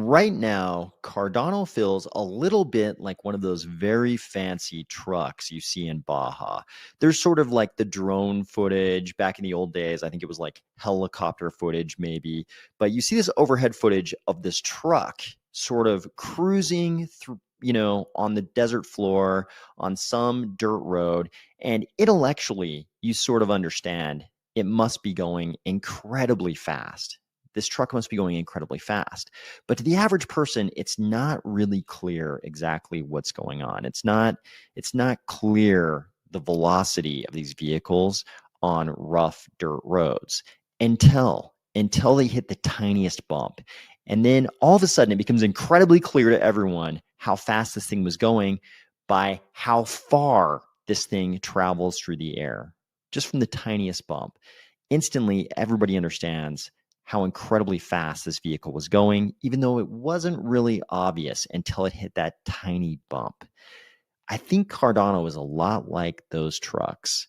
right now, Cardano feels a little bit like one of those very fancy trucks you see in Baja. There's sort of like the drone footage back in the old days. I think it was like helicopter footage, maybe. But you see this overhead footage of this truck sort of cruising through, on the desert floor on some dirt road. And intellectually, you sort of understand it must be going incredibly fast. This truck must be going incredibly fast. But to the average person, it's not really clear exactly what's going on. It's not clear the velocity of these vehicles on rough dirt roads until they hit the tiniest bump. And then all of a sudden it becomes incredibly clear to everyone how fast this thing was going by how far this thing travels through the air, just from the tiniest bump. Instantly, everybody understands how incredibly fast this vehicle was going, even though it wasn't really obvious until it hit that tiny bump. I think Cardano is a lot like those trucks.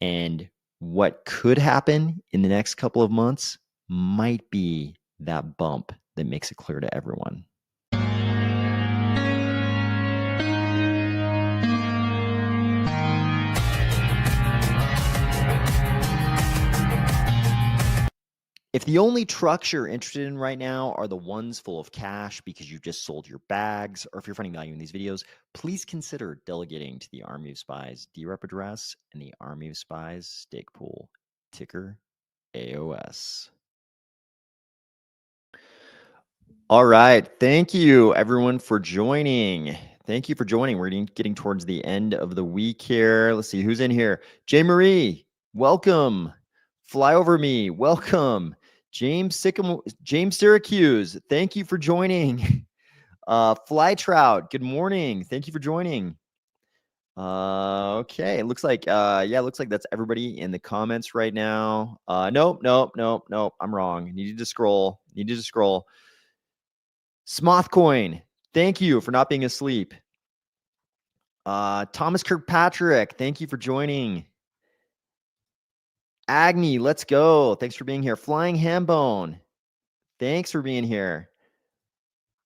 And what could happen in the next couple of months might be that bump that makes it clear to everyone. If the only trucks you're interested in right now are the ones full of cash because you just sold your bags, or if you're finding value in these videos, please consider delegating to the Army of Spies DRep address and the Army of Spies stake pool, ticker AOS. All right. Thank you, everyone, for joining. Thank you for joining. We're getting towards the end of the week here. Let's see who's in here. J. Marie, welcome. Fly over me, welcome. James Syracuse, thank you for joining. Fly Trout, good morning. Thank you for joining. Okay, it looks like it looks like that's everybody in the comments right now. Nope. I'm wrong. Needed to scroll. Smothcoin, thank you for not being asleep. Thomas Kirkpatrick, thank you for joining. Agni, let's go. Thanks for being here. Flying Hambone, thanks for being here.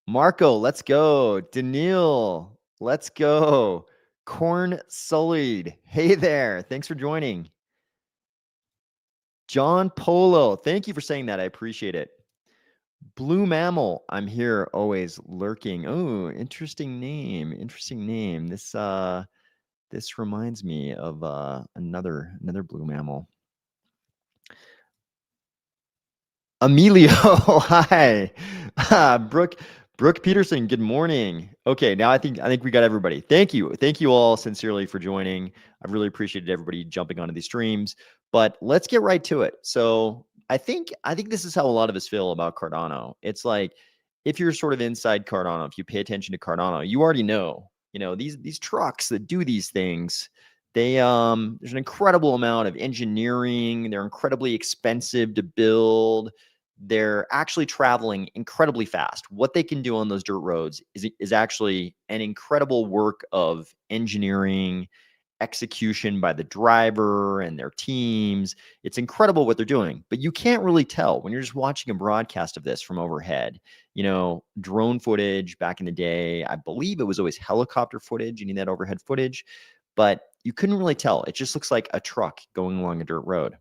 Marco, let's go. Daniil, let's go. Corn Sullied, hey there. Thanks for joining. John Polo, thank you for saying that. I appreciate it. Blue Mammal, I'm here always lurking. Oh, interesting name. This reminds me of another Blue Mammal. Emilio, hi. Brooke Peterson, good morning. Okay, now I think we got everybody. Thank you all sincerely for joining. I've really appreciated everybody jumping onto these streams. But let's get right to it. So I think this is how a lot of us feel about Cardano. It's like if you're sort of inside Cardano, if you pay attention to Cardano, you already know. These trucks that do these things. There's an incredible amount of engineering. They're incredibly expensive to build. They're actually traveling incredibly fast. What they can do on those dirt roads is actually an incredible work of engineering, execution by the driver and their teams. It's incredible what they're doing, but you can't really tell when you're just watching a broadcast of this from overhead. Drone footage back in the day, I believe it was always helicopter footage. You need that overhead footage, but you couldn't really tell. It just looks like a truck going along a dirt road.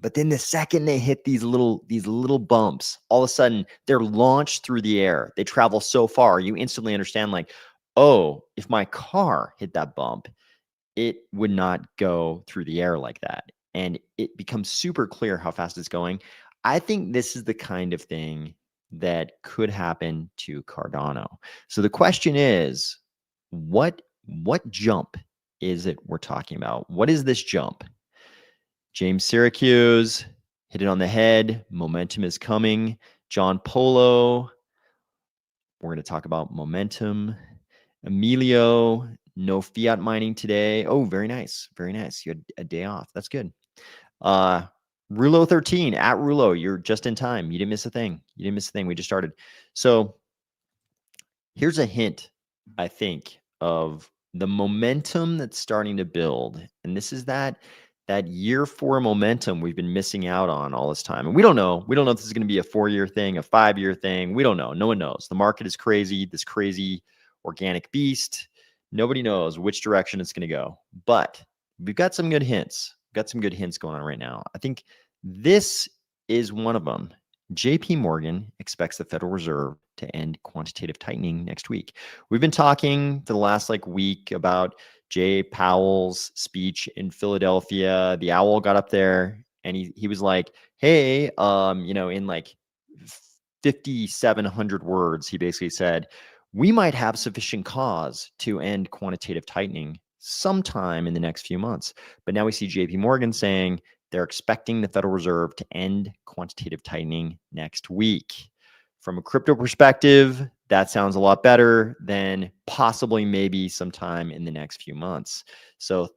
But then the second they hit these little bumps, all of a sudden they're launched through the air. They travel so far, you instantly understand, like, oh, if my car hit that bump, it would not go through the air like that. And it becomes super clear how fast it's going. I think this is the kind of thing that could happen to Cardano. So the question is, what jump is it we're talking about? What is this jump? James Syracuse, hit it on the head. Momentum is coming. John Polo, we're going to talk about momentum. Emilio, no fiat mining today. Oh, very nice. Very nice. You had a day off. That's good. Rulo 13 at Rulo, you're just in time. You didn't miss a thing. We just started. So here's a hint, I think, of the momentum that's starting to build. And this is that that year 4 momentum we've been missing out on all this time. And we don't know. We don't know if this is going to be a 4-year thing, a 5-year thing. We don't know. No one knows. The market is crazy, this crazy organic beast. Nobody knows which direction it's going to go. But we've got some good hints. We've got some good hints going on right now. I think this is one of them. JP Morgan expects the Federal Reserve to end quantitative tightening next week. We've been talking for the last week about Jay Powell's speech in Philadelphia. The owl got up there and he was like, hey, in 5,700 words, he basically said, we might have sufficient cause to end quantitative tightening sometime in the next few months. But now we see JP Morgan saying they're expecting the Federal Reserve to end quantitative tightening next week. From a crypto perspective, that sounds a lot better than possibly maybe sometime in the next few months. So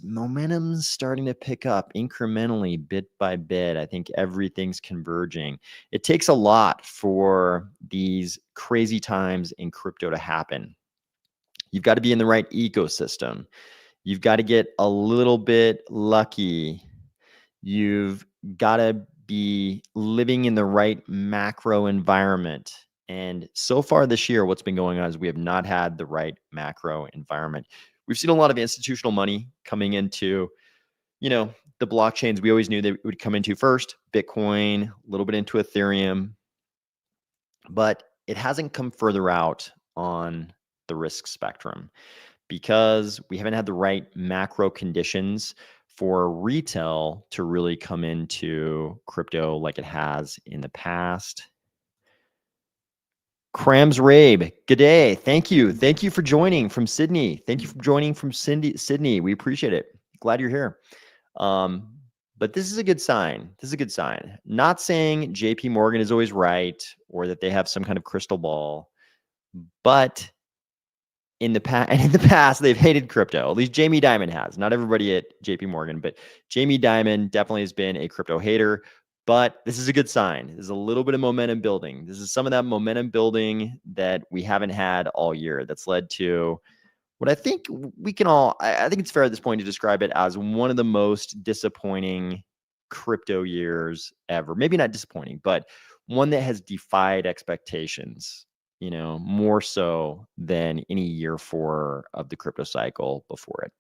momentum's starting to pick up incrementally, bit by bit. I think everything's converging. It takes a lot for these crazy times in crypto to happen. You've got to be in the right ecosystem. You've got to get a little bit lucky. You've got to be living in the right macro environment. And so far this year, what's been going on is we have not had the right macro environment. We've seen a lot of institutional money coming into, the blockchains we always knew they would come into first, Bitcoin, a little bit into Ethereum, but it hasn't come further out on the risk spectrum because we haven't had the right macro conditions for retail to really come into crypto like it has in the past. Crams Rabe, good day. Thank you. Thank you for joining from Sydney. Thank you for joining from Sydney. We appreciate it. Glad you're here. But this is a good sign. This is a good sign. Not saying JP Morgan is always right or that they have some kind of crystal ball, but in the past, they've hated crypto. At least Jamie Dimon has. Not everybody at JP Morgan, but Jamie Dimon definitely has been a crypto hater. But this is a good sign. There's a little bit of momentum building. This is some of that momentum building that we haven't had all year. That's led to what I think we can all. I think it's fair at this point to describe it as one of the most disappointing crypto years ever. Maybe not disappointing, but one that has defied expectations. More so than any year 4 of the crypto cycle before it.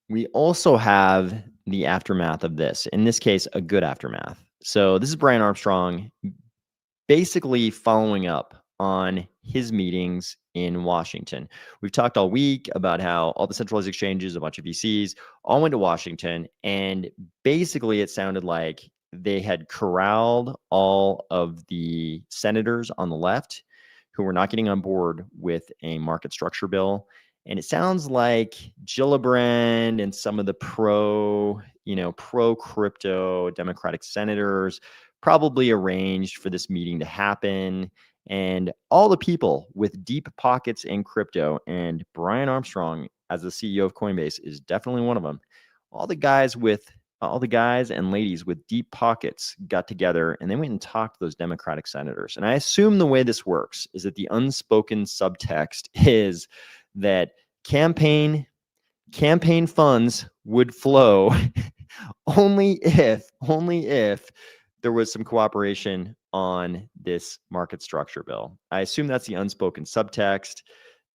We also have the aftermath of this, in this case, a good aftermath. So this is Brian Armstrong basically following up on his meetings in Washington. We've talked all week about how all the centralized exchanges, a bunch of VCs, all went to Washington, and basically it sounded like they had corralled all of the senators on the left who were not getting on board with a market structure bill. And it sounds like Gillibrand and some of the pro-crypto Democratic senators probably arranged for this meeting to happen. And all the people with deep pockets in crypto, and Brian Armstrong as the CEO of Coinbase is definitely one of them. All the guys and ladies with deep pockets got together and they went and talked to those Democratic senators. And I assume the way this works is that the unspoken subtext is that campaign funds would flow only if there was some cooperation on this market structure bill. I assume that's the unspoken subtext.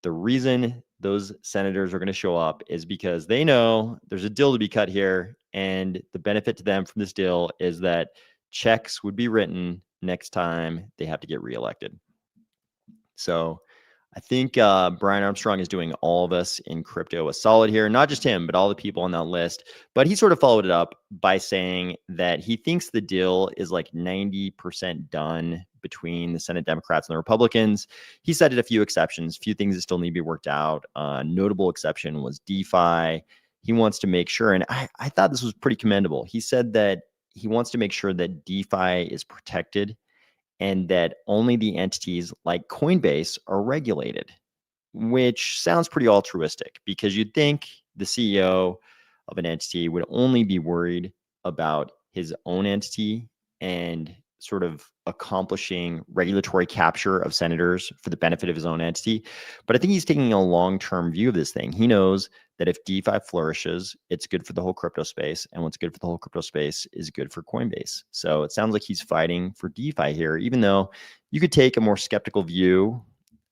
The reason those senators are going to show up is because they know there's a deal to be cut here, and the benefit to them from this deal is that checks would be written next time they have to get reelected. So I think Brian Armstrong is doing all of us in crypto a solid here. Not just him, but all the people on that list. But he sort of followed it up by saying that he thinks the deal is like 90% done between the Senate Democrats and the Republicans. He cited a few exceptions, a few things that still need to be worked out. Notable exception was DeFi. He wants to make sure, and I thought this was pretty commendable. He said that he wants to make sure that DeFi is protected and that only the entities like Coinbase are regulated, which sounds pretty altruistic because you'd think the CEO of an entity would only be worried about his own entity and sort of accomplishing regulatory capture of senators for the benefit of his own entity. But I think he's taking a long-term view of this thing. He knows that if DeFi flourishes, it's good for the whole crypto space. And what's good for the whole crypto space is good for Coinbase. So it sounds like he's fighting for DeFi here, even though you could take a more skeptical view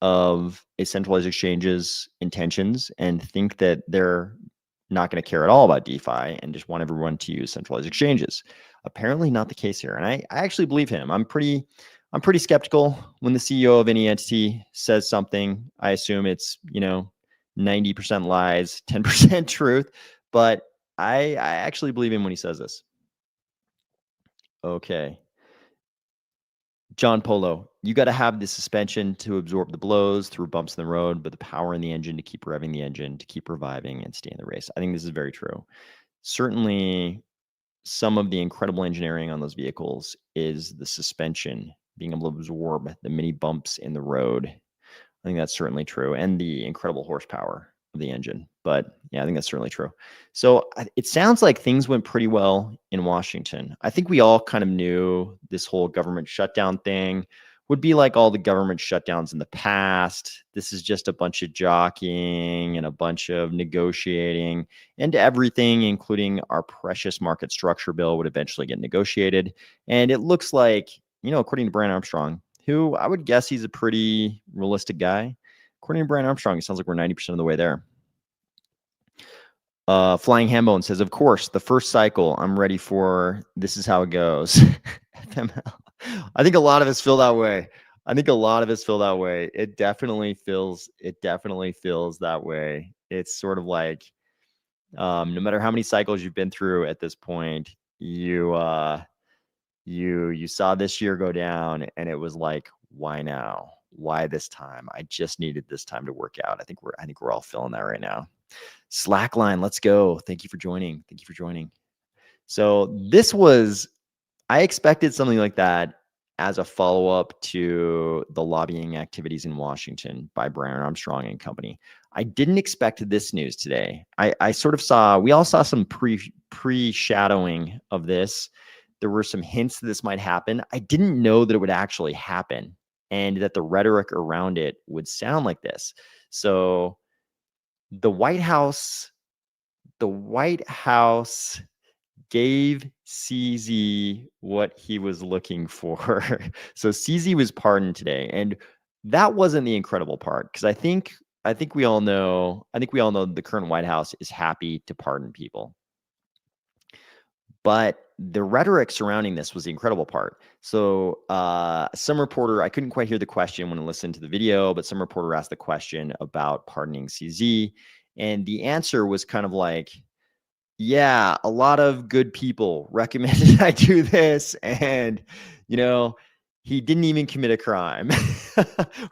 of a centralized exchange's intentions and think that they're not going to care at all about DeFi and just want everyone to use centralized exchanges. Apparently not the case here. And I actually believe him. I'm pretty skeptical when the CEO of any entity says something. I assume it's, 90% lies, 10% truth, but I actually believe him when he says this. Okay. John Polo, you got to have the suspension to absorb the blows through bumps in the road, but the power in the engine to keep revving the engine, to keep reviving and stay in the race. I think this is very true. Certainly, some of the incredible engineering on those vehicles is the suspension, being able to absorb the many bumps in the road. I think that's certainly true, and the incredible horsepower of the engine. But yeah, I think that's certainly true. So it sounds like things went pretty well in Washington. I think we all kind of knew this whole government shutdown thing would be like all the government shutdowns in the past. This is just a bunch of jockeying and a bunch of negotiating, and everything, including our precious market structure bill, would eventually get negotiated. And it looks like, according to Brian Armstrong, who I would guess he's a pretty realistic guy. According to Brian Armstrong, it sounds like we're 90% of the way there. Flying Hambone says, of course, the first cycle I'm ready for. This is how it goes. FML. I think a lot of us feel that way. It definitely feels that way. It's sort of like, no matter how many cycles you've been through at this point, you saw this year go down and it was like, why now? Why this time? I just needed this time to work out. I think we're all feeling that right now. Slackline, let's go. Thank you for joining. So I expected something like that as a follow-up to the lobbying activities in Washington by Brian Armstrong and company. I didn't expect this news today. We all saw some pre-shadowing of this. There were some hints that this might happen. I didn't know that it would actually happen and that the rhetoric around it would sound like this. So the White House gave CZ what he was looking for. So CZ was pardoned today, and that wasn't the incredible part, because I think we all know the current White House is happy to pardon people. But the rhetoric surrounding this was the incredible part. So some reporter, I couldn't quite hear the question when I listened to the video, but some reporter asked the question about pardoning CZ. And the answer was kind of like, yeah, a lot of good people recommended I do this. And, he didn't even commit a crime,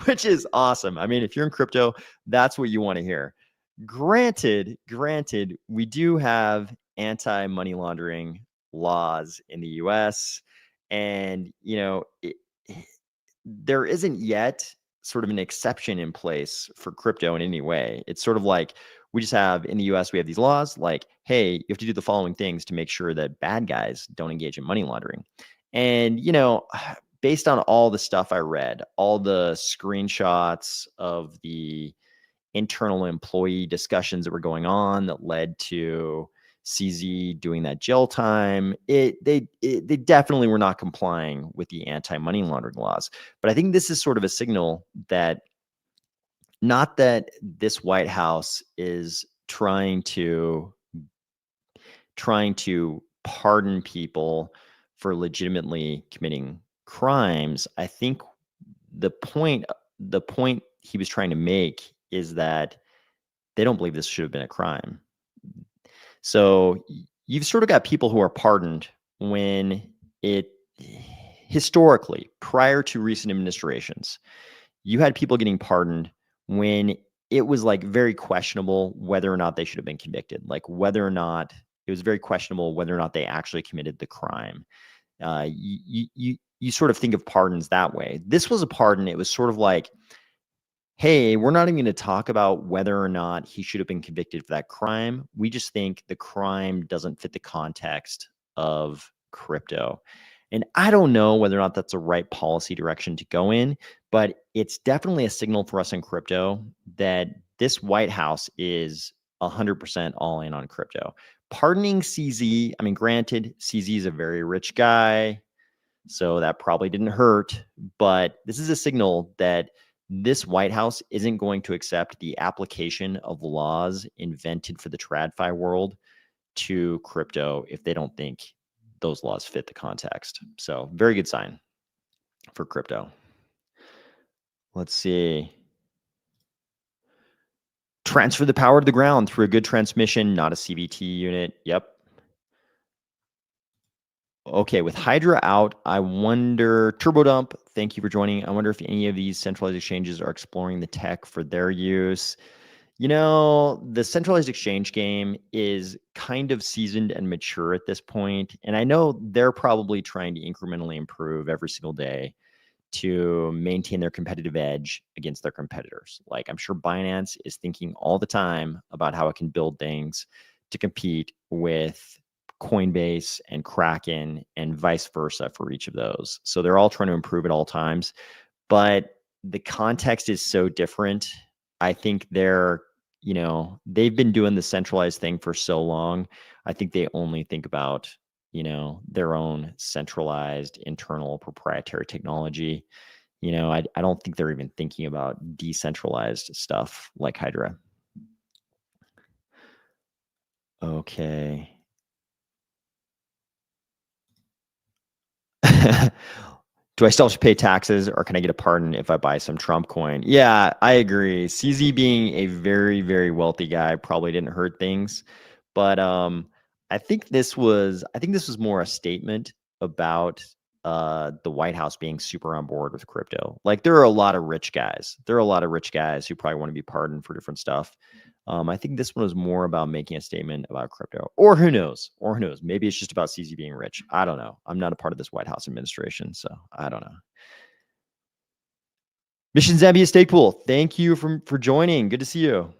which is awesome. I mean, if you're in crypto, that's what you want to hear. Granted, we do have anti-money laundering laws in the US, and there isn't yet sort of an exception in place for crypto in any way. It's sort of like we just have in the US, we have these laws like, hey, you have to do the following things to make sure that bad guys don't engage in money laundering. And based on all the stuff I read, all the screenshots of the internal employee discussions that were going on that led to CZ doing that jail time, they definitely were not complying with the anti-money laundering laws. But I think this is sort of a signal that, not that this White House is trying to pardon people for legitimately committing crimes. I think the point he was trying to make is that they don't believe this should have been a crime. So you've sort of got people who are pardoned when historically, prior to recent administrations, you had people getting pardoned when it was like very questionable whether or not they should have been convicted, like whether or not it was very questionable whether or not they actually committed the crime. You sort of think of pardons that way. This was a pardon. It was sort of like, hey, we're not even going to talk about whether or not he should have been convicted for that crime. We just think the crime doesn't fit the context of crypto. And I don't know whether or not that's the right policy direction to go in, but it's definitely a signal for us in crypto that this White House is 100% all in on crypto. Pardoning CZ, I mean, granted, CZ is a very rich guy, so that probably didn't hurt, but this is a signal that this White House isn't going to accept the application of laws invented for the TradFi world to crypto if they don't think those laws fit the context. So very good sign for crypto. Let's see. Transfer the power to the ground through a good transmission, not a CVT unit. Yep. Okay, with Hydra out, I wonder, Turbo Dump, thank you for joining. I wonder if any of these centralized exchanges are exploring the tech for their use. You know, the centralized exchange game is kind of seasoned and mature at this point, and I know they're probably trying to incrementally improve every single day to maintain their competitive edge against their competitors. Like, I'm sure Binance is thinking all the time about how it can build things to compete with Coinbase and Kraken and vice versa for each of those. So they're all trying to improve at all times, but the context is so different. I think they've been doing the centralized thing for so long. I think they only think about, their own centralized internal proprietary technology. I don't think they're even thinking about decentralized stuff like Hydra. Okay. Do I still have to pay taxes, or can I get a pardon if I buy some Trump coin? Yeah, I agree. CZ being a very, very wealthy guy probably didn't hurt things, but I think this was more a statement about the White House being super on board with crypto. Like, there are a lot of rich guys. There are a lot of rich guys who probably want to be pardoned for different stuff. I think this one was more about making a statement about crypto, or who knows? Maybe it's just about CZ being rich. I don't know. I'm not a part of this White House administration, so I don't know. Mission Zambia Stake Pool, thank you for joining. Good to see you.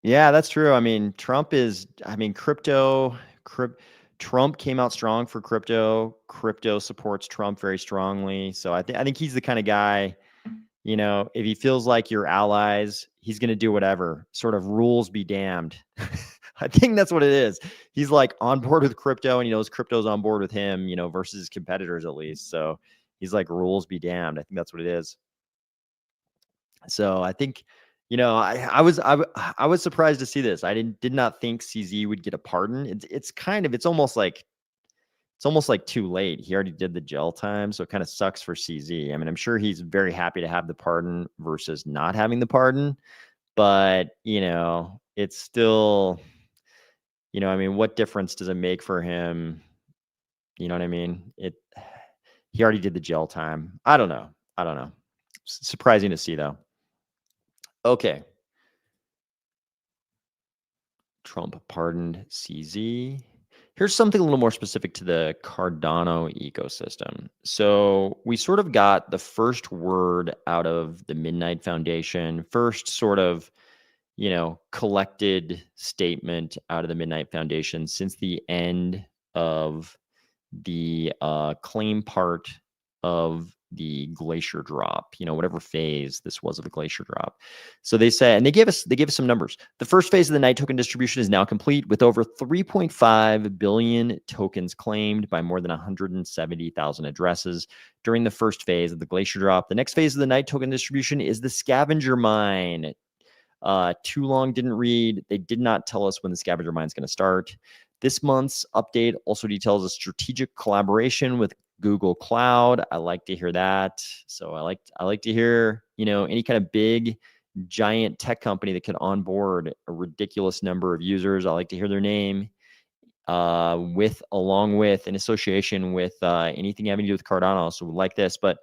Yeah, that's true. I mean, Trump came out strong for crypto. Crypto supports Trump very strongly. So I think he's the kind of guy. If he feels like you're allies, he's going to do whatever. Sort of rules be damned. I think that's what it is. He's like on board with crypto, and he knows crypto's on board with him, versus his competitors at least. So he's like, rules be damned. I think that's what it is. So I think, I was surprised to see this. I did not think CZ would get a pardon. It's almost like too late. He already did the jail time, so it kind of sucks for CZ. I mean, I'm sure he's very happy to have the pardon versus not having the pardon, but it's still, I mean, what difference does it make for him? You know what I mean? He already did the jail time. I don't know. Surprising to see though. Okay. Trump pardoned CZ. Here's something a little more specific to the Cardano ecosystem. So we sort of got the first word out of the Midnight Foundation, first sort of, collected statement out of the Midnight Foundation since the end of the claim part of the glacier drop, whatever phase this was of the glacier drop. So they said, and they gave us some numbers. The first phase of the night token distribution is now complete, with over 3.5 billion tokens claimed by more than 170,000 addresses during the first phase of the glacier drop. The next phase of the night token distribution is the scavenger mine. Too long didn't read. They did not tell us when the scavenger mine is going to start. This month's update also details a strategic collaboration with Google Cloud. I like to hear that. So I like to hear, any kind of big, giant tech company that could onboard a ridiculous number of users. I like to hear their name along with in association with anything having to do with Cardano. So we like this, but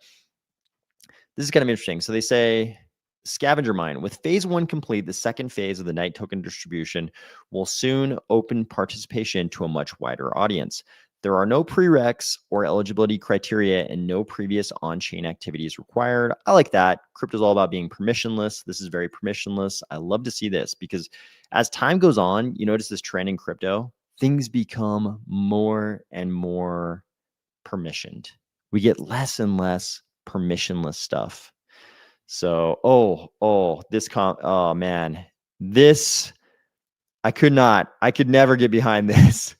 this is kind of interesting. So they say, scavenger mine. With phase 1 complete, the second phase of the night token distribution will soon open participation to a much wider audience. There are no prereqs or eligibility criteria, and no previous on-chain activities required. I like that. Crypto is all about being permissionless. This is very permissionless. I love to see this because as time goes on, you notice this trend in crypto. things become more and more permissioned. We get less and less permissionless stuff. So, oh man, this, I could never get behind this.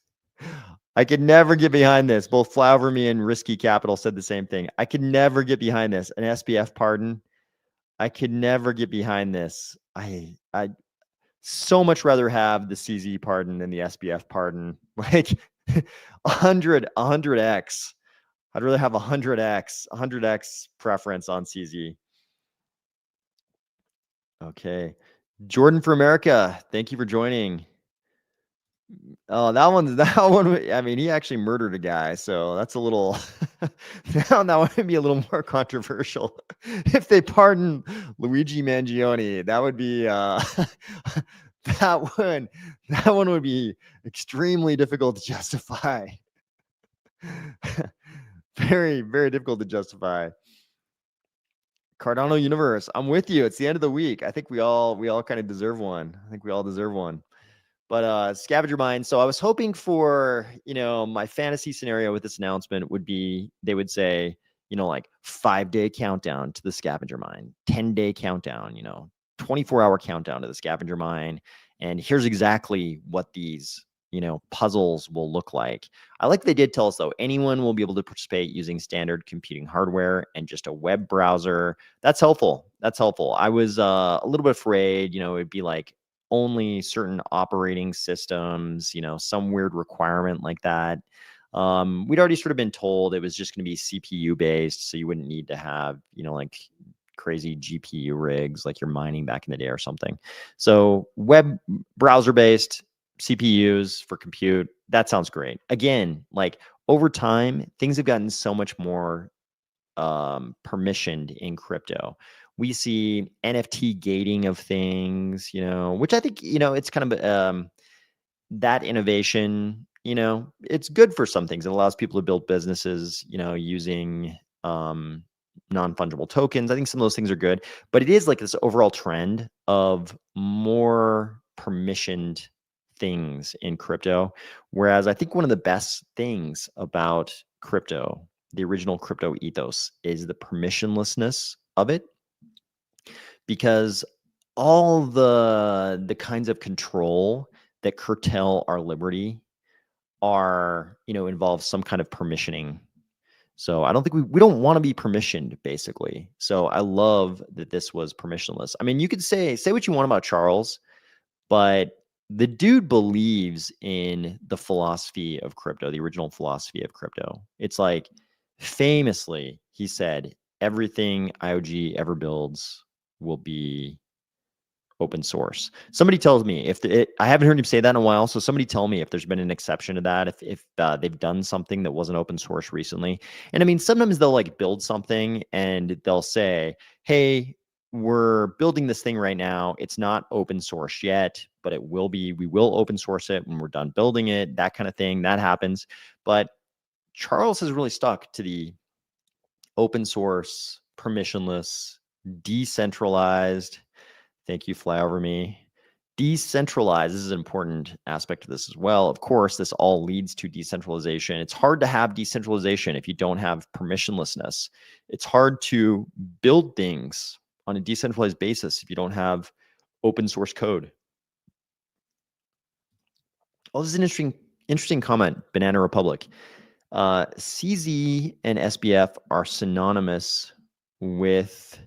I could never get behind this. Both Flower Me and Risky Capital said the same thing. I could never get behind this. An SBF pardon. I could never get behind this. I so much rather have the CZ pardon than the SBF pardon. Like 100x. I'd rather have 100x preference on CZ. Okay. Jordan for America, thank you for joining. Oh, that one. I mean, he actually murdered a guy, so that's a little. That one would be a little more controversial. If they pardon Luigi Mangione, that would be that one would be extremely difficult to justify. Very, very difficult to justify. Cardano Universe, I'm with you. It's the end of the week. I think we all kind of deserve one. I think we all deserve one. But Scavenger Mine. So I was hoping for, my fantasy scenario with this announcement would be they would say, like 5-day countdown to the Scavenger Mine, 10-day countdown, 24-hour countdown to the Scavenger Mine. And here's exactly what these, puzzles will look like. I like they did tell us, though, anyone will be able to participate using standard computing hardware and just a web browser. That's helpful. That's helpful. I was a little bit afraid, it'd be like only certain operating systems, some weird requirement like that. We'd already sort of been told it was just going to be CPU based, so you wouldn't need to have, like crazy GPU rigs like you're mining back in the day or something. So web browser based CPUs for compute, that sounds great. Again, like over time, things have gotten so much more permissioned in crypto. We see NFT gating of things, which I think, it's kind of that innovation, it's good for some things. It allows people to build businesses, using non-fungible tokens. I think some of those things are good, but it is like this overall trend of more permissioned things in crypto. Whereas I think one of the best things about crypto, the original crypto ethos, is the permissionlessness of it, because all the kinds of control that curtail our liberty are, involve some kind of permissioning. So I don't think we don't want to be permissioned, basically. So I love that this was permissionless. I mean, you could say what you want about Charles, but the dude believes in the philosophy of crypto, the original philosophy of crypto. It's like, famously, he said, everything IOG ever builds will be open source. Somebody tells me I haven't heard him say that in a while. So somebody tell me if there's been an exception to that, if they've done something that wasn't open source recently. And I mean, sometimes they'll like build something and they'll say, hey, we're building this thing right now. It's not open source yet, but it will be. We will open source it when we're done building it, that kind of thing. That happens. But Charles has really stuck to the open source, permissionless, decentralized. Thank you, Fly Over Me. Decentralized, this is an important aspect of this as well. Of course, this all leads to decentralization. It's hard to have decentralization if you don't have permissionlessness. It's hard to build things on a decentralized basis if you don't have open source code. Oh, this is an interesting comment, Banana Republic. CZ and SBF are synonymous with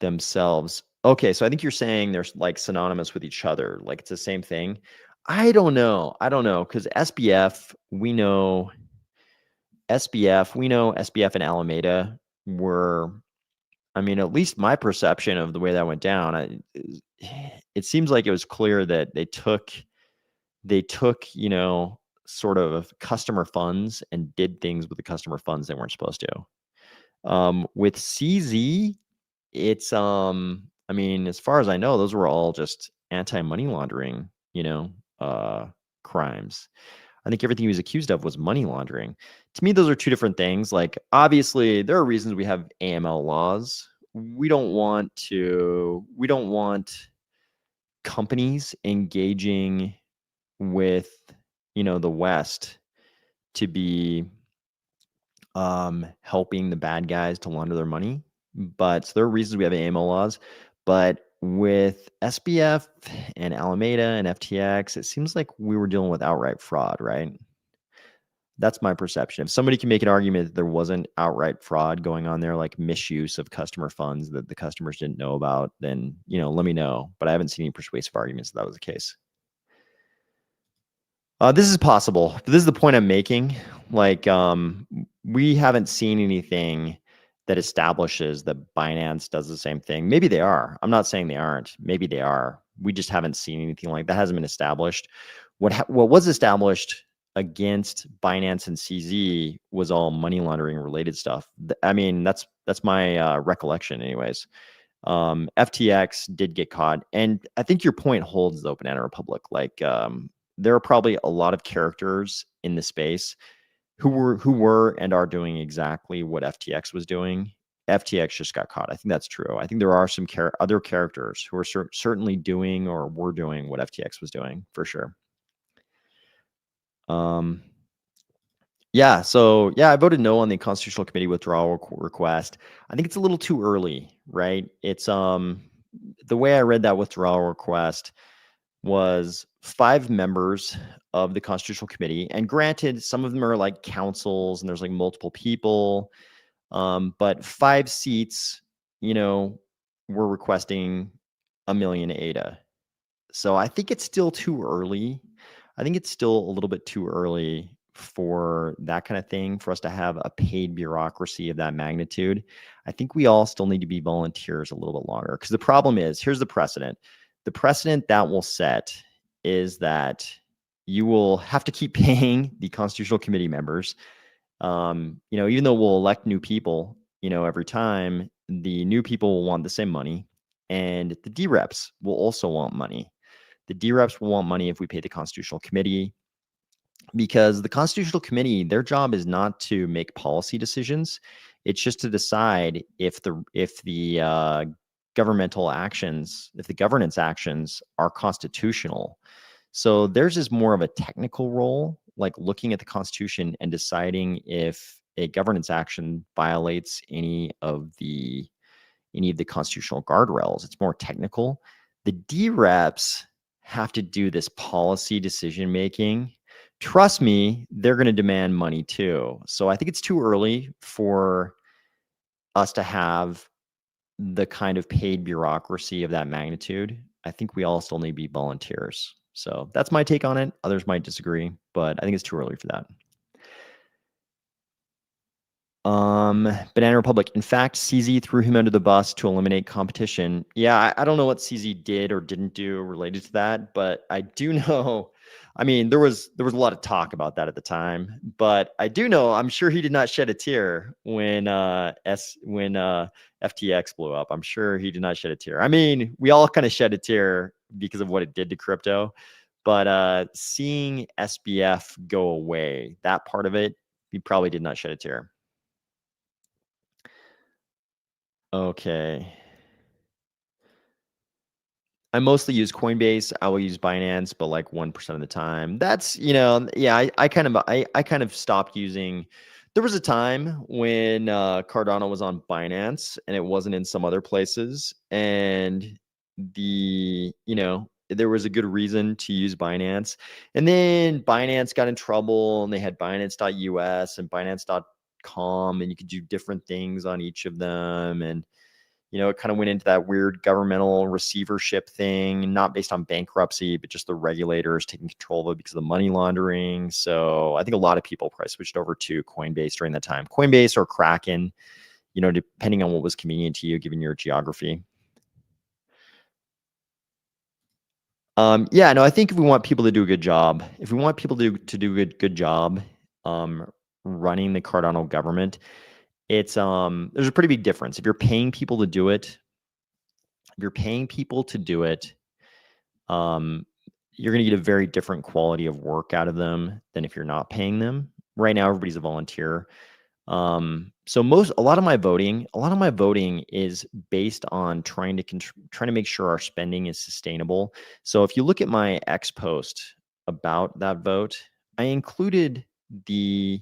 themselves. Okay, so I think you're saying they're like synonymous with each other, like it's the same thing. I don't know, because SBF, we know SBF and Alameda were, I mean, at least my perception of the way that went down, it seems like it was clear that they took, sort of customer funds and did things with the customer funds they weren't supposed to. With CZ, it's I mean, as far as I know, those were all just anti-money laundering, crimes. I think everything he was accused of was money laundering. To me, those are two different things. Like, obviously, there are reasons we have AML laws. We don't want companies engaging with, the West to be helping the bad guys to launder their money. But so there are reasons we have AML laws. But with SBF and Alameda and FTX, it seems like we were dealing with outright fraud, right? That's my perception. If somebody can make an argument that there wasn't outright fraud going on there, like misuse of customer funds that the customers didn't know about, then, let me know. But I haven't seen any persuasive arguments that was the case. This is possible. But this is the point I'm making. Like, we haven't seen anything that establishes that Binance does the same thing. Maybe they are. I'm not saying they aren't. Maybe they are. We just haven't seen anything like that. Hasn't been established. What was established against Binance and CZ was all money laundering related stuff. I mean, that's my recollection, anyways. FTX did get caught, and I think your point holds though, Banana Republic. Like, there are probably a lot of characters in the space who were and are doing exactly what FTX was doing. FTX just got caught. I think that's true. I think there are some other characters who are certainly doing or were doing what FTX was doing for sure. Yeah. So yeah, I voted no on the Constitutional Committee withdrawal request. I think it's a little too early, right? It's the way I read that withdrawal request was 5 members of the Constitutional Committee, and granted, some of them are like councils, and there's like multiple people, but 5 seats, were requesting 1 million ADA. So I think it's still too early. I think it's still a little bit too early for that kind of thing, for us to have a paid bureaucracy of that magnitude. I think we all still need to be volunteers a little bit longer, because the problem is, here's the precedent. The precedent that will set is that you will have to keep paying the Constitutional Committee members. Even though we'll elect new people, every time, the new people will want the same money, and the DReps will also want money. The DReps will want money if we pay the Constitutional Committee, because the Constitutional Committee, their job is not to make policy decisions. It's just to decide if the governmental actions, if the governance actions are constitutional. So theirs is more of a technical role, like looking at the Constitution and deciding if a governance action violates any of the constitutional guardrails. It's more technical. The DReps have to do this policy decision making. Trust me, they're going to demand money too. So I think it's too early for us to have the kind of paid bureaucracy of that magnitude. I think we all still need to be volunteers. So that's my take on it. Others might disagree, but I think it's too early for that. Banana Republic. In fact, CZ threw him under the bus to eliminate competition. Yeah, I don't know what CZ did or didn't do related to that, but I do know. I mean, there was a lot of talk about that at the time, but I do know, I'm sure he did not shed a tear when FTX blew up. I'm sure he did not shed a tear. I mean, we all kind of shed a tear because of what it did to crypto, but seeing SBF go away, that part of it, he probably did not shed a tear. Okay. I mostly use Coinbase. I will use Binance, but like 1% of the time. That's, yeah, I kind of stopped using. There was a time when Cardano was on Binance and it wasn't in some other places. And there was a good reason to use Binance. And then Binance got in trouble, and they had Binance.us and Binance.com, and you could do different things on each of them. And it kind of went into that weird governmental receivership thing, not based on bankruptcy, but just the regulators taking control of it because of the money laundering. So I think a lot of people probably switched over to Coinbase during that time. Coinbase or Kraken, depending on what was convenient to you, given your geography. Yeah, no, I think if we want people to do a good job, if we want people to do a good job running the Cardano government, it's there's a pretty big difference. If you're paying people to do it, you're going to get a very different quality of work out of them than if you're not paying them. Right now, everybody's a volunteer. So a lot of my voting is based on trying to make sure our spending is sustainable. So if you look at my X post about that vote, I included the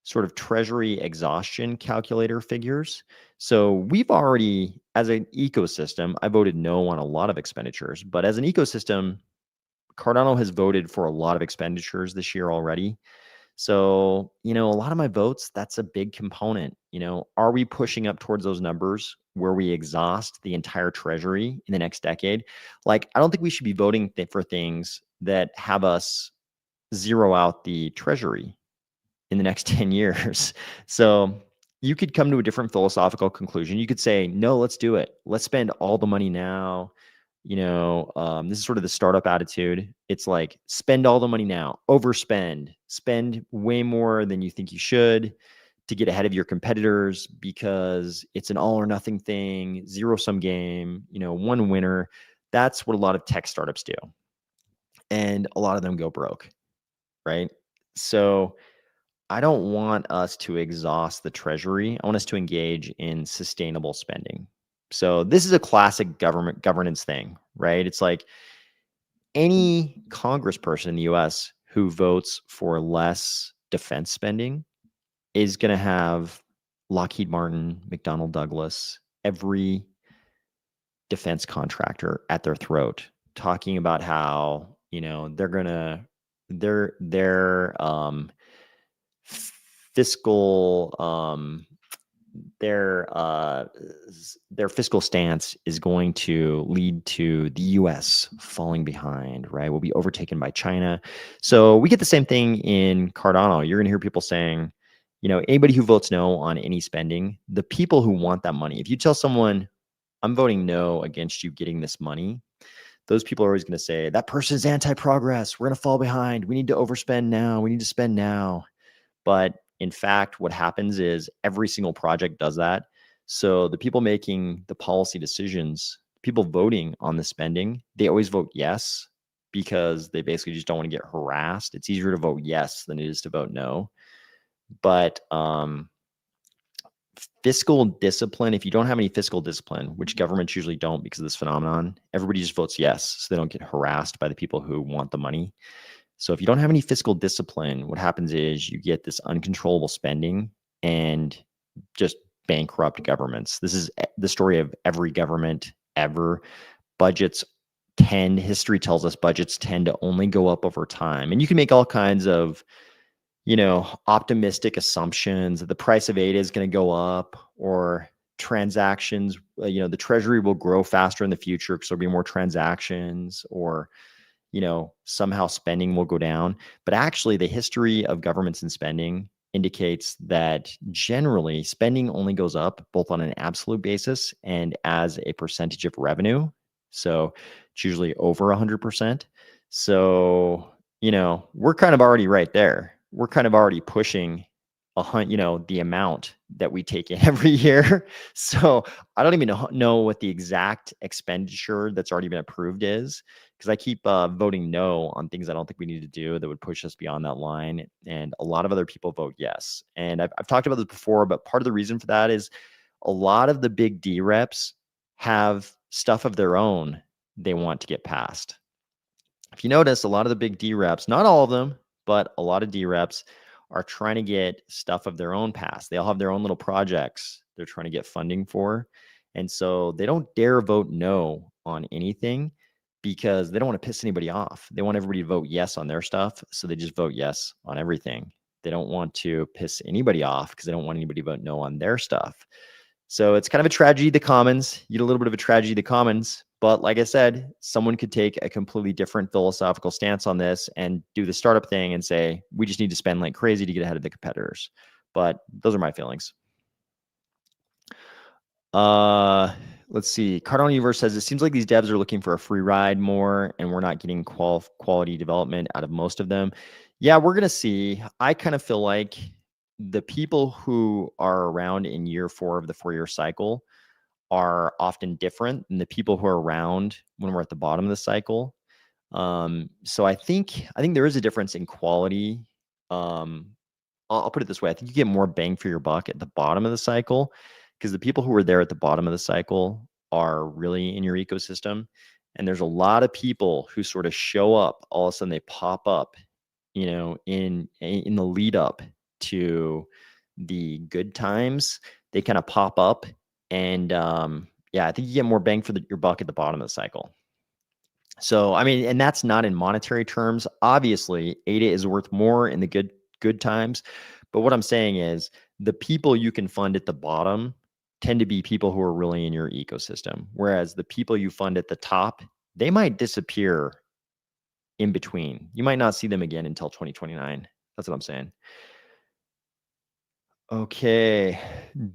sort of treasury exhaustion calculator figures. So we've already, as an ecosystem, I voted no on a lot of expenditures, but as an ecosystem, Cardano has voted for a lot of expenditures this year already. So, a lot of my votes, that's a big component. Are we pushing up towards those numbers where we exhaust the entire treasury in the next decade? Like, I don't think we should be voting for things that have us zero out the treasury in the next 10 years. So you could come to a different philosophical conclusion. You could say, no, let's do it. Let's spend all the money now. This is sort of the startup attitude. It's like spend all the money now, overspend, spend way more than you think you should to get ahead of your competitors because it's an all or nothing thing, zero sum game, one winner. That's what a lot of tech startups do. And a lot of them go broke, right? So I don't want us to exhaust the treasury. I want us to engage in sustainable spending. So this is a classic government governance thing, right? It's like any congressperson in the US who votes for less defense spending is going to have Lockheed Martin, McDonnell Douglas, every defense contractor at their throat talking about how, they're going to fiscal their fiscal stance is going to lead to the US falling behind, right? We'll be overtaken by China. So we get the same thing in Cardano. You're going to hear people saying, anybody who votes no on any spending, the people who want that money, if you tell someone, I'm voting no against you getting this money, those people are always going to say, that person is anti-progress. We're going to fall behind. We need to overspend now. We need to spend now. But in fact, what happens is every single project does that. So the people making the policy decisions, people voting on the spending, they always vote yes because they basically just don't want to get harassed. It's easier to vote yes than it is to vote no. But fiscal discipline, if you don't have any fiscal discipline, which governments usually don't because of this phenomenon, everybody just votes yes so they don't get harassed by the people who want the money. So if you don't have any fiscal discipline, what happens is you get this uncontrollable spending and just bankrupt governments. This is the story of every government ever. History tells us budgets tend to only go up over time. And you can make all kinds of, optimistic assumptions that the price of ADA is going to go up or transactions, the treasury will grow faster in the future because there'll be more transactions or somehow spending will go down. But actually, the history of governments and spending indicates that generally spending only goes up both on an absolute basis and as a percentage of revenue. So it's usually over 100%. So, we're kind of already right there. We're kind of already pushing the amount that we take in every year. So I don't even know what the exact expenditure that's already been approved is because I keep voting no on things I don't think we need to do that would push us beyond that line. And a lot of other people vote yes. And I've talked about this before, but part of the reason for that is a lot of the big DReps have stuff of their own they want to get passed. If you notice, a lot of the big DReps, not all of them, but a lot of DReps are trying to get stuff of their own passed. They all have their own little projects they're trying to get funding for. And so they don't dare vote no on anything because they don't want to piss anybody off. They want everybody to vote yes on their stuff. So they just vote yes on everything. They don't want to piss anybody off because they don't want anybody to vote no on their stuff. So it's kind of a tragedy of the commons. You get a little bit of a tragedy of the commons. But like I said, someone could take a completely different philosophical stance on this and do the startup thing and say, we just need to spend like crazy to get ahead of the competitors. But those are my feelings. Let's see. Cardano Universe says, it seems like these devs are looking for a free ride more and we're not getting quality development out of most of them. Yeah, we're going to see. I kind of feel like the people who are around in year 4 of the 4-year cycle are often different than the people who are around when we're at the bottom of the cycle. So I think there is a difference in quality. I'll put it this way. I think you get more bang for your buck at the bottom of the cycle because the people who are there at the bottom of the cycle are really in your ecosystem. And there's a lot of people who sort of show up, all of a sudden they pop up, in the lead up to the good times. They kind of pop up, and yeah, I think you get more bang for your buck at the bottom of the cycle. So, I mean, and that's not in monetary terms. Obviously, ADA is worth more in the good times. But what I'm saying is the people you can fund at the bottom tend to be people who are really in your ecosystem. Whereas the people you fund at the top, they might disappear in between. You might not see them again until 2029. That's what I'm saying. Okay.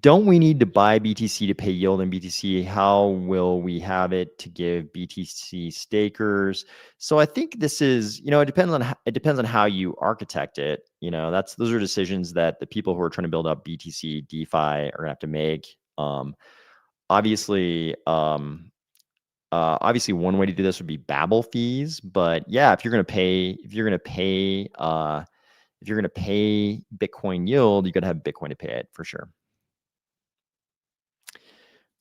Don't we need to buy BTC to pay yield in BTC? How will we have it to give BTC stakers? So I think this is, it depends on how you architect it. Those are decisions that the people who are trying to build up BTC DeFi are gonna have to make. Obviously, obviously one way to do this would be Babel fees, but yeah, if you're gonna pay Bitcoin yield, you got to have Bitcoin to pay it for sure.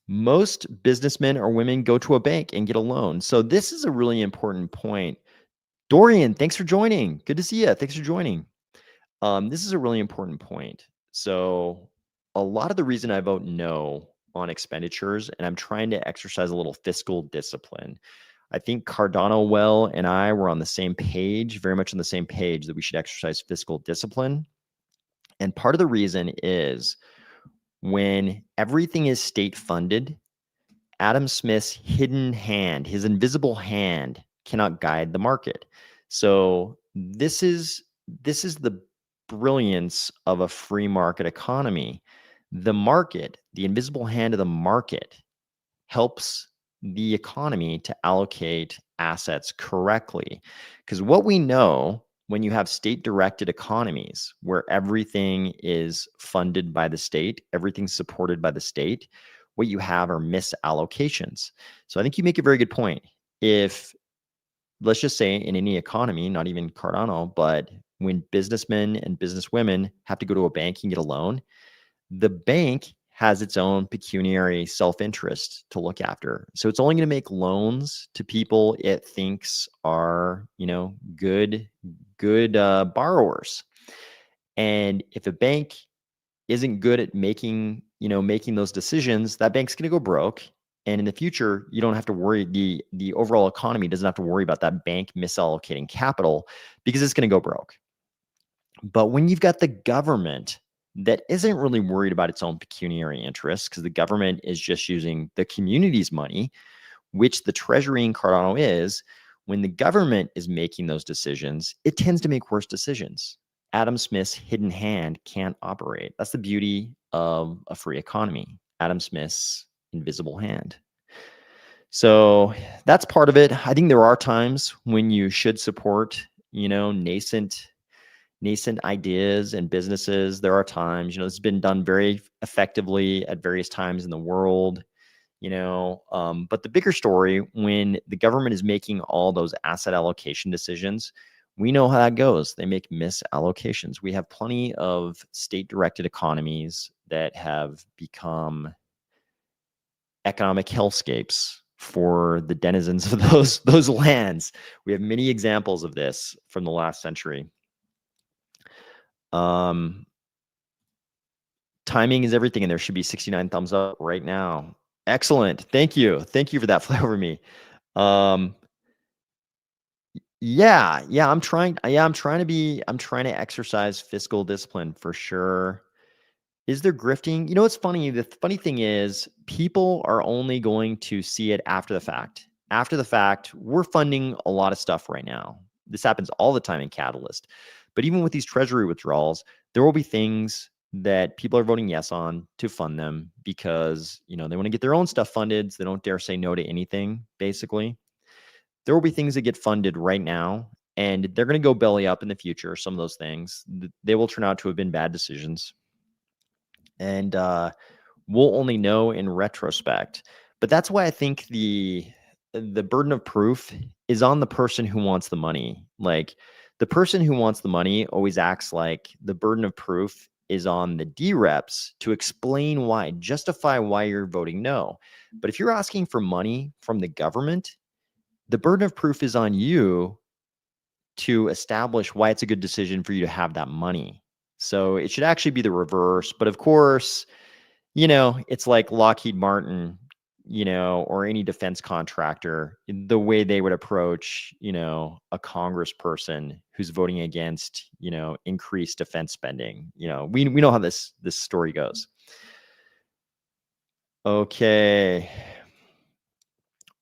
Most businessmen or women go to a bank and get a loan. So this is a really important point. Dorian, thanks for joining. Good to see you. Thanks for joining. This is a really important point. So a lot of the reason I vote no on expenditures, and I'm trying to exercise a little fiscal discipline. I think Cardano and I were on the same page, very much on the same page, that we should exercise fiscal discipline. And part of the reason is when everything is state funded, Adam Smith's hidden hand, his invisible hand, cannot guide the market. So this is the brilliance of a free market economy. The market, the invisible hand of the market, helps the economy to allocate assets correctly. Because what we know when you have state-directed economies where everything is funded by the state, everything's supported by the state, what you have are misallocations. So I think you make a very good point. If, let's just say in any economy, not even Cardano, but when businessmen and businesswomen have to go to a bank and get a loan, the bank has its own pecuniary self-interest to look after. So it's only going to make loans to people it thinks are, good borrowers. And if a bank isn't good at making those decisions, that bank's going to go broke. And in the future, you don't have to worry. The overall economy doesn't have to worry about that bank misallocating capital because it's going to go broke. But when you've got the government that isn't really worried about its own pecuniary interests, because the government is just using the community's money, which the Treasury in Cardano is, when the government is making those decisions, it tends to make worse decisions. Adam Smith's hidden hand can't operate. That's the beauty of a free economy. Adam Smith's invisible hand. So that's part of it. I think there are times when you should support, nascent ideas and businesses. There are times, this has been done very effectively at various times in the world, but the bigger story, when the government is making all those asset allocation decisions, we know how that goes. They make misallocations. We have plenty of state-directed economies that have become economic hellscapes for the denizens of those lands. We have many examples of this from the last century. Timing is everything, and there should be 69 thumbs up right now. Excellent. Thank you. Thank you for that flavor me. Yeah, I'm trying to exercise fiscal discipline for sure. Is there grifting? It's funny. The funny thing is people are only going to see it after the fact. After the fact, we're funding a lot of stuff right now. This happens all the time in Catalyst. But even with these treasury withdrawals, there will be things that people are voting yes on to fund them because, they want to get their own stuff funded. So they don't dare say no to anything, basically. There will be things that get funded right now, and they're going to go belly up in the future. Some of those things, they will turn out to have been bad decisions. And we'll only know in retrospect. But that's why I think the burden of proof is on the person who wants the money. Like, the person who wants the money always acts like the burden of proof is on the DReps to explain why, justify why you're voting no. But if you're asking for money from the government, the burden of proof is on you to establish why it's a good decision for you to have that money. So it should actually be the reverse. But of course, it's like Lockheed Martin, or any defense contractor, the way they would approach, a congressperson who's voting against, increased defense spending. We know how this story goes. Okay.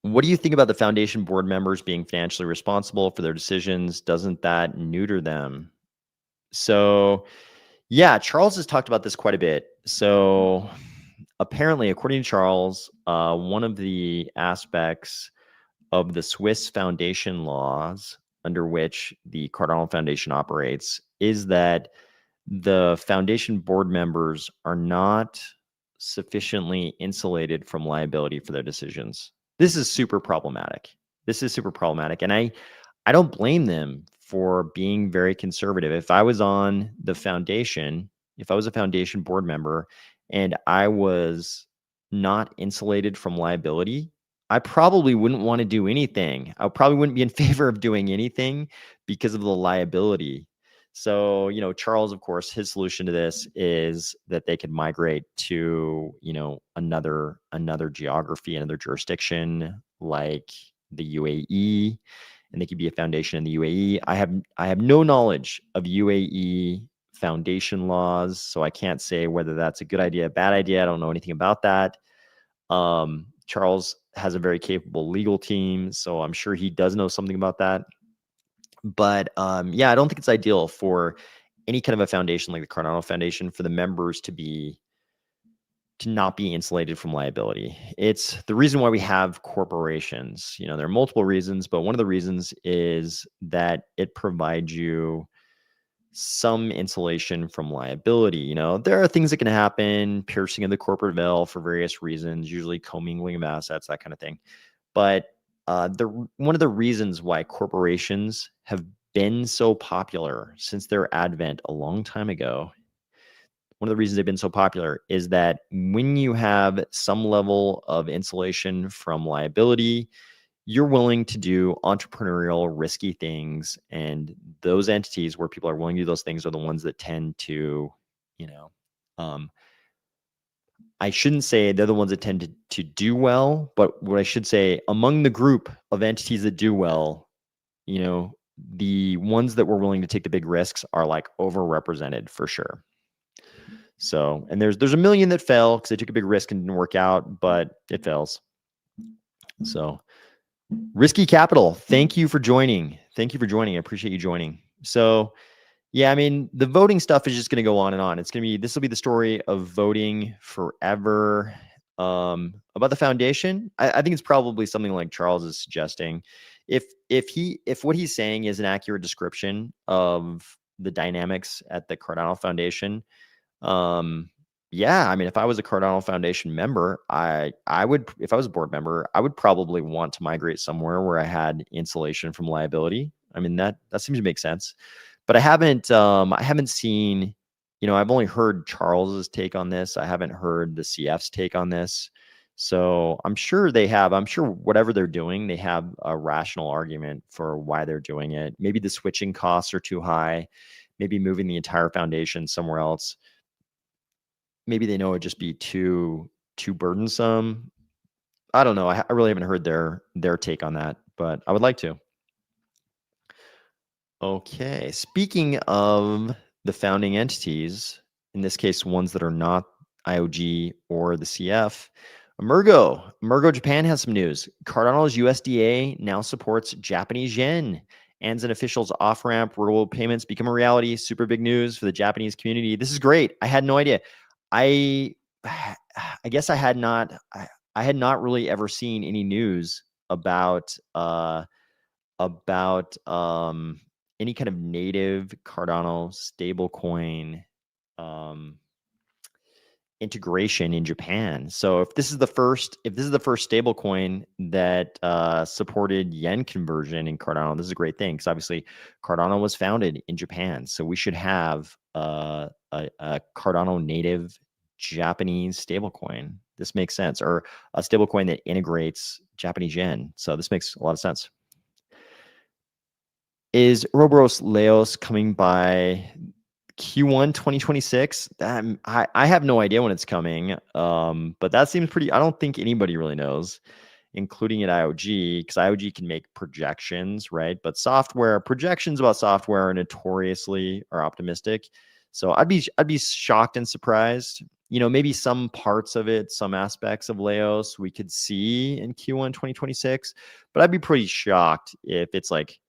What do you think about the foundation board members being financially responsible for their decisions? Doesn't that neuter them? So, yeah, Charles has talked about this quite a bit. So, apparently, according to Charles, one of the aspects of the Swiss foundation laws under which the Cardano Foundation operates is that the foundation board members are not sufficiently insulated from liability for their decisions. This is super problematic. And I don't blame them for being very conservative. If I was on the foundation, if I was a foundation board member and I was not insulated from liability, I probably wouldn't want to do anything. I probably wouldn't be in favor of doing anything because of the liability. So, Charles, of course, his solution to this is that they could migrate to, another geography, another jurisdiction like the UAE, and they could be a foundation in the UAE. I have no knowledge of UAE foundation laws, so I can't say whether that's a good idea, bad idea. I don't know anything about that. Charles has a very capable legal team, so I'm sure he does know something about that. But yeah, I don't think it's ideal for any kind of a foundation like the Cardano Foundation for the members to not be insulated from liability. It's the reason why we have corporations. There are multiple reasons, but one of the reasons is that it provides you some insulation from liability. There are things that can happen, piercing of the corporate veil for various reasons, usually commingling of assets, that kind of thing. But one of the reasons why corporations have been so popular since their advent a long time ago, one of the reasons they've been so popular is that when you have some level of insulation from liability, you're willing to do entrepreneurial, risky things. And those entities where people are willing to do those things are the ones that tend to, I shouldn't say they're the ones that tend to do well, but what I should say, among the group of entities that do well, the ones that were willing to take the big risks are like overrepresented for sure. So, and there's a million that fell because they took a big risk and didn't work out, but it fails. So, Risky Capital, thank you for joining. I appreciate you joining. So, yeah, I mean, the voting stuff is just going to go on and on. This will be the story of voting forever. About the foundation, I think it's probably something like Charles is suggesting. If what he's saying is an accurate description of the dynamics at the Cardano Foundation, yeah, I mean, if I was a Cardano Foundation member, I would, if I was a board member, I would probably want to migrate somewhere where I had insulation from liability. I mean, that seems to make sense. But I haven't seen, I've only heard Charles's take on this. I haven't heard the CF's take on this. So I'm sure whatever they're doing, they have a rational argument for why they're doing it. Maybe the switching costs are too high. Maybe moving the entire foundation somewhere else. Maybe they know it'd just be too burdensome. I don't know. I really haven't heard their take on that, but I would like to. Okay. Speaking of the founding entities, in this case, ones that are not IOG or the CF, Emergo Japan has some news. Cardano's USDA now supports Japanese yen. Anzen officials off-ramp rural payments become a reality. Super big news for the Japanese community. This is great. I had no idea. I guess I had not really ever seen any news about any kind of native Cardano stablecoin integration in Japan. So if this is the first stablecoin that supported yen conversion in Cardano, this is a great thing because obviously Cardano was founded in Japan, so we should have a Cardano native Japanese stablecoin. This makes sense. Or a stablecoin that integrates Japanese yen. So this makes a lot of sense. Is Ouroboros Laos coming by Q1 2026? I have no idea when it's coming, but that seems pretty. I don't think anybody really knows, including at IOG, because IOG can make projections, right? But projections about software are notoriously optimistic. So I'd be shocked and surprised. Maybe some parts of it, some aspects of Laos we could see in Q1 2026, but I'd be pretty shocked if it's like,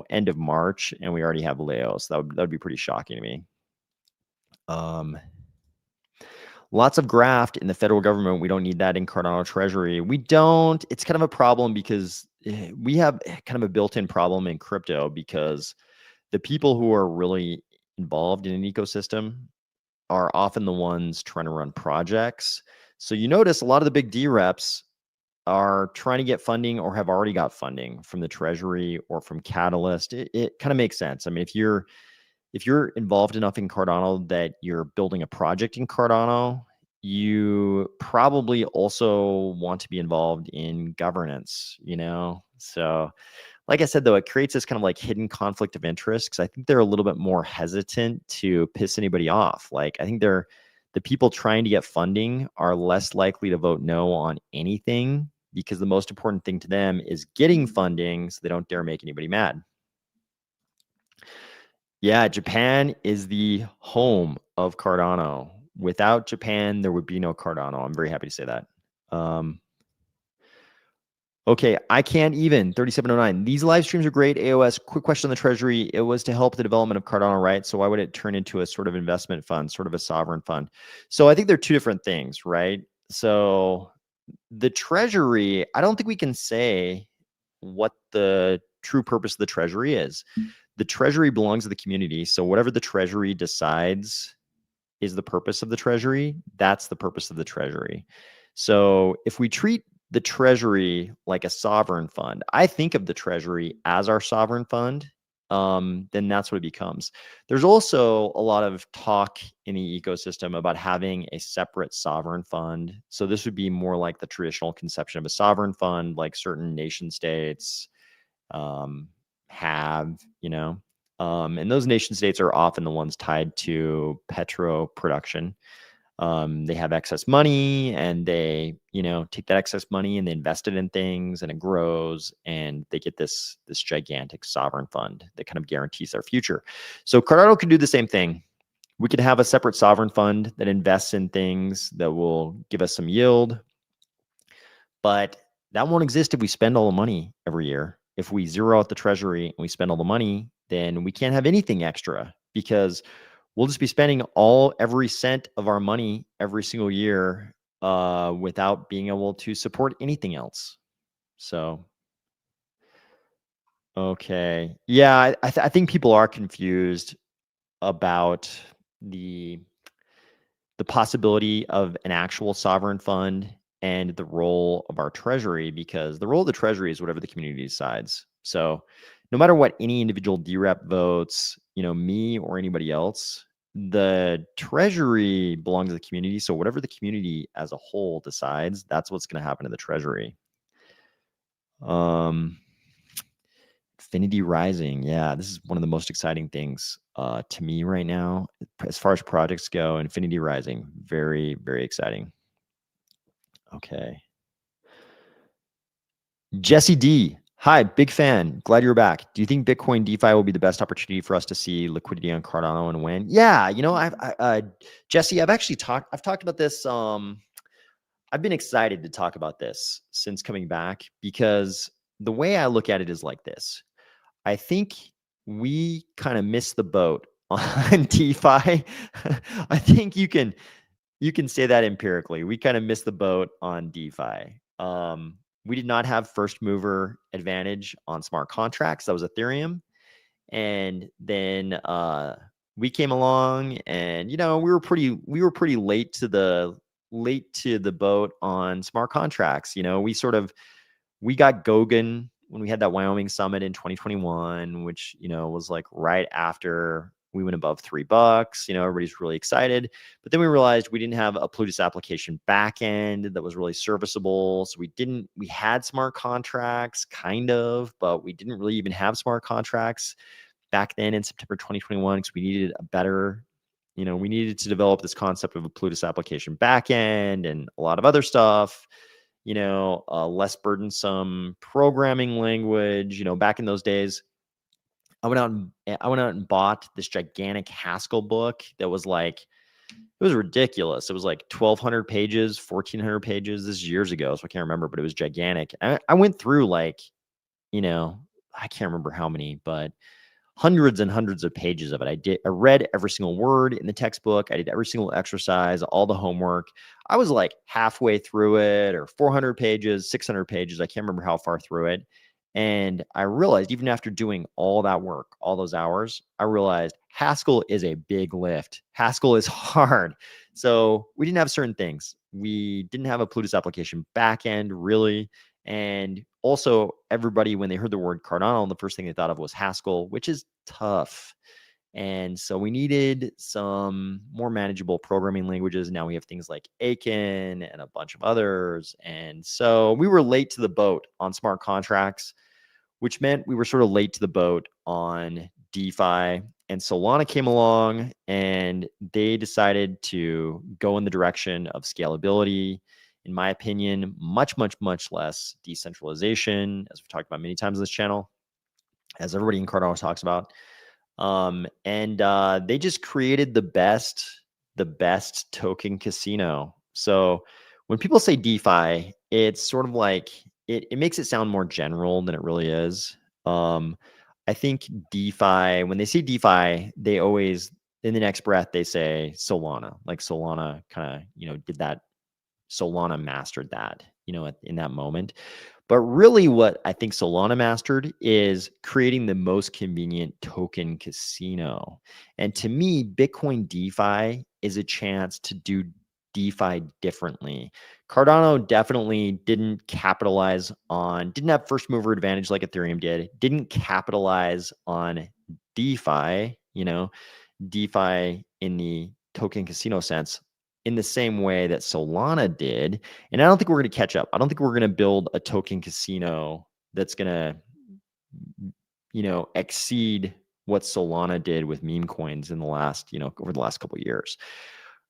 end of March and we already have Laos. That would be pretty shocking to me. Lots of graft in the federal government. We don't need that in Cardano Treasury. We don't. It's kind of a problem because we have kind of a built-in problem in crypto because the people who are really involved in an ecosystem are often the ones trying to run projects. So you notice a lot of the big DReps are trying to get funding or have already got funding from the Treasury or from Catalyst. It kind of makes sense. I mean, if you're involved enough in Cardano that you're building a project in Cardano, you probably also want to be involved in governance, So like I said, though, it creates this kind of like hidden conflict of interest because I think they're a little bit more hesitant to piss anybody off. Like I think the people trying to get funding are less likely to vote no on anything because the most important thing to them is getting funding so they don't dare make anybody mad. Yeah, Japan is the home of Cardano. Without Japan, there would be no Cardano. I'm very happy to say that. Okay, I can't even 3709. These live streams are great. AOS, quick question on the Treasury. It was to help the development of Cardano, right? So why would it turn into a sort of investment fund, sort of a sovereign fund? So I think they're two different things, right? So the Treasury, I don't think we can say what the true purpose of the Treasury is. The Treasury belongs to the community. So whatever the Treasury decides is the purpose of the Treasury, that's the purpose of the Treasury. So if we treat the Treasury like a sovereign fund, I think of the Treasury as our sovereign fund, then that's what it becomes. There's also a lot of talk in the ecosystem about having a separate sovereign fund. So this would be more like the traditional conception of a sovereign fund, like certain nation states have, and those nation states are often the ones tied to petro production. They have excess money and they, take that excess money and they invest it in things and it grows and they get this gigantic sovereign fund that kind of guarantees their future. So Cardano could do the same thing. We could have a separate sovereign fund that invests in things that will give us some yield, but that won't exist if we spend all the money every year. If we zero out the Treasury and we spend all the money, then we can't have anything extra because we'll just be spending every cent of our money every single year without being able to support anything else. So, okay. Yeah, I think people are confused about the possibility of an actual sovereign fund and the role of our Treasury, because the role of the Treasury is whatever the community decides. So no matter what any individual DRep votes, me or anybody else, the Treasury belongs to the community. So whatever the community as a whole decides, that's what's going to happen to the Treasury. Infinity Rising. Yeah, this is one of the most exciting things to me right now. As far as projects go, Infinity Rising, very, very exciting. Okay. Jesse D. Hi, big fan. Glad you're back. Do you think Bitcoin DeFi will be the best opportunity for us to see liquidity on Cardano and when? Yeah, Jesse, I've talked about this. I've been excited to talk about this since coming back because the way I look at it is like this. I think we kind of missed the boat on DeFi. I think you can say that empirically. We kind of missed the boat on DeFi. We did not have first mover advantage on smart contracts. That was Ethereum. And then we came along and, we were pretty late to the boat on smart contracts. We got Gogan when we had that Wyoming summit in 2021, which, was like right after We went above $3. Everybody's really excited. But then we realized we didn't have a Plutus application backend that was really serviceable. So we had smart contracts, kind of, but we didn't really even have smart contracts back then in September 2021 because we needed a better, we needed to develop this concept of a Plutus application backend and a lot of other stuff, a less burdensome programming language. Back in those days, I went out and bought this gigantic Haskell book that was like, it was ridiculous. It was like 1,200 pages, 1,400 pages. This is years ago, so I can't remember, but it was gigantic. I went through like, I can't remember how many, but hundreds and hundreds of pages of it. I read every single word in the textbook. I did every single exercise, all the homework. I was like halfway through it, or 400 pages, 600 pages. I can't remember how far through it. And I realized, even after doing all that work, all those hours, I realized Haskell is a big lift. Haskell is hard. So we didn't have certain things. We didn't have a Plutus application backend, really. And also, everybody, when they heard the word Cardano, the first thing they thought of was Haskell, which is tough. And so we needed some more manageable programming languages. Now we have things like Aiken and a bunch of others. And so we were late to the boat on smart contracts, which meant we were sort of late to the boat on DeFi. And Solana came along and they decided to go in the direction of scalability. In my opinion, much, much, much less decentralization, as we've talked about many times on this channel, as everybody in Cardano talks about. They just created the best token casino. So when people say DeFi, it's sort of like, it makes it sound more general than it really is. I think DeFi, when they say DeFi, they always, in the next breath, they say Solana, like Solana kind of, did that. Solana mastered that, in that moment. But really what I think Solana mastered is creating the most convenient token casino. And to me, Bitcoin DeFi is a chance to do DeFi differently. Cardano definitely didn't have first mover advantage like Ethereum did, didn't capitalize on DeFi, DeFi in the token casino sense, in the same way that Solana did. And I don't think we're going to catch up. I don't think we're going to build a token casino that's going to, exceed what Solana did with meme coins in the last, over the last couple of years.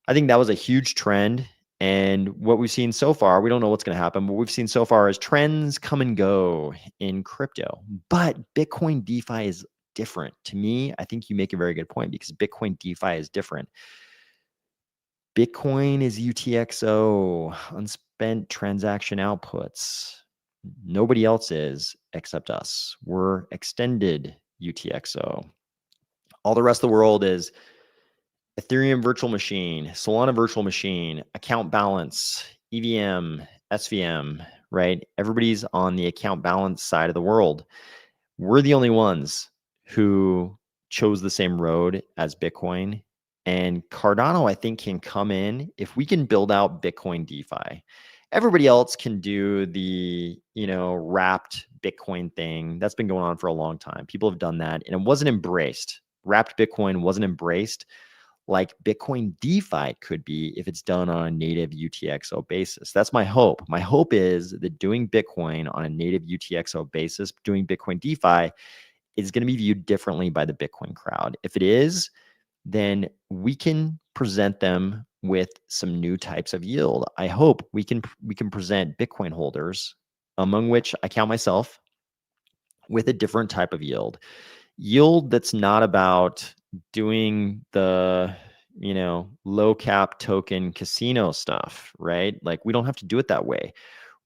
I think that was a huge trend. And what we've seen so far, we don't know what's going to happen, but what we've seen so far is trends come and go in crypto. But Bitcoin DeFi is different. To me, I think you make a very good point, because Bitcoin DeFi is different. Bitcoin is UTXO, unspent transaction outputs. Nobody else is except us. We're extended UTXO. All the rest of the world is Ethereum virtual machine, Solana virtual machine, account balance, EVM, SVM, right? Everybody's on the account balance side of the world. We're the only ones who chose the same road as Bitcoin. And Cardano, I think, can come in if we can build out Bitcoin DeFi. Everybody else can do the, wrapped Bitcoin thing. That's been going on for a long time. People have done that, and it wasn't embraced. Wrapped Bitcoin wasn't embraced like Bitcoin DeFi could be if it's done on a native UTXO basis. That's my hope. My hope is that doing Bitcoin on a native UTXO basis, doing Bitcoin DeFi, is going to be viewed differently by the Bitcoin crowd. If it is, then we can present them with some new types of yield. I hope we can present Bitcoin holders, among which I count myself, with a different type of yield that's not about doing the low cap token casino stuff, right? Like, we don't have to do it that way.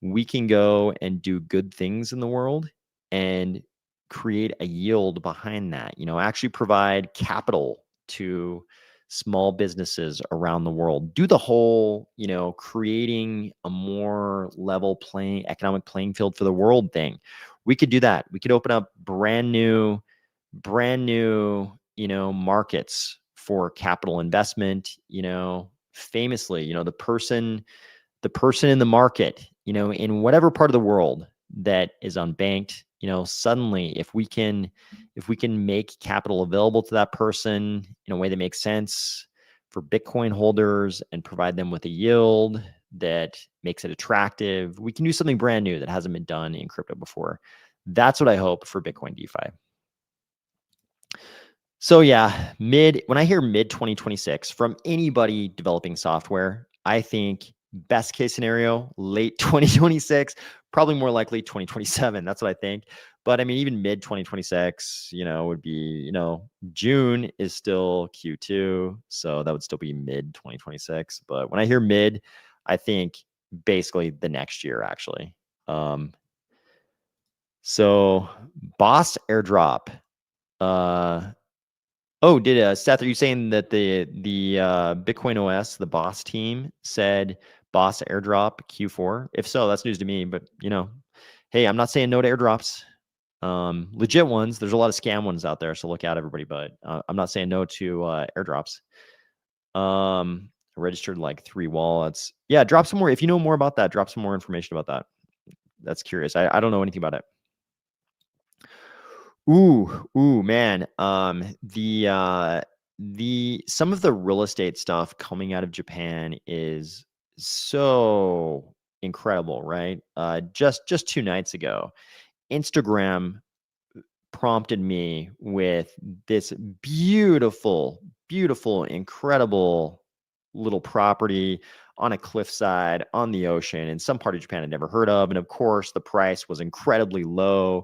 We can go and do good things in the world and create a yield behind that, actually provide capital to small businesses around the world, do the whole, creating a more level economic playing field for the world thing. We could do that. We could open up brand new, markets for capital investment, famously, the person in the market, in whatever part of the world that is unbanked, suddenly if we can make capital available to that person in a way that makes sense for Bitcoin holders and provide them with a yield that makes it attractive, we can do something brand new that hasn't been done in crypto before. That's what I hope for Bitcoin DeFi. So yeah, when I hear mid 2026 from anybody developing software, I think best case scenario, late 2026, probably more likely 2027. That's what I think. But I mean, even mid 2026, would be, June is still Q2. So that would still be mid 2026. But when I hear mid, I think basically the next year, actually. So Boss airdrop. Oh, Seth, are you saying that the Bitcoin OS, the Boss team, said Boss airdrop Q4? If so, that's news to me. But hey, I'm not saying no to airdrops. Legit ones. There's a lot of scam ones out there, so look out, everybody. But I'm not saying no to airdrops. Registered like 3 wallets. Yeah, drop some more. If you know more about that, drop some more information about that. That's curious. I don't know anything about it. Ooh, man. Some of the real estate stuff coming out of Japan is so incredible, right? Just 2 nights ago, Instagram prompted me with this beautiful, incredible little property on a cliffside on the ocean in some part of Japan I'd never heard of. And of course, the price was incredibly low.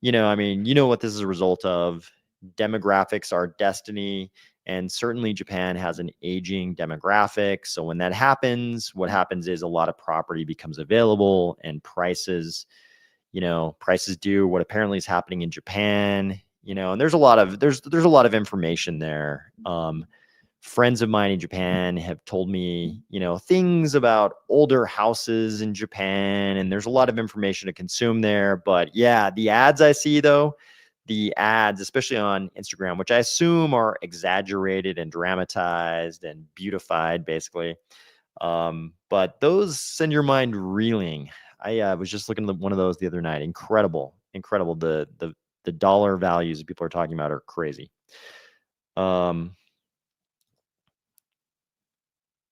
I mean, what this is a result of. Demographics are destiny. And certainly Japan has an aging demographic. So when that happens, what happens is a lot of property becomes available and prices do what apparently is happening in Japan, and there's a lot of information there. Friends of mine in Japan have told me, things about older houses in Japan, and there's a lot of information to consume there. But yeah, the ads I see though, especially on Instagram, which I assume are exaggerated and dramatized and beautified, basically. But those send your mind reeling. I was just looking at one of those the other night. Incredible. The dollar values that people are talking about are crazy.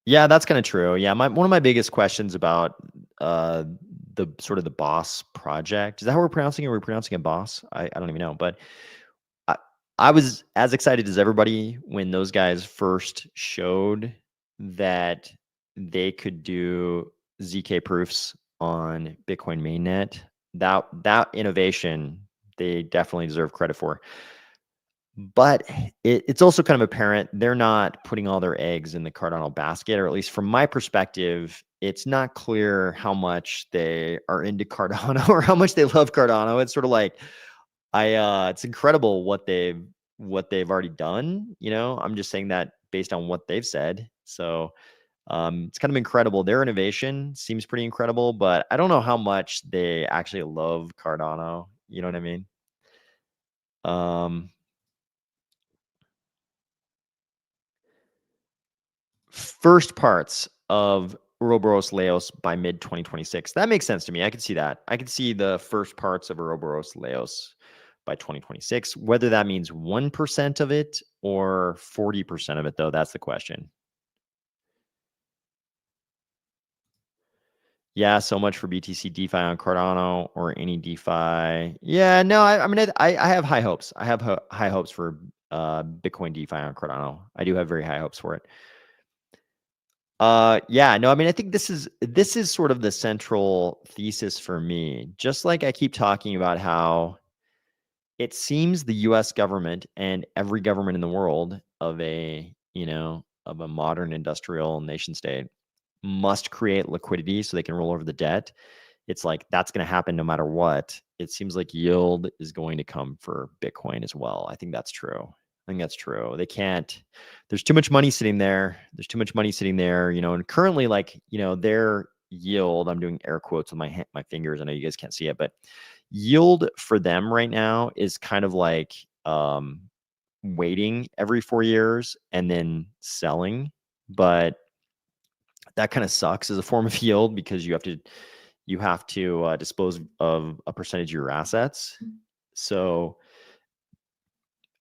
Yeah, that's kind of true. Yeah, one of my biggest questions about the sort of the Boss project, is that how we're pronouncing it? We're pronouncing it Boss? I don't even know, but I, I was as excited as everybody when those guys first showed that they could do ZK proofs on Bitcoin mainnet. That innovation, they definitely deserve credit for. But it's also kind of apparent they're not putting all their eggs in the Cardano basket, or at least from my perspective, it's not clear how much they are into Cardano or how much they love Cardano. It's sort of like it's incredible what they've already done. I'm just saying that based on what they've said. So it's kind of incredible. Their innovation seems pretty incredible, but I don't know how much they actually love Cardano. You know what I mean? First parts of Ouroboros Laos by mid 2026. That makes sense to me. I could see that. I could see the first parts of Ouroboros Laos by 2026. Whether that means 1% of it or 40% of it, though, that's the question. Yeah, so much for BTC DeFi on Cardano or any DeFi. Yeah, no, I mean, I have high hopes. I have high hopes for Bitcoin DeFi on Cardano. I do have very high hopes for it. Yeah, no, I mean, I think this is sort of the central thesis for me. Just like I keep talking about how it seems the US government and every government in the world of a modern industrial nation state must create liquidity so they can roll over the debt. It's like that's going to happen no matter what. It seems like yield is going to come for Bitcoin as well. I think that's true. They can't, there's too much money sitting there. And currently, their yield, I'm doing air quotes with my fingers. I know you guys can't see it, but yield for them right now is kind of like waiting every 4 years and then selling. But that kind of sucks as a form of yield because you have you have to dispose of a percentage of your assets. So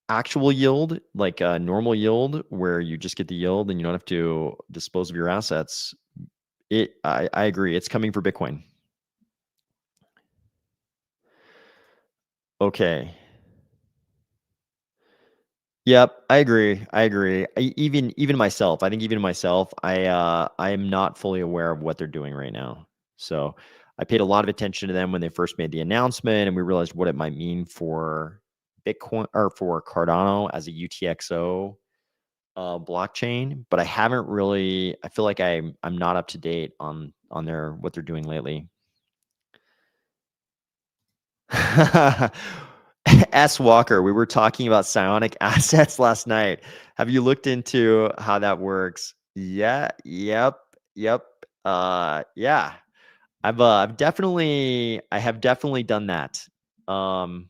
actual yield, like a normal yield, where you just get the yield and you don't have to dispose of your assets, I agree. It's coming for Bitcoin. Okay. Yep, I agree. Even myself, I think even myself, I am not fully aware of what they're doing right now. So I paid a lot of attention to them when they first made the announcement, and we realized what it might mean for Bitcoin or for Cardano as a UTXO blockchain. But I haven't really. I feel like I'm not up to date on their what they're doing lately. S. Walker, we were talking about psionic assets last night. Have you looked into how that works? Yeah, yep. Yeah. I have definitely done that. Um,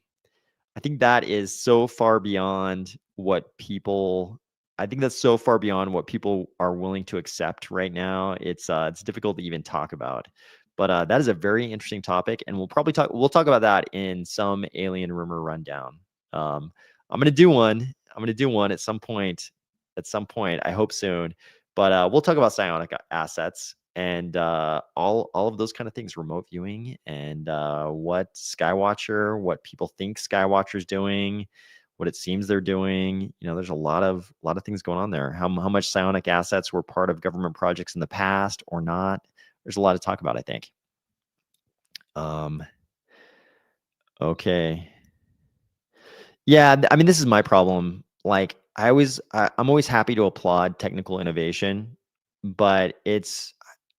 I think that is so far beyond what people I think that's so far beyond what people are willing to accept right now. It's difficult to even talk about. But that is a very interesting topic, and we'll talk about that in some alien rumor rundown. Um, I'm gonna do one. I'm gonna do one at some point. At some point, I hope soon. But we'll talk about psionic assets and all of those kind of things, remote viewing, and what people think Skywatcher's doing, what it seems they're doing. There's a lot of things going on there. How much psionic assets were part of government projects in the past or not? There's a lot to talk about, I think. Okay. Yeah, I mean, this is my problem. Like, I'm always happy to applaud technical innovation, but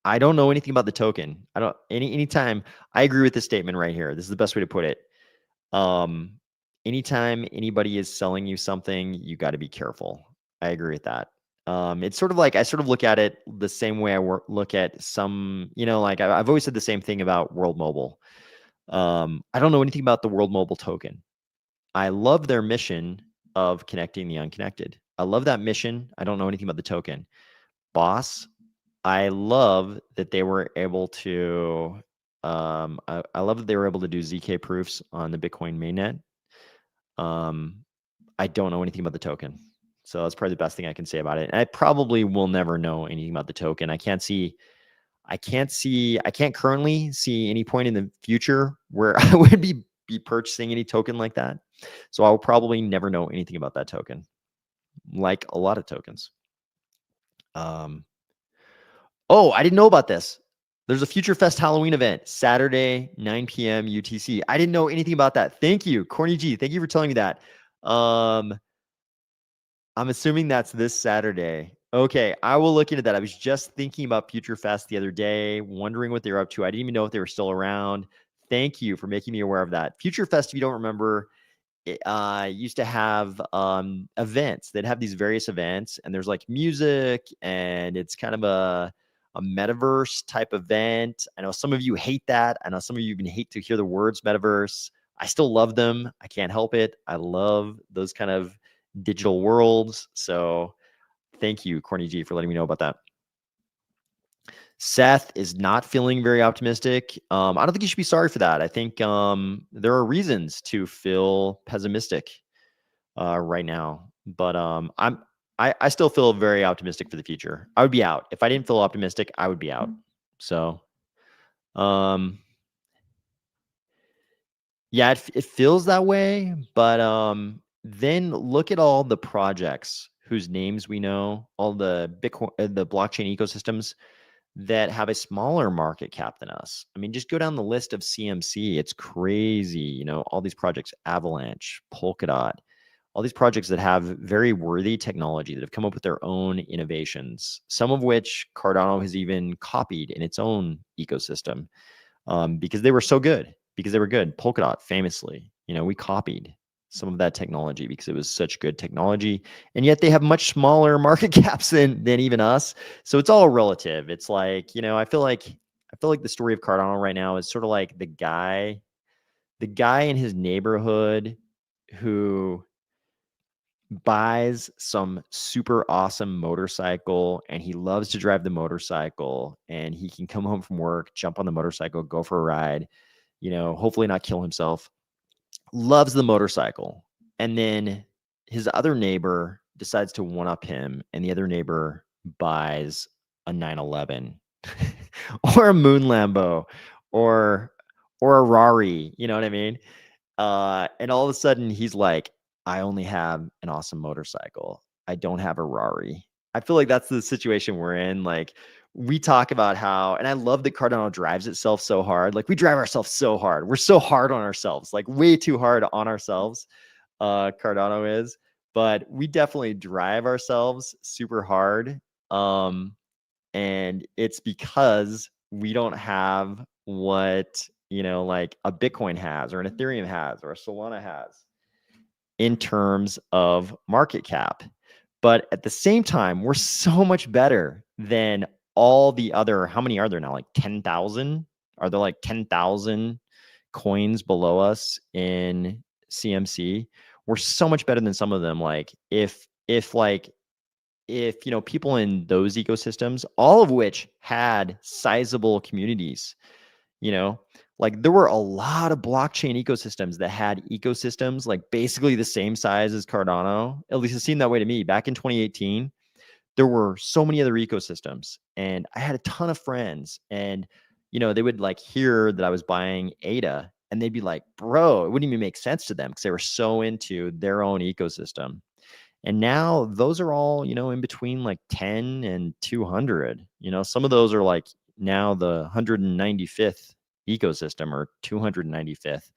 I don't know anything about the token. I don't anytime I agree with this statement right here. This is the best way to put it. Um, Anytime anybody is selling you something, you got to be careful. I agree with that. It's sort of like I sort of look at it the same way I look at some, like I've always said the same thing about World Mobile. I don't know anything about the World Mobile token. I love their mission of connecting the unconnected. I love that mission. I don't know anything about the token. Boss, I love that they were able to I love that they were able to do ZK proofs on the Bitcoin mainnet. I don't know anything about the token. So that's probably the best thing I can say about it. And I probably will never know anything about the token. I can't currently see any point in the future where I would be purchasing any token like that. So I will probably never know anything about that token, like a lot of tokens. Oh, I didn't know about this. There's a Future Fest Halloween event, Saturday, 9 p.m. UTC. I didn't know anything about that. Thank you, Corny G. Thank you for telling me that. I'm assuming that's this Saturday. Okay, I will look into that. I was just thinking about Future Fest the other day, wondering what they were up to. I didn't even know if they were still around. Thank you for making me aware of that. Future Fest, if you don't remember, it used to have events. They'd have these various events, and there's like music, and it's kind of a metaverse type event. I know some of you hate that. I know some of you even hate to hear the words metaverse. I still love them. I can't help it. I love those kind of digital worlds. So thank you, Corny G, for letting me know about that. Seth is not feeling very optimistic. I don't think you should be sorry for that. I think there are reasons to feel pessimistic right now, but I still feel very optimistic for the future. I would be out if I didn't feel optimistic. I would be out. So, yeah, it feels that way. But then look at all the projects whose names we know, all the Bitcoin, the blockchain ecosystems that have a smaller market cap than us. I mean, just go down the list of CMC. It's crazy. All these projects, Avalanche, Polkadot, all these projects that have very worthy technology that have come up with their own innovations, some of which Cardano has even copied in its own ecosystem because they were so good, because they were good. Polkadot, famously, we copied some of that technology because it was such good technology, and yet they have much smaller market caps than even us. So it's all relative. It's like, I feel like the story of Cardano right now is sort of like the guy in his neighborhood who buys some super awesome motorcycle, and he loves to drive the motorcycle, and he can come home from work, jump on the motorcycle, go for a ride, hopefully not kill himself. Loves the motorcycle. And then his other neighbor decides to one up him, and the other neighbor buys a 911 or a Moon Lambo or a Rari, you know what I mean? And all of a sudden he's like, I only have an awesome motorcycle. I don't have a Rari. I feel like that's the situation we're in. Like, we talk about how, and I love that Cardano drives itself so hard. Like, we drive ourselves so hard. We're so hard on ourselves, like way too hard on ourselves. Cardano is, but we definitely drive ourselves super hard. And it's because we don't have what, like a Bitcoin has or an Ethereum has or a Solana has in terms of market cap. But at the same time, we're so much better than all the other, how many are there now? Like 10,000? Are there like 10,000 coins below us in CMC? We're so much better than some of them. Like if people in those ecosystems, all of which had sizable communities, like there were a lot of blockchain ecosystems that had ecosystems like basically the same size as Cardano. At least it seemed that way to me. Back in 2018, there were so many other ecosystems, and I had a ton of friends, and they would like hear that I was buying ADA, and they'd be like, bro, it wouldn't even make sense to them because they were so into their own ecosystem. And now those are all, in between like 10 and 200. Some of those are like now the 195th ecosystem or 295th.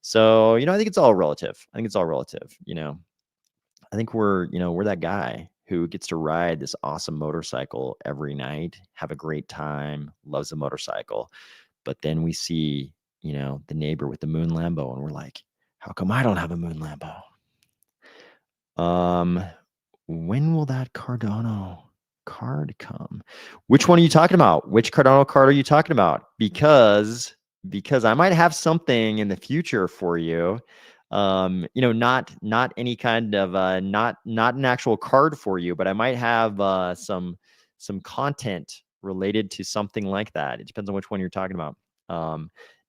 So, I think it's all relative. I think we're that guy who gets to ride this awesome motorcycle every night, have a great time, loves the motorcycle. But then we see, the neighbor with the Moon Lambo, and we're like, how come I don't have a Moon Lambo? When will that Cardano card come? Which one are you talking about? Which Cardano card are you talking about? Because I might have something in the future for you. Not any kind of not an actual card for you, but I might have some content related to something like that. It depends on which one you're talking about.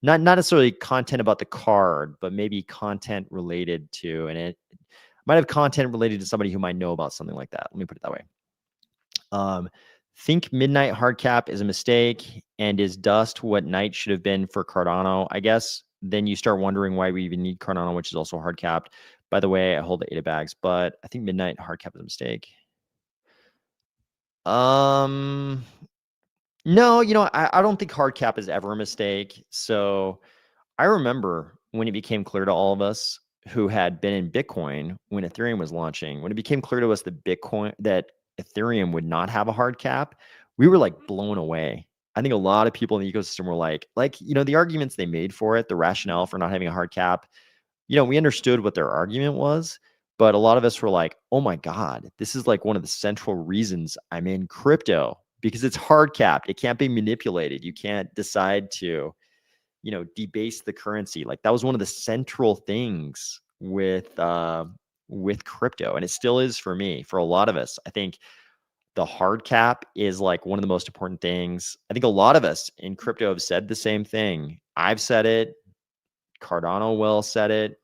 Not necessarily content about the card, but maybe content related to, and it might have content related to somebody who might know about something like that. Let me put it that way. Think midnight hard cap is a mistake, and is dust what night should have been for Cardano? I guess then you start wondering why we even need Cardano, which is also hard capped. By the way, I hold the ADA bags, but I think midnight hard cap is a mistake. No, I don't think hard cap is ever a mistake. So I remember when it became clear to all of us who had been in Bitcoin when Ethereum was launching, when it became clear to us that Ethereum would not have a hard cap, we were like blown away. I think a lot of people in the ecosystem were like, the arguments they made for it, the rationale for not having a hard cap, we understood what their argument was, but a lot of us were like, oh my God, this is like one of the central reasons I'm in crypto, because it's hard capped. It can't be manipulated. You can't decide to, debase the currency. Like that was one of the central things with crypto, and it still is for me. For a lot of us, I think the hard cap is like one of the most important things. I think a lot of us in crypto have said the same thing. I've said it. Cardano well said it.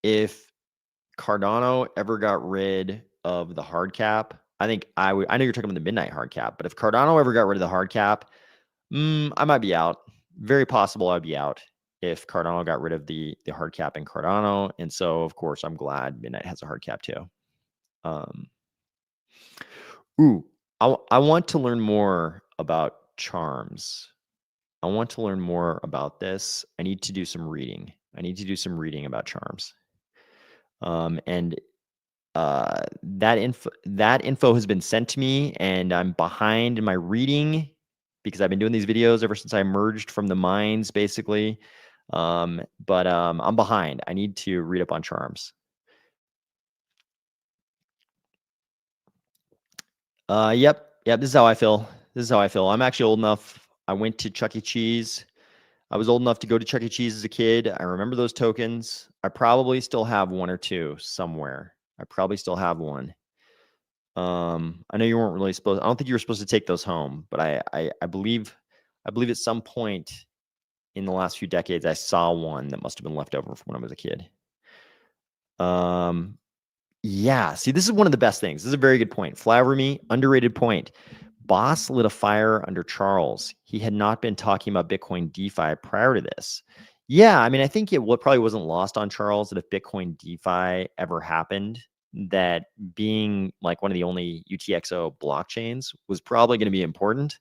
If Cardano ever got rid of the hard cap, I think I know you're talking about the midnight hard cap, but if Cardano ever got rid of the hard cap, I might be out. Very possible I'd be out if Cardano got rid of the hard cap in Cardano. And so, of course, I'm glad Midnight has a hard cap too. I want to learn more about charms. I want to learn more about this. I need to do some reading. I need to do some reading about charms. And that info has been sent to me, and I'm behind in my reading because I've been doing these videos ever since I emerged from the mines, basically. But I'm behind. I need to read up on charms. Yep. This is how I feel. I'm actually old enough. I went to Chuck E. Cheese. I was old enough to go to Chuck E. Cheese as a kid. I remember those tokens. I probably still have one or two somewhere. I probably still have one. I know you weren't really supposed. I don't think you were supposed to take those home, but I believe at some point in the last few decades I saw one that must have been left over from when I was a kid. Yeah. See, this is one of the best things. This is a very good point. Fly over me, underrated point. Boss lit a fire under Charles. He had not been talking about Bitcoin DeFi prior to this. Yeah, I mean, I think what probably wasn't lost on Charles that if Bitcoin DeFi ever happened, that being like one of the only UTXO blockchains was probably going to be important.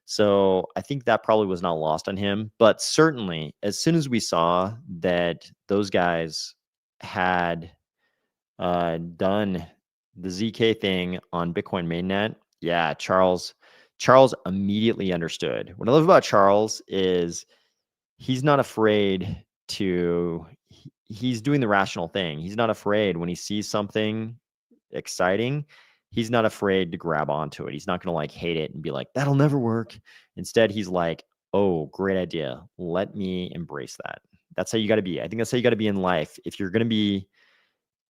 So I think that probably was not lost on him. But certainly, as soon as we saw that those guys had done the ZK thing on Bitcoin mainnet, yeah, Charles immediately understood. What I love about Charles is he's not afraid to he's doing the rational thing. He's not afraid when he sees something exciting. He's not afraid to grab onto it. He's not going to like hate it and be like, that'll never work. Instead, he's like, oh, great idea. Let me embrace that. That's how you got to be. I think that's how you got to be in life. If you're going to be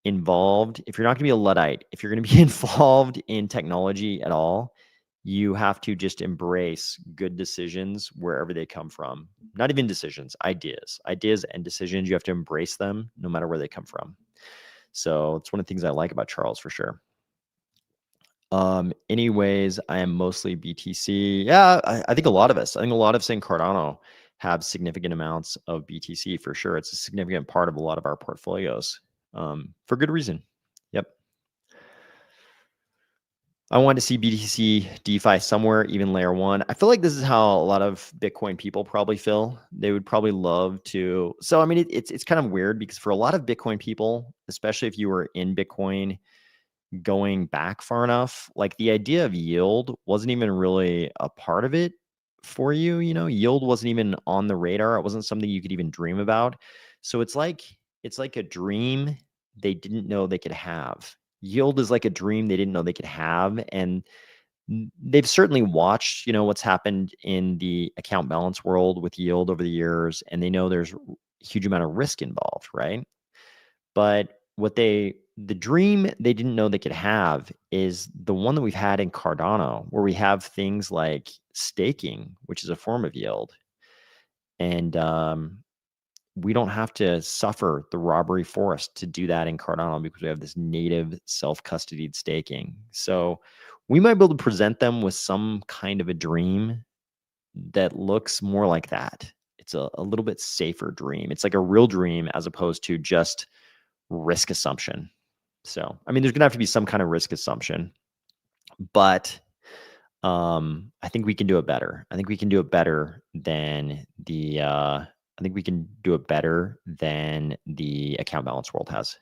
involved, if you're not going to be a Luddite, if you're going to be involved in technology at all, you have to just embrace good decisions wherever they come from. Not even decisions, ideas and decisions. You have to embrace them no matter where they come from. So it's one of the things I like about Charles for sure. Anyways, I am mostly BTC. Yeah, I think a lot of us in Cardano have significant amounts of BTC for sure. It's a significant part of a lot of our portfolios for good reason. Yep. I want to see BTC DeFi somewhere, even layer one. I feel like this is how a lot of Bitcoin people probably feel. They would probably love to. So, I mean, it's kind of weird because for a lot of Bitcoin people, especially if you were in Bitcoin going back far enough, like the idea of yield wasn't even really a part of it for you. You know, yield wasn't even on the radar. It wasn't something you could even dream about. So it's like a dream they didn't know they could have. Yield is like a dream they didn't know they could have. And they've certainly watched, you know, what's happened in the account balance world with yield over the years, and they know there's a huge amount of risk involved, right? But the dream they didn't know they could have is the one that we've had in Cardano, where we have things like staking, which is a form of yield. And we don't have to suffer the robbery force to do that in Cardano because we have this native self-custodied staking. So we might be able to present them with some kind of a dream that looks more like that. It's a little bit safer dream. It's like a real dream as opposed to just risk assumption. So, I mean, there's going to have to be some kind of risk assumption, but I think we can do it better. I think we can do it better than the account balance world has.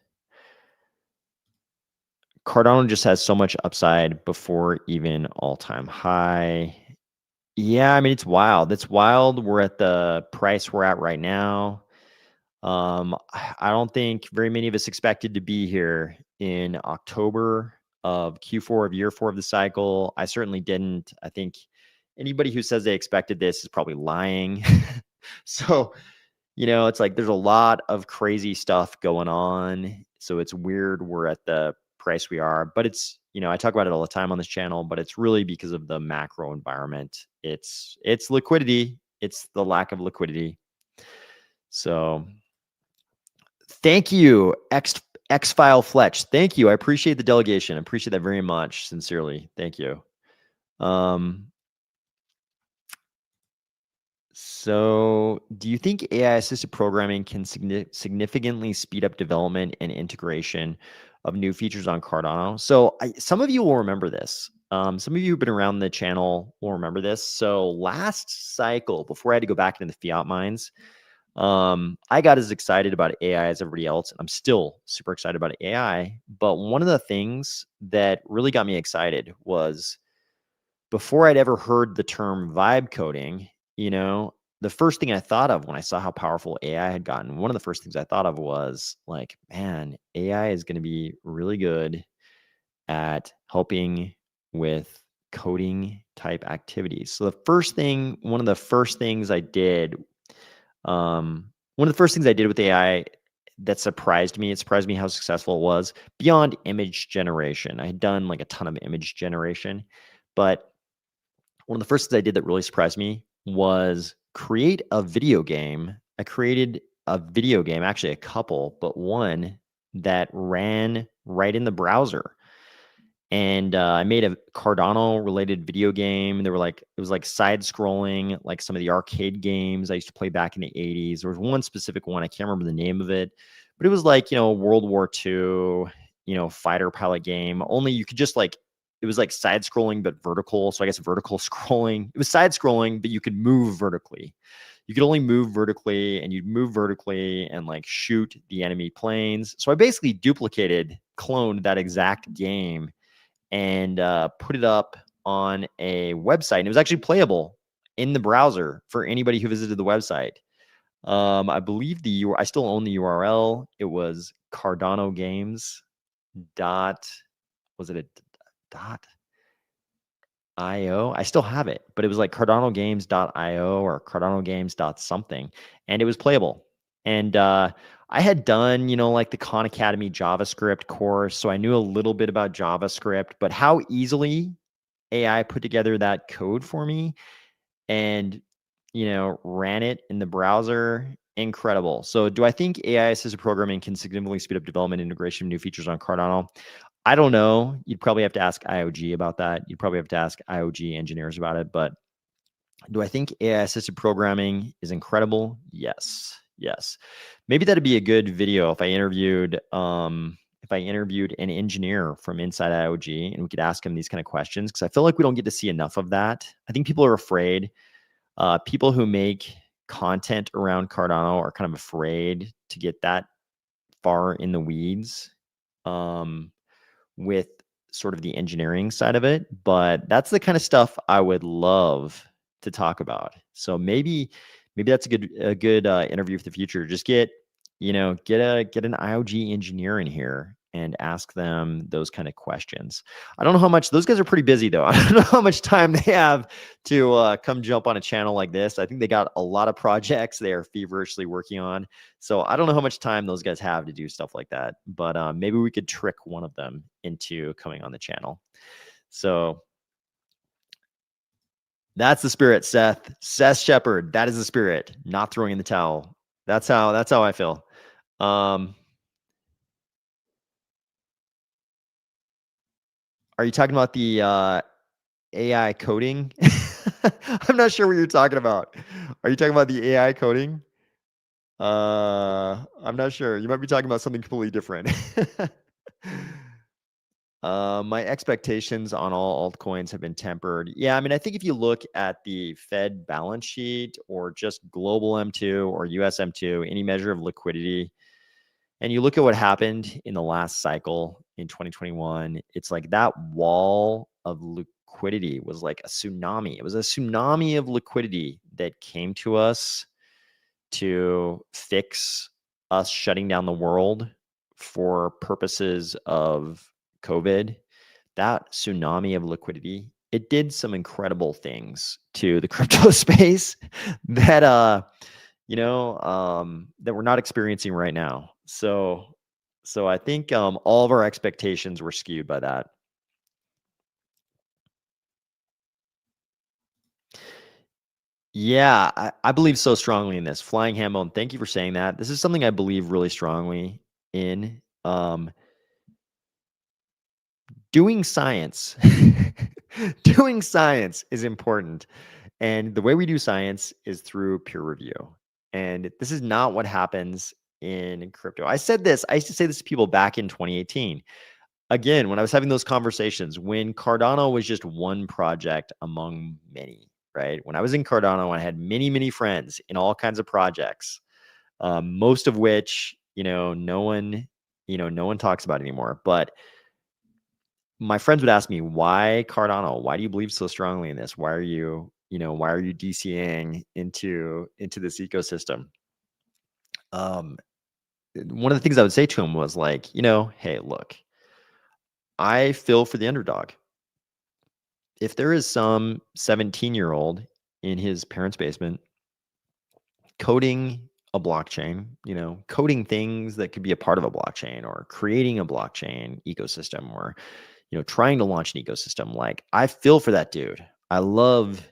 Cardano just has so much upside before even all-time high. Yeah, I mean, it's wild. It's wild. We're at the price we're at right now. I don't think very many of us expected to be here in October of Q4 of year 4 of the cycle. I certainly didn't. I think anybody who says they expected this is probably lying. So, you know, it's like there's a lot of crazy stuff going on. So it's weird we're at the price we are, but it's, you know, I talk about it all the time on this channel, but it's really because of the macro environment. It's liquidity. It's the lack of liquidity. So thank you, X File Fletch. Thank you. I appreciate the delegation. I appreciate that very much. Sincerely. Thank you. So do you think AI assisted programming can significantly speed up development and integration of new features on Cardano? So some of you will remember this. Some of you who've been around the channel will remember this. So last cycle, before I had to go back into the fiat mines, I got as excited about AI as everybody else. I'm still super excited about AI. But one of the things that really got me excited was before I'd ever heard the term vibe coding, you know, the first thing I thought of when I saw how powerful AI had gotten, one of the first things I thought of was like, man, AI is going to be really good at helping with coding type activities. So one of the first things I did One of the first things I did with AI that surprised me, it surprised me how successful it was beyond image generation. I had done like a ton of image generation, but one of the first things I did that really surprised me was create a video game. I created a video game, actually a couple, but one that ran right in the browser. And I made a Cardano related video game. There were like, it was like side scrolling, like some of the arcade games I used to play back in the 80s. There was one specific one, I can't remember the name of it, but it was like, World War II, fighter pilot game. Only you could just like, it was like side scrolling, but vertical. So I guess vertical scrolling. It was side scrolling, but you could move vertically. You could only move vertically, and you'd move vertically and like shoot the enemy planes. So I basically duplicated, cloned that exact game and put it up on a website. And it was actually playable in the browser for anybody who visited the website. I believe I still own the URL. It was Cardano Games dot, was it a dot .io? I still have it, but it was like cardanogames.io or cardanogames dot something, and it was playable. And I had done, like the Khan Academy JavaScript course, so I knew a little bit about JavaScript, but how easily AI put together that code for me and, ran it in the browser, incredible. So do I think AI assisted programming can significantly speed up development and integration of new features on Cardano? I don't know. You'd probably have to ask IOG about that. You'd probably have to ask IOG engineers about it. But do I think AI assisted programming is incredible? Yes. Yes. Maybe that'd be a good video if I interviewed an engineer from inside IOG and we could ask him these kind of questions, because I feel like we don't get to see enough of that. I think people are afraid. People who make content around Cardano are kind of afraid to get that far in the weeds. With sort of the engineering side of it, but that's the kind of stuff I would love to talk about. So maybe that's a good interview for the future. Just get an IOG engineer in here and ask them those kind of questions. I don't know how much those guys are pretty busy though. I don't know how much time they have to come jump on a channel like this. I think they got a lot of projects they are feverishly working on. So I don't know how much time those guys have to do stuff like that, but maybe we could trick one of them into coming on the channel. So that's the spirit, Seth. Seth Shepard. That is the spirit. Not throwing in the towel. That's how I feel. Are you talking about the AI coding? I'm not sure what you're talking about. Are you talking about the AI coding? I'm not sure. You might be talking about something completely different. My expectations on all altcoins have been tempered. Yeah, I mean, I think if you look at the Fed balance sheet or just global M2 or US M2, any measure of liquidity, and you look at what happened in the last cycle in 2021, it's like that wall of liquidity was like a tsunami. It was a tsunami of liquidity that came to us to fix us shutting down the world for purposes of COVID. That tsunami of liquidity, it did some incredible things to the crypto space that that we're not experiencing right now. So I think all of our expectations were skewed by that. Yeah, I believe so strongly in this. Flying Hambone, thank you for saying that. This is something I believe really strongly in. Doing science, doing science is important. And the way we do science is through peer review. And this is not what happens in crypto. I said this, I used to say this to people back in 2018. Again, when I was having those conversations, when Cardano was just one project among many, right? When I was in Cardano, I had many, many friends in all kinds of projects, most of which, no one talks about anymore. But my friends would ask me, why Cardano? Why do you believe so strongly in this? Why are you DCing into this ecosystem? One of the things I would say to him was like, hey, look, I feel for the underdog. If there is some 17-year-old in his parents' basement coding a blockchain, coding things that could be a part of a blockchain or creating a blockchain ecosystem or, trying to launch an ecosystem. Like, I feel for that dude. I love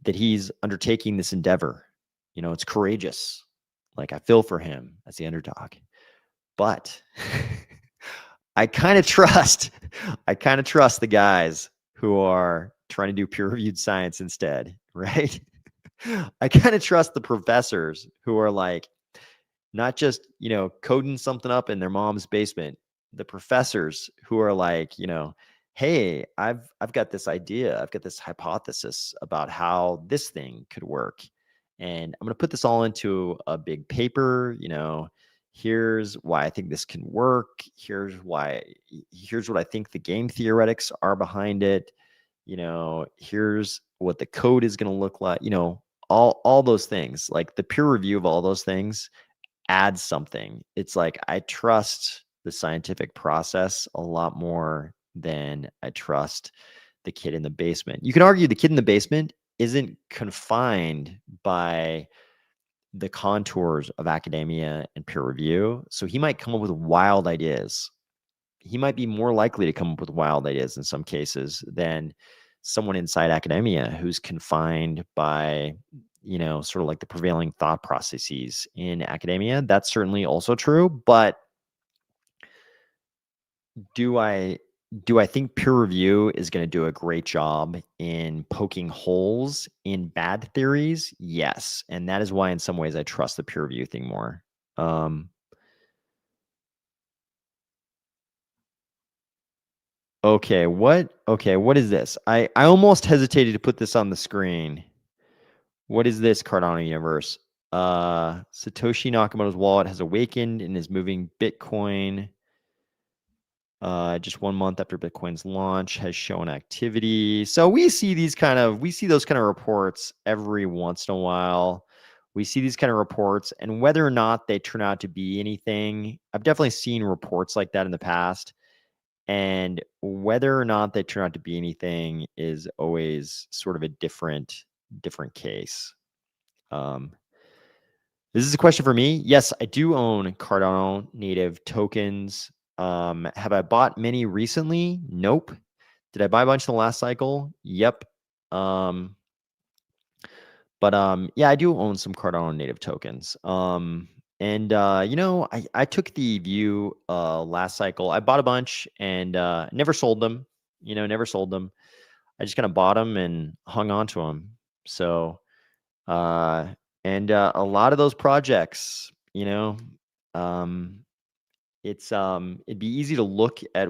that he's undertaking this endeavor. It's courageous. Like, I feel for him as the underdog. But I kind of trust the guys who are trying to do peer-reviewed science instead, right? I kind of trust the professors who are like not just, coding something up in their mom's basement. The professors who are like, hey, I've got this idea, I've got this hypothesis about how this thing could work. And I'm going to put this all into a big paper, here's why I think this can work. Here's what I think the game theoretics are behind it. Here's what the code is going to look like, all those things. Like, the peer review of all those things adds something. It's like, I trust the scientific process a lot more than I trust the kid in the basement. You can argue the kid in the basement isn't confined by the contours of academia and peer review. So he might come up with wild ideas. He might be more likely to come up with wild ideas in some cases than someone inside academia who's confined by, sort of like the prevailing thought processes in academia. That's certainly also true. But do I think peer review is going to do a great job in poking holes in bad theories? Yes. And that is why in some ways I trust the peer review thing more. Okay, what is this? I almost hesitated to put this on the screen. What is this, Cardano universe? Satoshi Nakamoto's wallet has awakened and is moving Bitcoin. Just 1 month after Bitcoin's launch has shown activity. So we see those kind of reports every once in a while. We see these kind of reports, and whether or not they turn out to be anything, I've definitely seen reports like that in the past. And whether or not they turn out to be anything is always sort of a different case. This is a question for me. Yes, I do own Cardano native tokens. Have I bought many recently? Nope. Did I buy a bunch in the last cycle? Yep. Yeah, I do own some Cardano native tokens. I took the view last cycle. I bought a bunch and never sold them. Never sold them. I just kind of bought them and hung on to them. So, a lot of those projects, it'd be easy to look at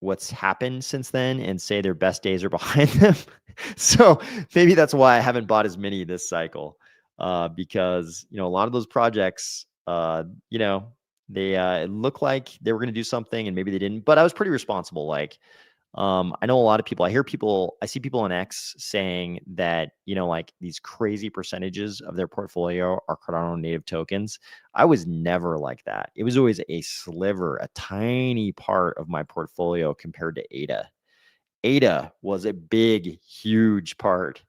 what's happened since then and say their best days are behind them. So maybe that's why I haven't bought as many this cycle, because a lot of those projects, they look like they were going to do something and maybe they didn't. But I was pretty responsible. Like, I know a lot of people, I see people on X saying that, like, these crazy percentages of their portfolio are Cardano native tokens. I was never like that. It was always a sliver, a tiny part of my portfolio compared to ADA. ADA was a big, huge part.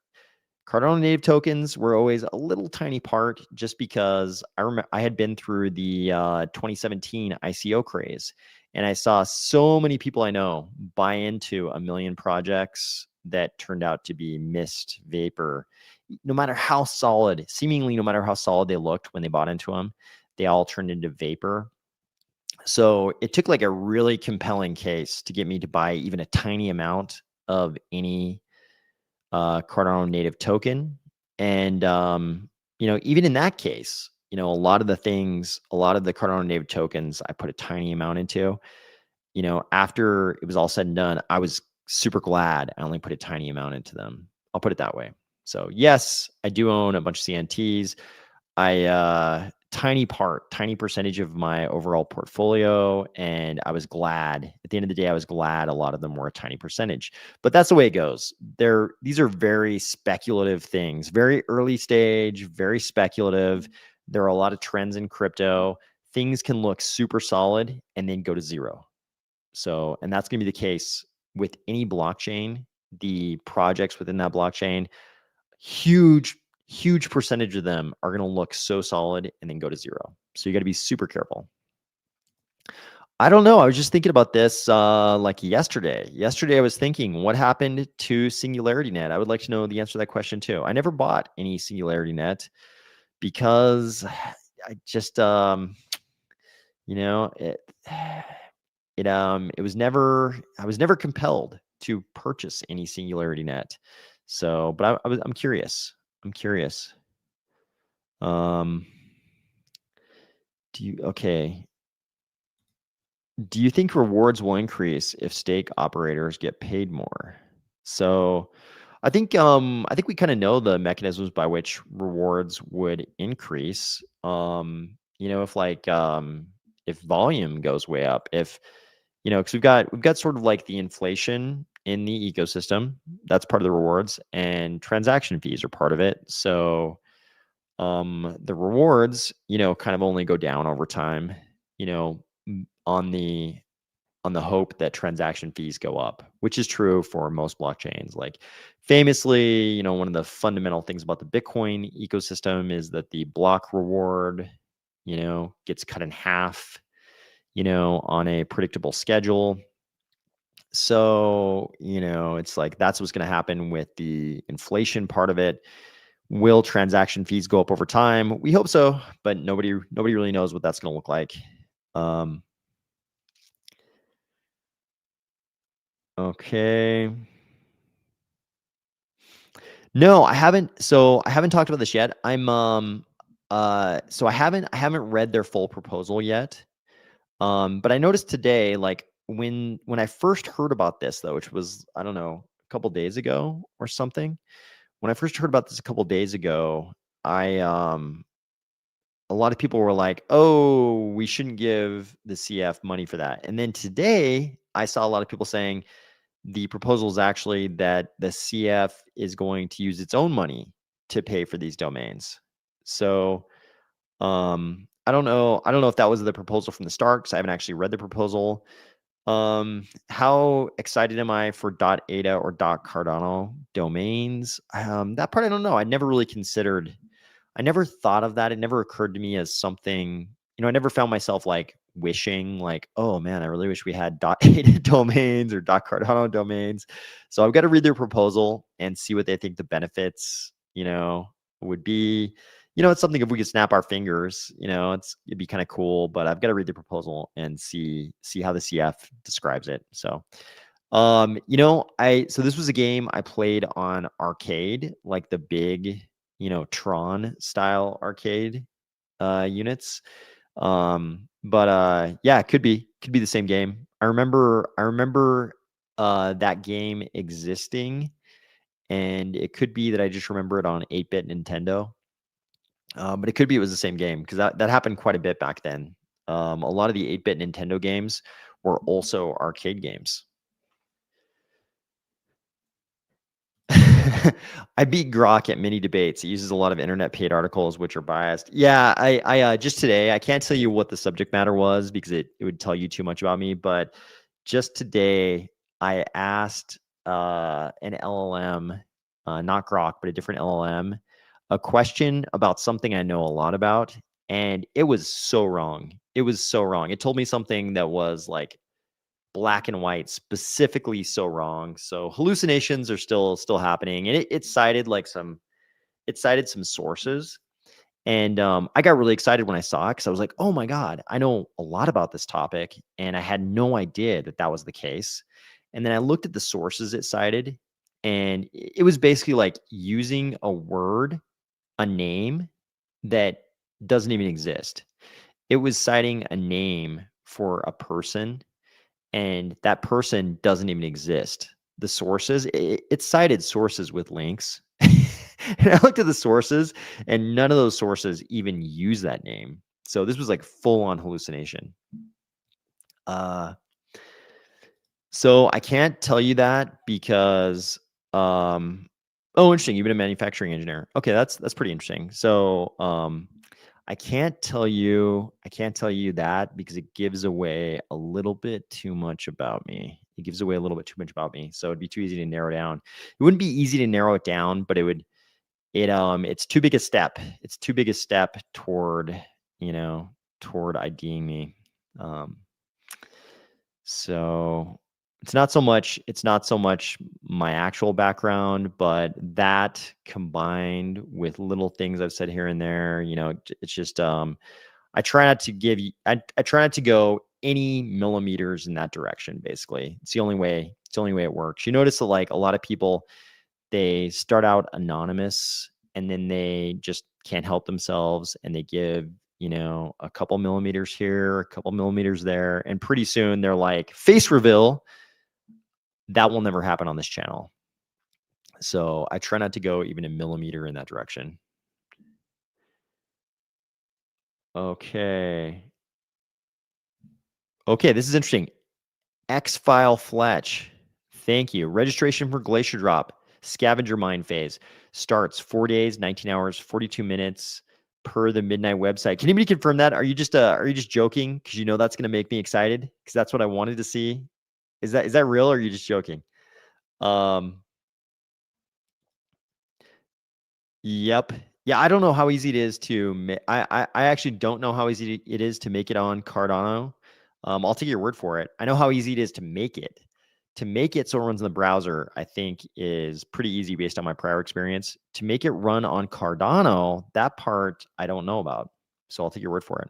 Cardano native tokens were always a little tiny part, just because I remember I had been through the 2017 ICO craze, and I saw so many people I know buy into a million projects that turned out to be mist vapor. No matter how solid, seemingly no matter how solid they looked when they bought into them, they all turned into vapor. So it took like a really compelling case to get me to buy even a tiny amount of any Cardano native token. And, even in that case, a lot of the Cardano native tokens, I put a tiny amount into, after it was all said and done, I was super glad I only put a tiny amount into them. I'll put it that way. So yes, I do own a bunch of CNTs. Tiny percentage of my overall portfolio. And I was glad at the end of the day, I was glad a lot of them were a tiny percentage, but that's the way it goes. These are very speculative things, very early stage, very speculative. There are a lot of trends in crypto. Things can look super solid and then go to zero. So, and that's going to be the case with any blockchain. The projects within that blockchain, huge huge percentage of them are going to look so solid and then go to zero. So you got to be super careful. I don't know. I was just thinking about this like yesterday. Yesterday, I was thinking, what happened to Singularity Net? I would like to know the answer to that question too. I never bought any Singularity Net because I just, you know, it was never, I was never compelled to purchase any Singularity Net. So, but I'm curious. I'm curious. Okay. Do you think rewards will increase if stake operators get paid more? So I think we kind of know the mechanisms by which rewards would increase. If if volume goes way up, if because we've got sort of like the inflation in the ecosystem, that's part of the rewards, and transaction fees are part of it. So the rewards, kind of only go down over time, on the hope that transaction fees go up, which is true for most blockchains. Like famously, one of the fundamental things about the Bitcoin ecosystem is that the block reward, gets cut in half, on a predictable schedule. So, it's like that's what's going to happen with the inflation part of it. Will transaction fees go up over time? We hope so, but nobody really knows what that's going to look like. Okay. No, I haven't. So I haven't talked about this yet. So I haven't read their full proposal yet. But I noticed today, like when I first heard about this though, which was, I don't know, a couple days ago or something. When I first heard about this a couple days ago, I a lot of people were like, "Oh, we shouldn't give the CF money for that." And then today, I saw a lot of people saying the proposal is actually that the CF is going to use its own money to pay for these domains. So, I don't know. I don't know if that was the proposal from the start because I haven't actually read the proposal. How excited am I for .ada or .cardano domains? That part I don't know. I never really considered. I never thought of that. It never occurred to me as something. I never found myself like wishing, like, oh man, I really wish we had .ada domains or .cardano domains. So I've got to read their proposal and see what they think the benefits, would be. It's something if we could snap our fingers, it'd be kind of cool. But I've got to read the proposal and see how the CF describes it. So, so this was a game I played on arcade, like the big, Tron style arcade units. But yeah, it could be the same game. I remember that game existing, and it could be that I just remember it on 8-bit Nintendo. But it could be it was the same game because that happened quite a bit back then. A lot of the 8-bit Nintendo games were also arcade games. I beat Grok at mini debates. It uses a lot of internet paid articles which are biased. Yeah, I just today, I can't tell you what the subject matter was because it would tell you too much about me, but just today I asked an LLM, not Grok, but a different LLM, a question about something I know a lot about, and it was so wrong. It was so wrong. It told me something that was like black and white, specifically so wrong. So hallucinations are still happening, and it cited some sources, and I got really excited when I saw it because I was like, oh my god, I know a lot about this topic, and I had no idea that was the case. And then I looked at the sources it cited, and it was basically like using a word, a name that doesn't even exist. It was citing a name for a person, and that person doesn't even exist. The sources, it cited sources with links. And I looked at the sources, and none of those sources even use that name. So this was like full on hallucination. So I can't tell you that because, oh, interesting. You've been a manufacturing engineer. Okay, that's pretty interesting. So, I can't tell you that because it gives away a little bit too much about me. It gives away a little bit too much about me. So it'd be too easy to narrow down. It wouldn't be easy to narrow it down, but it would it's too big a step. It's too big a step toward, toward IDing me. So it's not so much my actual background, but that combined with little things I've said here and there, it's just I try not to I try not to go any millimeters in that direction, basically. It's the only way it works. You notice that like a lot of people, they start out anonymous and then they just can't help themselves and they give, a couple millimeters here, a couple millimeters there, and pretty soon they're like face reveal. That will never happen on this channel. So I try not to go even a millimeter in that direction. Okay. Okay, this is interesting. X-File Fletch. Thank you. Registration for Glacier Drop. Scavenger mine phase. Starts 4 days, 19 hours, 42 minutes per the Midnight website. Can anybody confirm that? Are you just joking? Because that's going to make me excited? Because that's what I wanted to see. Is that real or are you just joking? Yep. Yeah, I don't know how easy it is to I actually don't know how easy it is to make it on Cardano. I'll take your word for it. I know how easy it is to make it. To make it so it runs in the browser, I think is pretty easy based on my prior experience. To make it run on Cardano, that part I don't know about. So I'll take your word for it.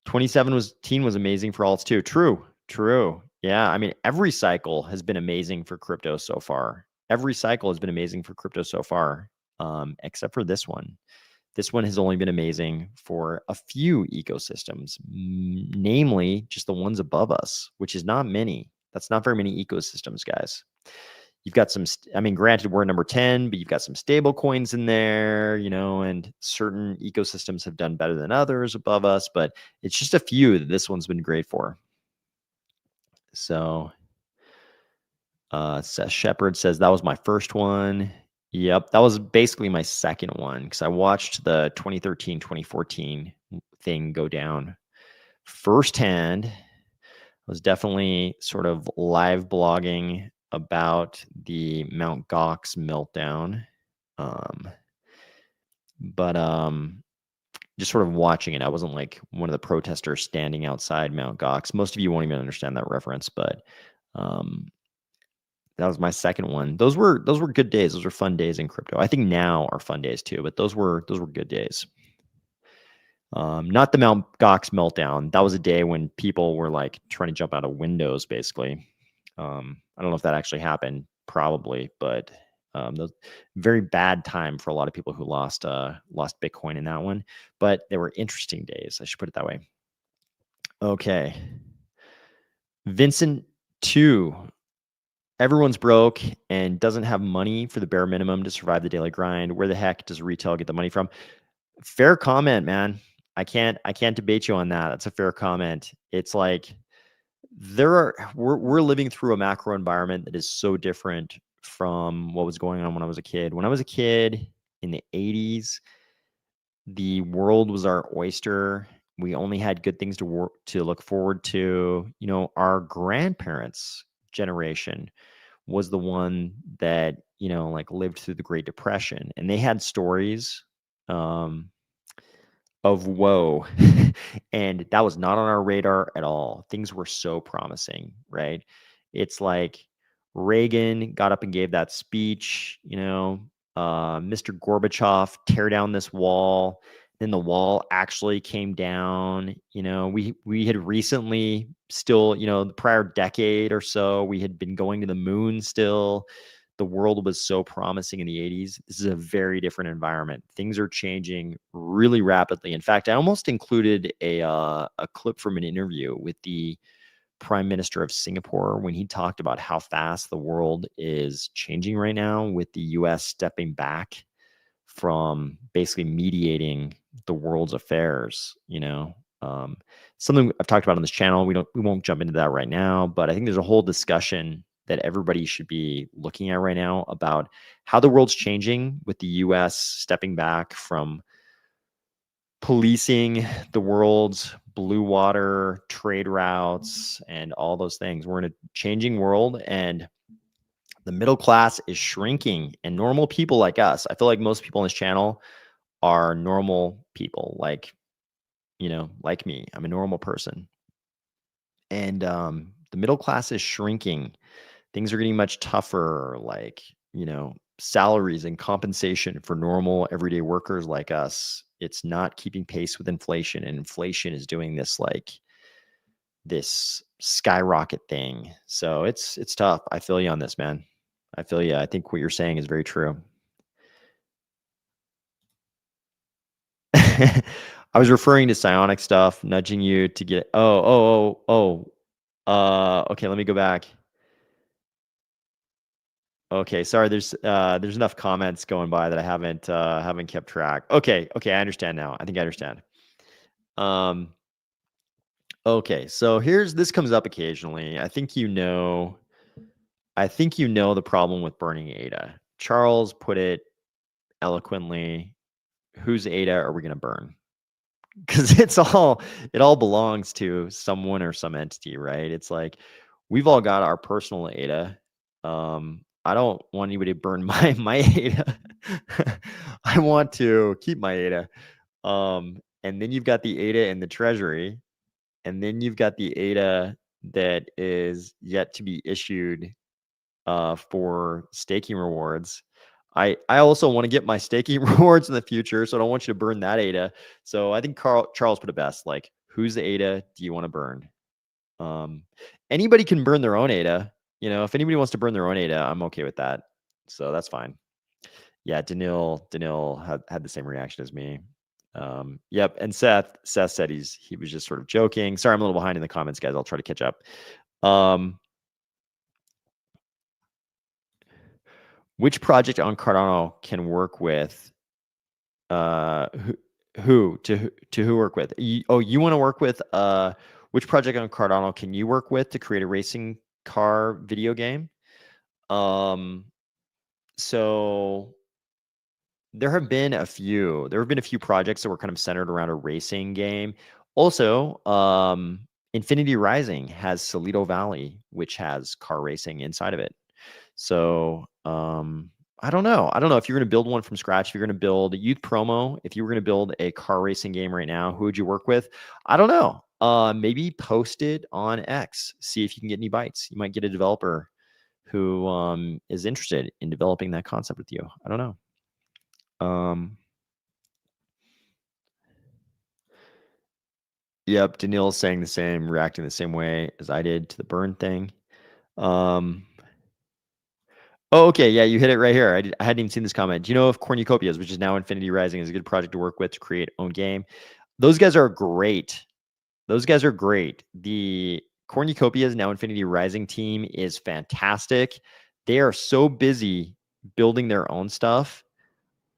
2017 was amazing for alts too. True. Yeah, I mean, every cycle has been amazing for crypto so far. Every cycle has been amazing for crypto so far, except for this one. This one has only been amazing for a few ecosystems, namely just the ones above us, which is not many. That's not very many ecosystems, guys. You've got some, granted we're number 10, but you've got some stable coins in there, and certain ecosystems have done better than others above us, but it's just a few that this one's been great for. So Seth Shepard says that was my first one. Yep, that was basically my second one because I watched the 2013, 2014 thing go down firsthand. I was definitely sort of live blogging about the Mt. Gox meltdown. But just sort of watching it. I wasn't like one of the protesters standing outside Mt. Gox. Most of you won't even understand that reference, but that was my second one. Those were good days. Those were fun days in crypto. I think now are fun days too, but those were good days. Not the Mt. Gox meltdown. That was a day when people were like trying to jump out of windows, basically. I don't know if that actually happened, probably, but those very bad time for a lot of people who lost Bitcoin in that one. But they were interesting days. I should put it that way. Okay. Vincent 2. Everyone's broke and doesn't have money for the bare minimum to survive the daily grind. Where the heck does retail get the money from? Fair comment, man. I can't debate you on that. That's a fair comment. It's like we're living through a macro environment that is so different from what was going on when I was a kid. When I was a kid in the 80s, the world was our oyster. We only had good things to look forward to. Our grandparents' generation was the one that like lived through the Great Depression, and they had stories of woe and that was not on our radar at all. Things were so promising, right? It's like Reagan got up and gave that speech, Mr. Gorbachev, tear down this wall. Then the wall actually came down. We had recently still, the prior decade or so, we had been going to the moon still. The world was so promising in the 80s. This is a very different environment. Things are changing really rapidly. In fact, I almost included a clip from an interview with the Prime Minister of Singapore when he talked about how fast the world is changing right now, with the US stepping back from basically mediating the world's affairs. Something I've talked about on this channel. We won't jump into that right now, but I think there's a whole discussion that everybody should be looking at right now about how the world's changing with the US stepping back from policing the world's blue water trade routes and all those things. We're in a changing world, and The middle class is shrinking, and normal people like us, I feel like most people on this channel are normal people, like, like me. I'm a normal person. And the middle class is shrinking. Things are getting much tougher, like, salaries and compensation for normal everyday workers like us. It's not keeping pace with inflation, and inflation is doing this skyrocket thing. So it's tough. I feel you on this, man. I feel you. I think what you're saying is very true. I was referring to psionic stuff, nudging you to get. Okay, let me go back. Okay, sorry. There's enough comments going by that I haven't kept track. Okay, I understand now. I think I understand. Okay, so this comes up occasionally. I think you know the problem with burning ADA. Charles put it eloquently. Whose ADA are we going to burn? Because it all belongs to someone or some entity, right? It's like we've all got our personal ADA. I don't want anybody to burn my ADA. I want to keep my ADA. And then you've got the ADA in the treasury, and then you've got the ADA that is yet to be issued for staking rewards. I also want to get my staking rewards in the future, so I don't want you to burn that ADA. So I think Charles put it best, like, whose ADA do you want to burn? Anybody can burn their own ADA. If anybody wants to burn their own ADA, I'm okay with that. So that's fine. Yeah, Daniil had the same reaction as me. Yep, and Seth said he was just sort of joking. Sorry, I'm a little behind in the comments, guys. I'll try to catch up. Which project on Cardano can work with who work with? You want to work with which project on Cardano can you work with to create a racing car video game? So there have been a few projects that were kind of centered around a racing game. Also, Infinity Rising has Solito Valley, which has car racing inside of it. So I don't know if you're going to build one from scratch. If you're going to build a youth promo, if you were going to build a car racing game right now, who would you work with? I don't know. Maybe post it on X. See if you can get any bites. You might get a developer who is interested in developing that concept with you. I don't know. Yep, Daniil's saying the same, reacting the same way as I did to the burn thing. Oh, okay, yeah, you hit it right here. I hadn't even seen this comment. Do you know if Cornucopias, which is now Infinity Rising, is a good project to work with to create own game? Those guys are great. The Cornucopias, now Infinity Rising team is fantastic. They are so busy building their own stuff.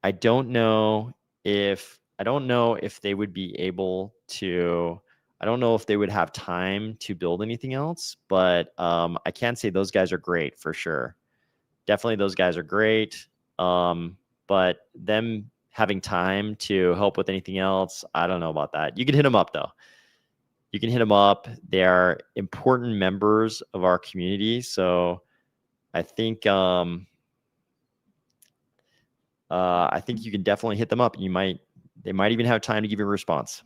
I don't know if they would be able to. I don't know if they would have time to build anything else, but I can say those guys are great for sure. Definitely, those guys are great. But them having time to help with anything else, I don't know about that. You can hit them up though. You can hit them up. They are important members of our community, so I think you can definitely hit them up. They might even have time to give you a response.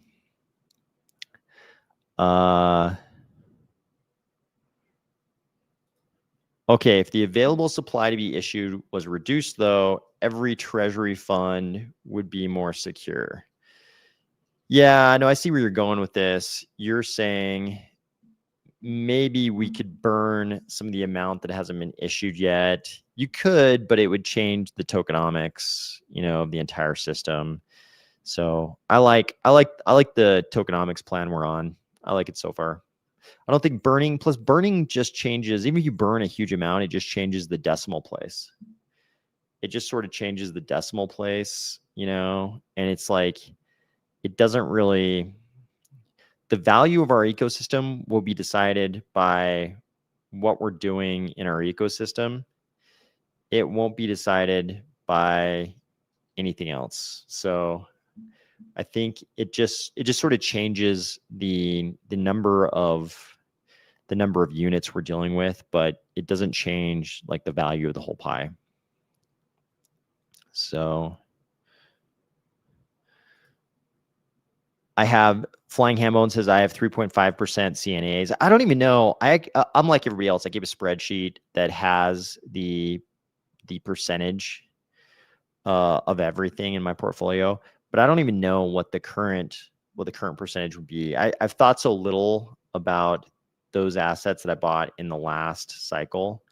Okay, if the available supply to be issued was reduced, though, every treasury fund would be more secure. Yeah, no, I see where you're going with this. You're saying maybe we could burn some of the amount that hasn't been issued yet. You could, but it would change the tokenomics, of the entire system. So I like the tokenomics plan we're on. I like it so far. I don't think burning just changes. Even if you burn a huge amount, it just changes the decimal place. It just sort of changes the decimal place, and it's like, it doesn't really, the value of our ecosystem will be decided by what we're doing in our ecosystem. It won't be decided by anything else. So I think it just sort of changes the number of units we're dealing with, but it doesn't change like the value of the whole pie. So I have Flying Hambone says I have 3.5% CNAs. I don't even know. I'm like everybody else. I keep a spreadsheet that has the percentage of everything in my portfolio, but I don't even know what the current percentage would be. I've thought so little about those assets that I bought in the last cycle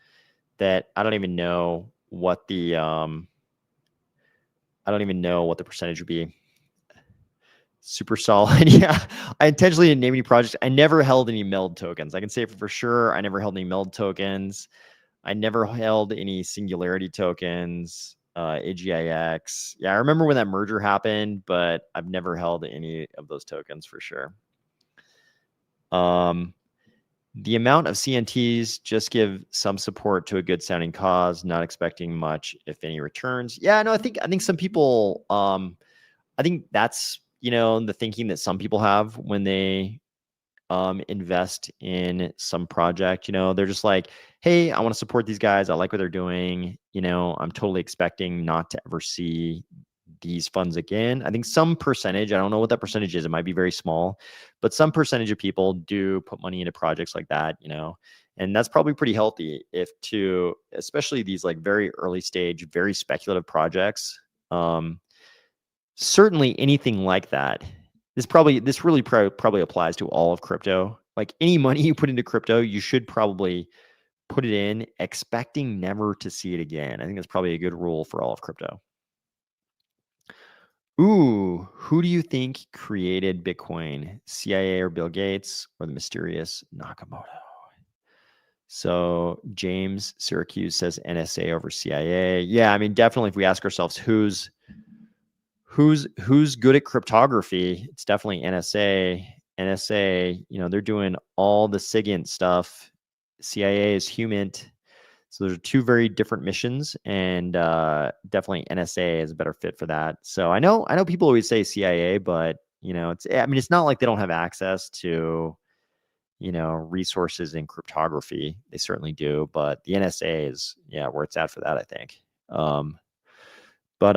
that I don't even know what the percentage would be. Super solid. Yeah. I intentionally didn't name any projects. I never held any MELD tokens. I can say for sure I never held any MELD tokens. I never held any Singularity tokens, AGIX. Yeah, I remember when that merger happened, but I've never held any of those tokens for sure. The amount of CNTs just give some support to a good sounding cause, not expecting much, if any, returns. Yeah, no, I think some people, I think that's, the thinking that some people have when they invest in some project. They're just like, hey, I want to support these guys. I like what they're doing. I'm totally expecting not to ever see these funds again. I think some percentage, I don't know what that percentage is, it might be very small, but some percentage of people do put money into projects like that, and that's probably pretty healthy especially these like very early stage, very speculative projects. Certainly anything like that. This really probably applies to all of crypto. Like any money you put into crypto, you should probably put it in expecting never to see it again. I think that's probably a good rule for all of crypto. Ooh, who do you think created Bitcoin? CIA or Bill Gates or the mysterious Nakamoto? So James Syracuse says NSA over CIA. Yeah, I mean, definitely if we ask ourselves who's good at cryptography, it's definitely NSA. NSA, they're doing all the SIGINT stuff. CIA is HUMINT. So there's two very different missions, and definitely NSA is a better fit for that. So I know people always say CIA, but it's not like they don't have access to resources in cryptography. They certainly do, but the NSA is where it's at for that, I think. But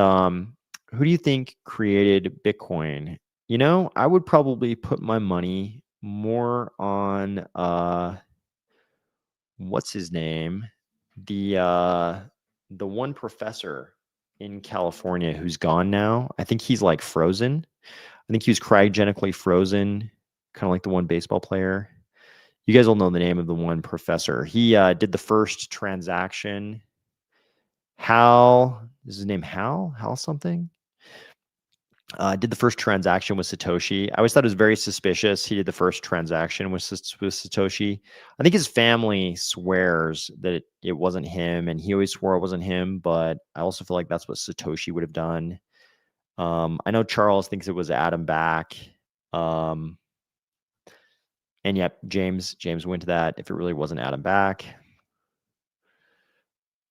who do you think created Bitcoin? I would probably put my money more on what's his name? The one professor in California who's gone now. I think he's like frozen. I think he was cryogenically frozen, kind of like the one baseball player. You guys all know the name of the one professor. He did the first transaction. Hal, is his name Hal? Hal something? Did the first transaction with Satoshi. I always thought it was very suspicious. He did the first transaction with Satoshi. I think his family swears that it wasn't him, and he always swore it wasn't him, but I also feel like that's what Satoshi would have done. I know Charles thinks it was Adam Back. And yep, James went to that if it really wasn't Adam Back.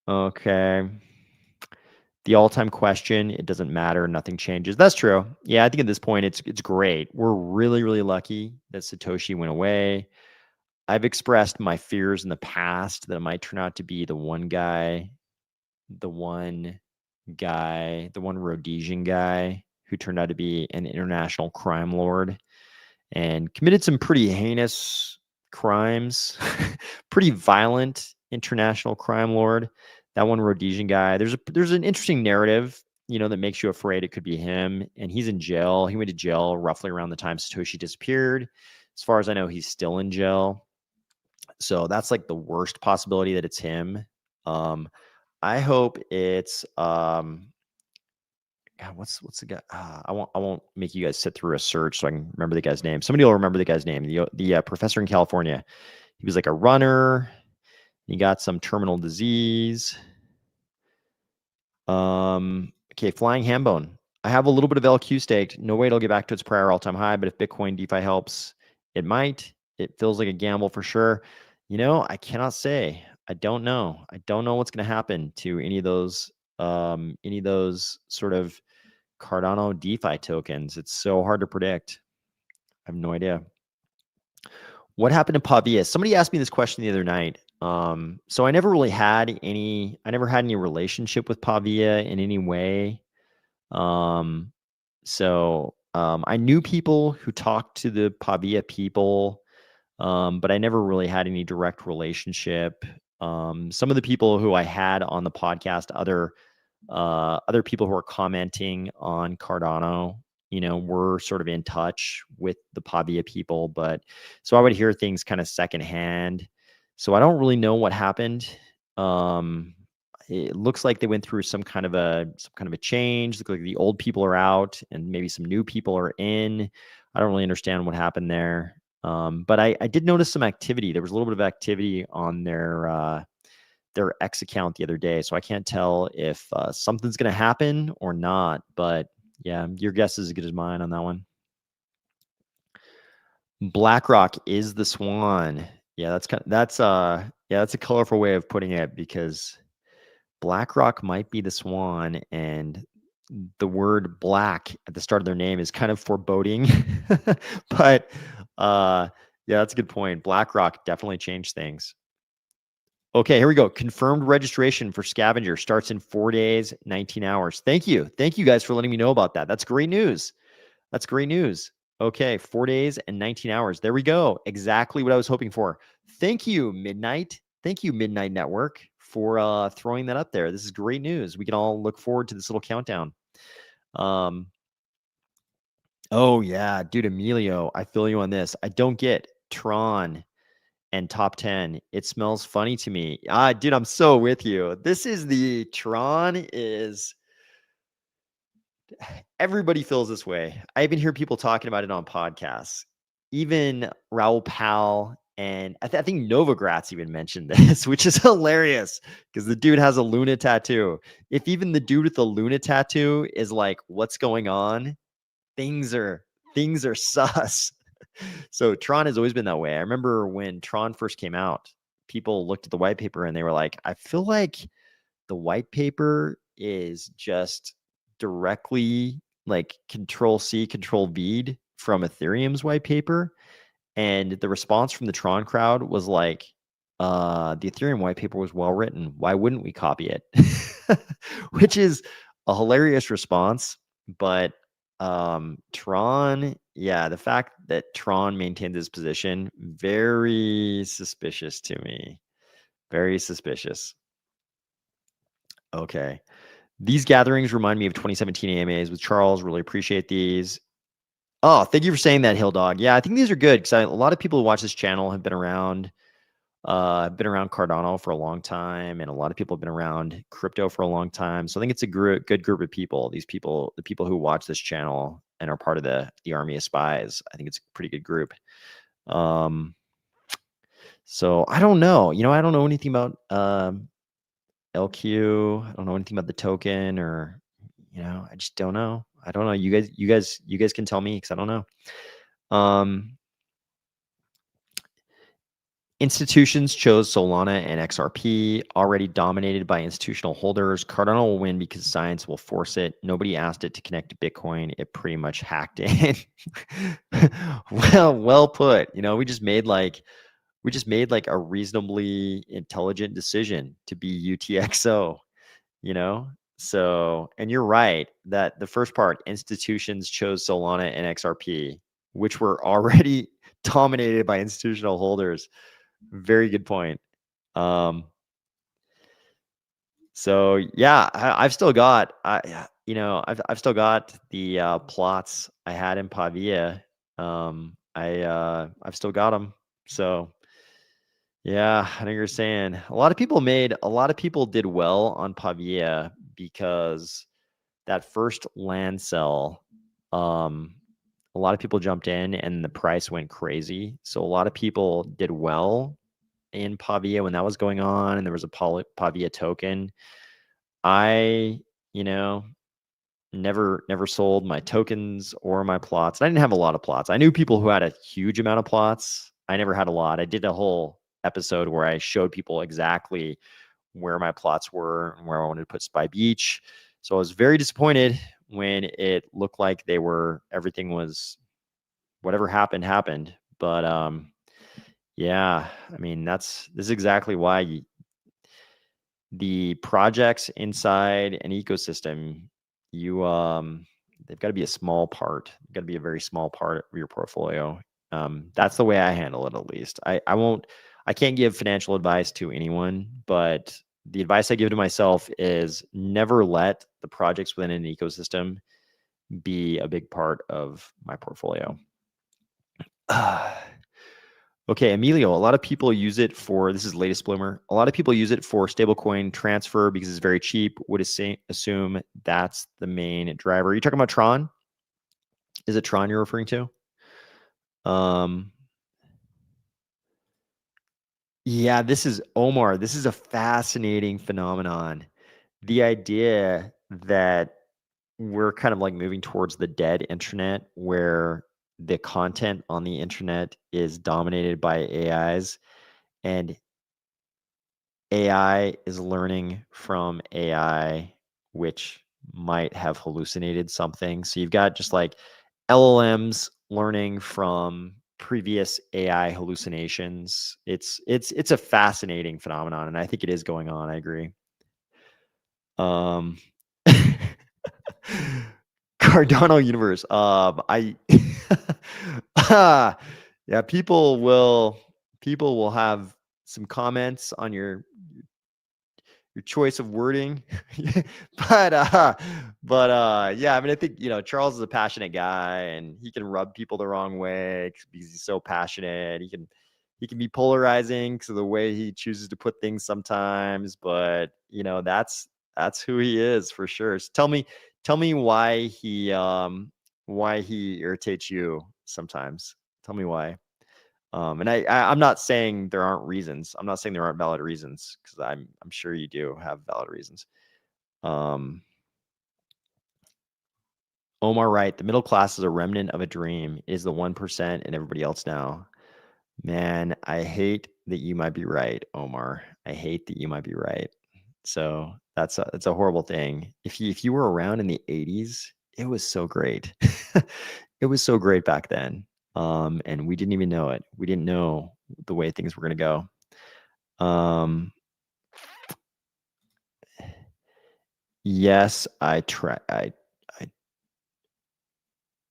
Okay. The all-time question, it doesn't matter, nothing changes. That's true. Yeah, I think at this point it's great. We're really, really lucky that Satoshi went away. I've expressed my fears in the past that it might turn out to be the one Rhodesian guy who turned out to be an international crime lord and committed some pretty heinous crimes, pretty violent international crime lord. That one Rhodesian guy. There's an interesting narrative, that makes you afraid it could be him. And he's in jail. He went to jail roughly around the time Satoshi disappeared. As far as I know, he's still in jail. So that's like the worst possibility that it's him. I hope it's God, what's the guy? I won't make you guys sit through a search so I can remember the guy's name. Somebody will remember the guy's name. The professor in California. He was like a runner. He got some terminal disease. Okay, Flying Hambone. I have a little bit of LQ staked. No way it'll get back to its prior all-time high, but if Bitcoin DeFi helps, it might. It feels like a gamble for sure. I cannot say. I don't know. I don't know what's going to happen to any of those sort of Cardano DeFi tokens. It's so hard to predict. I have no idea. What happened to Pavia? Somebody asked me this question the other night. So I never really had any relationship with Pavia in any way. I knew people who talked to the Pavia people, but I never really had any direct relationship. Some of the people who I had on the podcast, other people who are commenting on Cardano, were sort of in touch with the Pavia people, but so I would hear things kind of secondhand. So I don't really know what happened. Um, it looks like they went through some kind of a change. Look like the old people are out and maybe some new people are in. I don't really understand what happened there. But I did notice some activity. There was a little bit of activity on their X account the other day. So I can't tell if something's going to happen or not. But yeah, your guess is as good as mine on that one. BlackRock is the swan. Yeah, that's a colorful way of putting it, because BlackRock might be the swan, and the word black at the start of their name is kind of foreboding. But yeah, that's a good point. BlackRock definitely changed things. Okay, here we go. Confirmed registration for Scavenger starts in 4 days, 19 hours. Thank you. Thank you guys for letting me know about that. That's great news. That's great news. Okay, 4 days and 19 hours. There we go. Exactly what I was hoping for. Thank you, Midnight. Thank you, Midnight Network, for throwing that up there. This is great news. We can all look forward to this little countdown. Um, oh yeah, dude, Emilio, I feel you on this. I don't get Tron and top 10. It smells funny to me. Dude, I'm so with you. This is the Tron is everybody feels this way. I even hear people talking about it on podcasts. Even Raul Pal and I think Novogratz even mentioned this, which is hilarious because the dude has a Luna tattoo. If even the dude with the Luna tattoo is like, what's going on? Things are sus. So Tron has always been that way. I remember when Tron first came out, people looked at the white paper and they were like, I feel like the white paper is just directly like control C, control V from Ethereum's white paper. And the response from the Tron crowd was like, the Ethereum white paper was well written. Why wouldn't we copy it? Which is a hilarious response. But Tron, yeah, the fact that Tron maintains his position, very suspicious to me. Very suspicious. Okay. These gatherings remind me of 2017 AMAs with Charles. Really appreciate these. Oh, thank you for saying that, Hill Dog. Yeah, I think these are good because a lot of people who watch this channel have been around Cardano for a long time, and a lot of people have been around crypto for a long time. So I think it's a good group of people. These people, the people who watch this channel and are part of the army of spies, I think it's a pretty good group. So I don't know. I don't know anything about LQ. I don't know anything about the token, or I just don't know. I don't know. You guys can tell me because I don't know. Institutions chose Solana and XRP, already dominated by institutional holders. Cardano will win because science will force it. Nobody asked it to connect to Bitcoin. It pretty much hacked in. Well put. We just made like a reasonably intelligent decision to be UTXO. So, and you're right that the first part, institutions chose Solana and XRP, which were already dominated by institutional holders. Very good point. So yeah, I've still got, I've still got the plots I had in Pavia. I've still got them. So yeah, I know you're saying a lot of people did well on Pavia because that first land sell, a lot of people jumped in and the price went crazy. So a lot of people did well in Pavia when that was going on, and there was a Pavia token. I, never sold my tokens or my plots. I didn't have a lot of plots. I knew people who had a huge amount of plots. I never had a lot. I did a whole episode where I showed people exactly where my plots were and where I wanted to put Spy Beach. So I was very disappointed when it looked like everything was, whatever happened. But Yeah, I mean, this is exactly why the projects inside an ecosystem, you they've got to be a small part. They've got to be a very small part of your portfolio. That's the way I handle it, at least. I can't give financial advice to anyone, but the advice I give to myself is never let the projects within an ecosystem be a big part of my portfolio. Okay, Emilio, a lot of people use it for, this is latest bloomer. A lot of people use it for stablecoin transfer because it's very cheap. Would assume that's the main driver. Are you talking about Tron? Is it Tron you're referring to? Um, yeah, this is Omar. This is a fascinating phenomenon. The idea that we're kind of like moving towards the dead internet where the content on the internet is dominated by AIs, and AI is learning from AI, which might have hallucinated something. So you've got just like LLMs learning from previous AI hallucinations. It's a fascinating phenomenon, and I think it is going on. I agree. Um, Cardano universe. I yeah, people will have some comments on your choice of wording. but yeah, I mean, I think, Charles is a passionate guy and he can rub people the wrong way because he's so passionate. He can be polarizing because of the way he chooses to put things sometimes, but that's who he is for sure. So tell me why he irritates you sometimes. Tell me why. And I'm not saying there aren't reasons. I'm not saying there aren't valid reasons because I'm sure you do have valid reasons. Um, Omar, right? The middle class is a remnant of a dream. It is the 1% and everybody else now. Man, I hate that you might be right, Omar. I hate that you might be right. So that's a horrible thing. If you were around in the 80s, it was so great. It was so great back then. And we didn't even know it. We didn't know the way things were going to go. Yes, I try. I,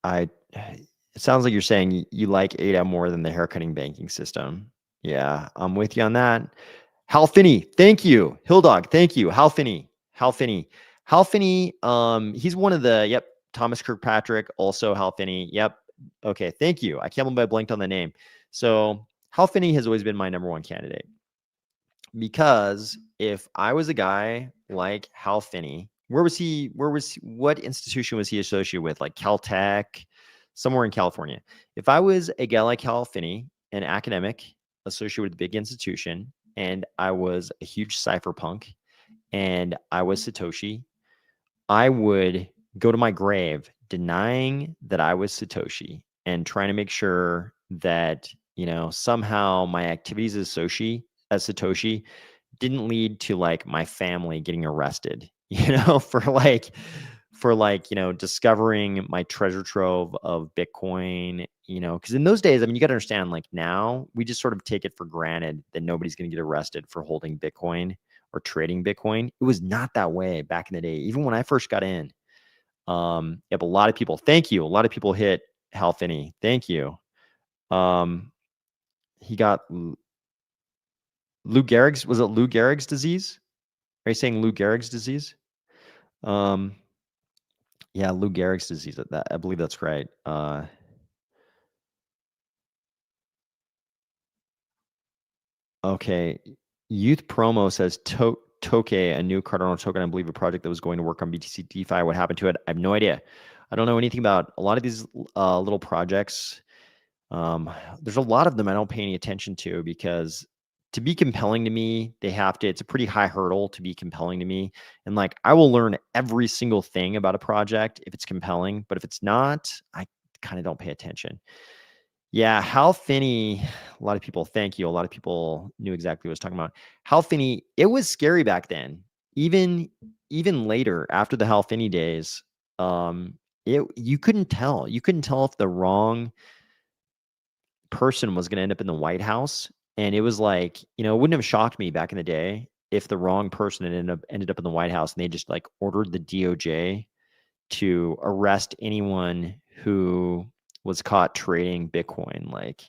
I. It sounds like you're saying you like ADA more than the haircutting banking system. Yeah, I'm with you on that. Hal Finney, thank you. Hilldog, thank you. Hal Finney, Hal Finney, Hal Finney. He's one of the. Yep, Thomas Kirkpatrick, also Hal Finney. Yep. Okay, thank you. I can't believe I blanked on the name. So Hal Finney has always been my number one candidate. Because if I was a guy like Hal Finney, what institution was he associated with? Like Caltech, somewhere in California. If I was a guy like Hal Finney, an academic associated with a big institution, and I was a huge cypherpunk, and I was Satoshi, I would go to my grave denying that I was Satoshi and trying to make sure that, somehow my activities as Satoshi didn't lead to like my family getting arrested, for discovering my treasure trove of Bitcoin, because in those days, I mean, you got to understand, like now we just sort of take it for granted that nobody's going to get arrested for holding Bitcoin or trading Bitcoin. It was not that way back in the day. Even when I first got in, yep, a lot of people, thank you. A lot of people hit Hal Finney. Thank you. He got Lou Gehrig's, was it Lou Gehrig's disease? Are you saying Lou Gehrig's disease? Um, yeah, Lou Gehrig's disease. I believe that's right. Okay. Youth Promo says Toke, a new Cardano token, I believe a project that was going to work on BTC DeFi. What happened to it? I have no idea. I don't know anything about a lot of these little projects. There's a lot of them I don't pay any attention to because to be compelling to me, it's a pretty high hurdle to be compelling to me. And like, I will learn every single thing about a project if it's compelling, but if it's not, I kind of don't pay attention. Yeah, Hal Finney, a lot of people, thank you. A lot of people knew exactly what I was talking about. Hal Finney, it was scary back then. Even later, after the Hal Finney days, you couldn't tell. You couldn't tell if the wrong person was going to end up in the White House And it was like, it wouldn't have shocked me back in the day if the wrong person had ended up in the White House and they just like ordered the DOJ to arrest anyone who was caught trading Bitcoin. Like,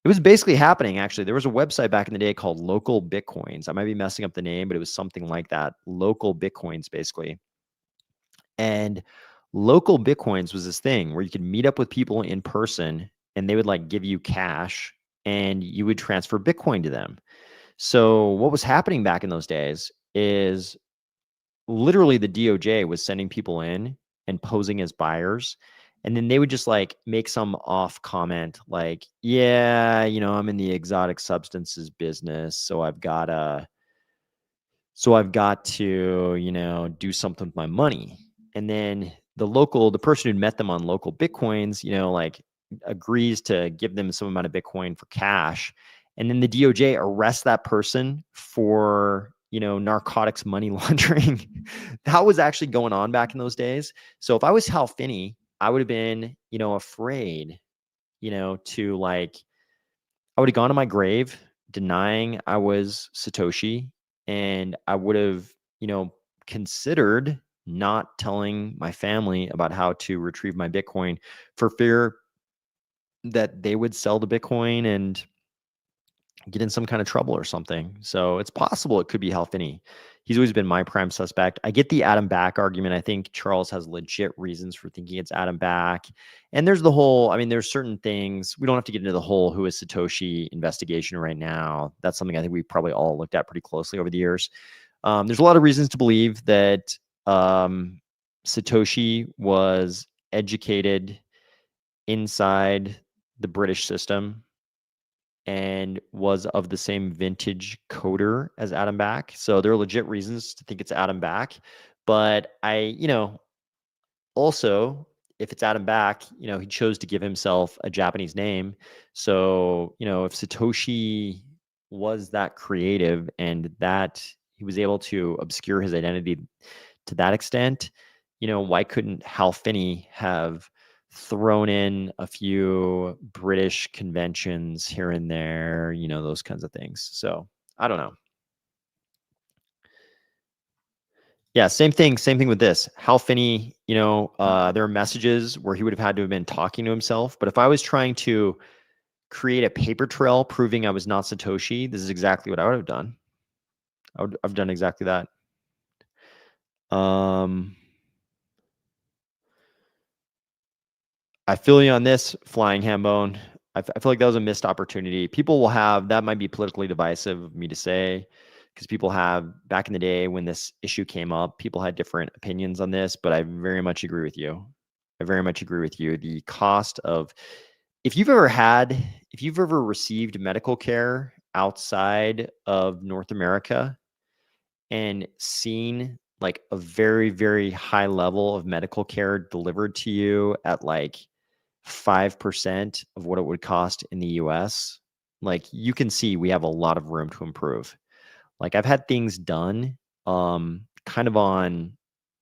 it was basically happening, actually. There was a website back in the day called Local Bitcoins. I might be messing up the name, but it was something like that. Local Bitcoins, basically. And Local Bitcoins was this thing where you could meet up with people in person and they would like give you cash and you would transfer Bitcoin to them. So what was happening back in those days is literally the DOJ was sending people in and posing as buyers. And then they would just like make some off comment like, yeah, I'm in the exotic substances business. So I've got to, do something with my money. And then the person who'd met them on Local Bitcoins, like agrees to give them some amount of Bitcoin for cash. And then the DOJ arrests that person for, narcotics money laundering. That was actually going on back in those days. So if I was Hal Finney, I would have been, afraid, to like, I would have gone to my grave denying I was Satoshi, and I would have, considered not telling my family about how to retrieve my Bitcoin for fear that they would sell the Bitcoin and get in some kind of trouble or something. So it's possible it could be Hal Finney. He's always been my prime suspect. I get the Adam Back argument. I think Charles has legit reasons for thinking it's Adam Back. And there's there's certain things. We don't have to get into the whole who is Satoshi investigation right now. That's something I think we've probably all looked at pretty closely over the years. There's a lot of reasons to believe that Satoshi was educated inside the British system and was of the same vintage coder as Adam Back. So there are legit reasons to think it's Adam Back. But also, if it's Adam Back, he chose to give himself a Japanese name. So, if Satoshi was that creative and that he was able to obscure his identity to that extent, why couldn't Hal Finney have thrown in a few British conventions here and there, those kinds of things. So I don't know. Yeah, same thing with this. Hal Finney, there are messages where he would have had to have been talking to himself. But if I was trying to create a paper trail proving I was not Satoshi, this is exactly what I would have done. I've done exactly that. I feel you on this, Flying Hambone. I feel like that was a missed opportunity. People will have, that might be politically divisive of me to say, because people have, back in the day when this issue came up, people had different opinions on this, but I very much agree with you. I very much agree with you. The cost of, if you've ever received medical care outside of North America and seen like a very, very high level of medical care delivered to you at like 5% of what it would cost in the US, like you can see we have a lot of room to improve. Like I've had things done kind of on,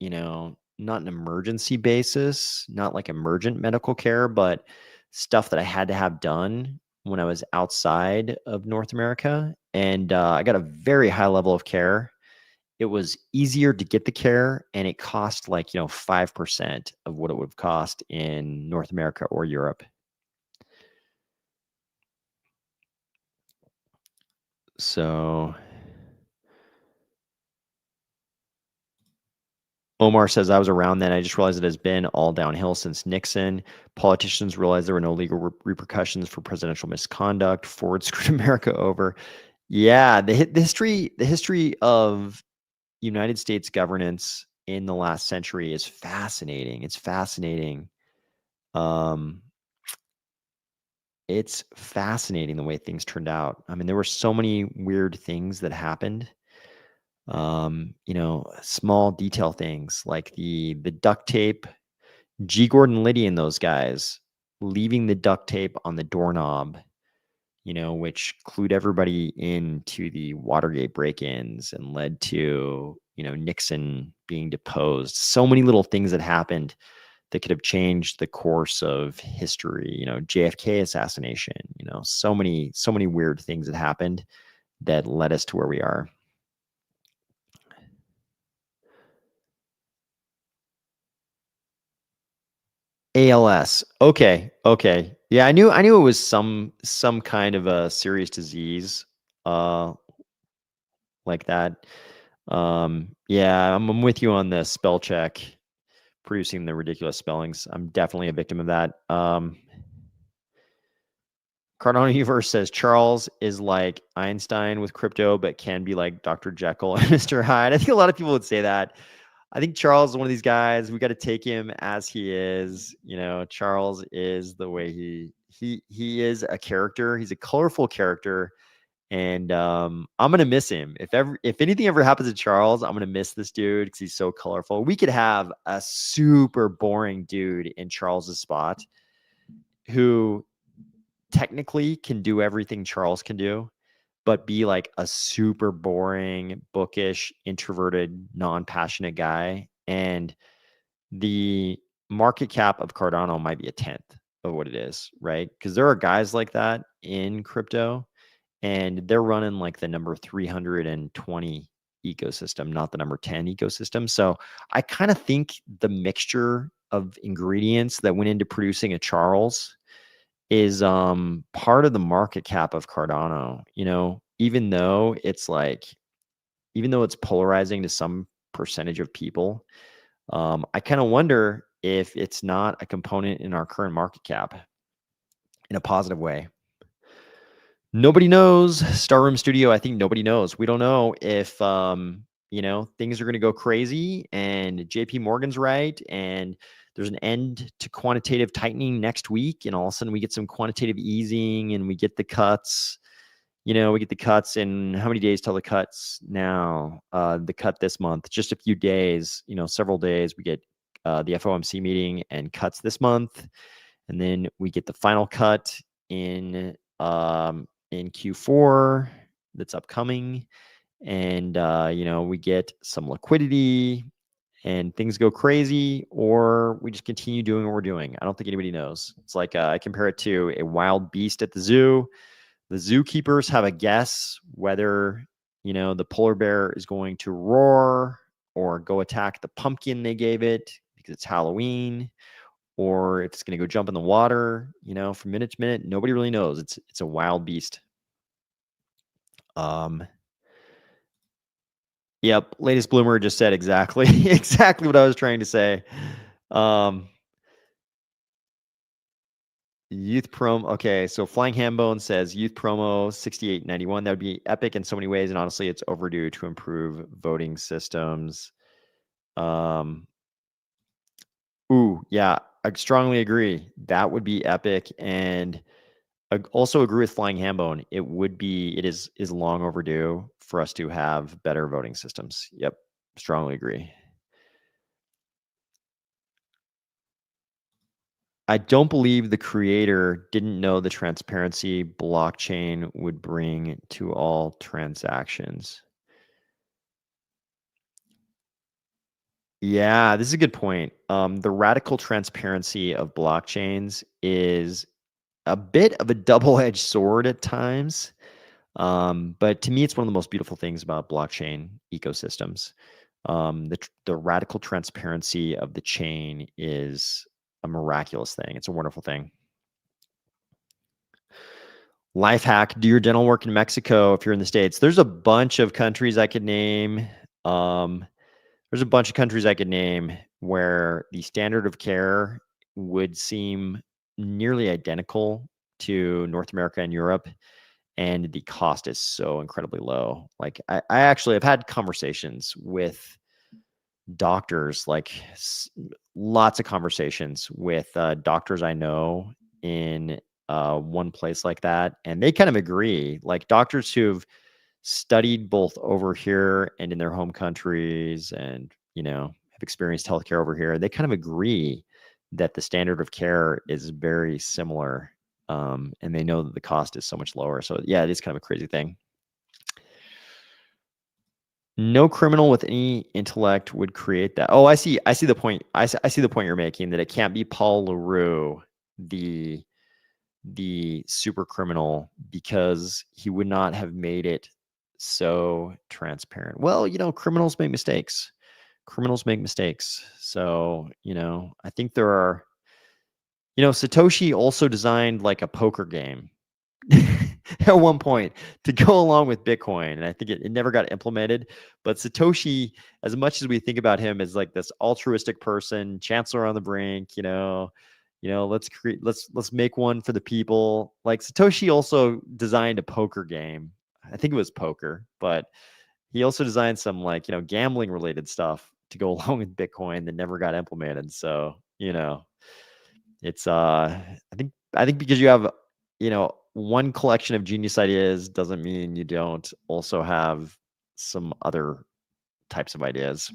not an emergency basis, not like emergent medical care, but stuff that I had to have done when I was outside of North America. And I got a very high level of care. It was easier to get the care and it cost like, 5% of what it would have cost in North America or Europe. So Omar says, I was around then. I just realized it has been all downhill since Nixon. Politicians realized there were no legal repercussions for presidential misconduct. Ford screwed America over. Yeah, the history of United States governance in the last century is fascinating. It's fascinating. It's fascinating the way things turned out. I mean, there were so many weird things that happened. Small detail things like the duct tape, G. Gordon Liddy and those guys leaving the duct tape on the doorknob, which clued everybody into the Watergate break-ins and led to, Nixon being deposed. So many little things that happened that could have changed the course of history. JFK assassination. So many weird things that happened that led us to where we are. ALS. Okay. Yeah, I knew it was some kind of a serious disease like that. Yeah, I'm with you on the spell check, producing the ridiculous spellings. I'm definitely a victim of that. Cardano Universe says Charles is like Einstein with crypto, but can be like Dr. Jekyll and Mr. Hyde. I think a lot of people would say that. I think Charles is one of these guys. We got to take him as he is. Charles is the way he is a character. He's a colorful character, and I'm gonna miss him. If anything ever happens to Charles, I'm gonna miss this dude because he's so colorful. We could have a super boring dude in Charles's spot who technically can do everything Charles can do, but be like a super boring, bookish, introverted, non-passionate guy. And the market cap of Cardano might be a tenth of what it is, right? Because there are guys like that in crypto, and they're running like the number 320 ecosystem, not the number 10 ecosystem. So I kind of think the mixture of ingredients that went into producing a Charles is part of the market cap of Cardano. Even though it's polarizing to some percentage of people, I kind of wonder if it's not a component in our current market cap in a positive way. Nobody knows. Star Room Studio, I think nobody knows. We don't know if things are going to go crazy and JP Morgan's right and there's an end to quantitative tightening next week, and all of a sudden we get some quantitative easing and we get the cuts. We get the cuts in how many days till the cuts now? The cut this month, just a few days, several days. We get the FOMC meeting and cuts this month, and then we get the final cut in Q4 that's upcoming, and we get some liquidity and things go crazy, or we just continue doing what we're doing. I don't think anybody knows. It's like I compare it to a wild beast at the zoo. The zookeepers have a guess whether the polar bear is going to roar or go attack the pumpkin they gave it because it's Halloween, or if it's going to go jump in the water. From minute to minute, nobody really knows. It's a wild beast. Yep, latest bloomer just said exactly what I was trying to say. Youth promo. Okay, so Flying Hambone says youth promo 6891. That would be epic in so many ways, and honestly, it's overdue to improve voting systems. Yeah, I strongly agree. That would be epic, and I also agree with Flying Hambone. It is long overdue for us to have better voting systems. Yep, strongly agree. I don't believe the creator didn't know the transparency blockchain would bring to all transactions. Yeah, this is a good point. The radical transparency of blockchains is a bit of a double-edged sword at times. But to me, it's one of the most beautiful things about blockchain ecosystems. The radical transparency of the chain is a miraculous thing. It's a wonderful thing. Life hack: do your dental work in Mexico if you're in the States. There's a bunch of countries I could name. There's a bunch of countries I could name where the standard of care would seem nearly identical to North America and Europe, and the cost is so incredibly low. Like I actually have had conversations with doctors, like lots of conversations with doctors I know in one place like that, and they kind of agree. Like doctors who've studied both over here and in their home countries, and have experienced healthcare over here, they kind of agree that the standard of care is very similar, and they know that the cost is so much lower. So yeah, it is kind of a crazy thing. No criminal with any intellect would create that. Oh, I see the point. I see the point you're making, that it can't be Paul LaRue, the super criminal, because he would not have made it so transparent. Well, criminals make mistakes. So, I think there are, Satoshi also designed like a poker game at one point to go along with Bitcoin. And I think it never got implemented. But Satoshi, as much as we think about him as like this altruistic person, chancellor on the brink, let's make one for the people. Like, Satoshi also designed a poker game. I think it was poker, but he also designed some, like, gambling related stuff to go along with Bitcoin that never got implemented. So, it's I think because you have, one collection of genius ideas doesn't mean you don't also have some other types of ideas.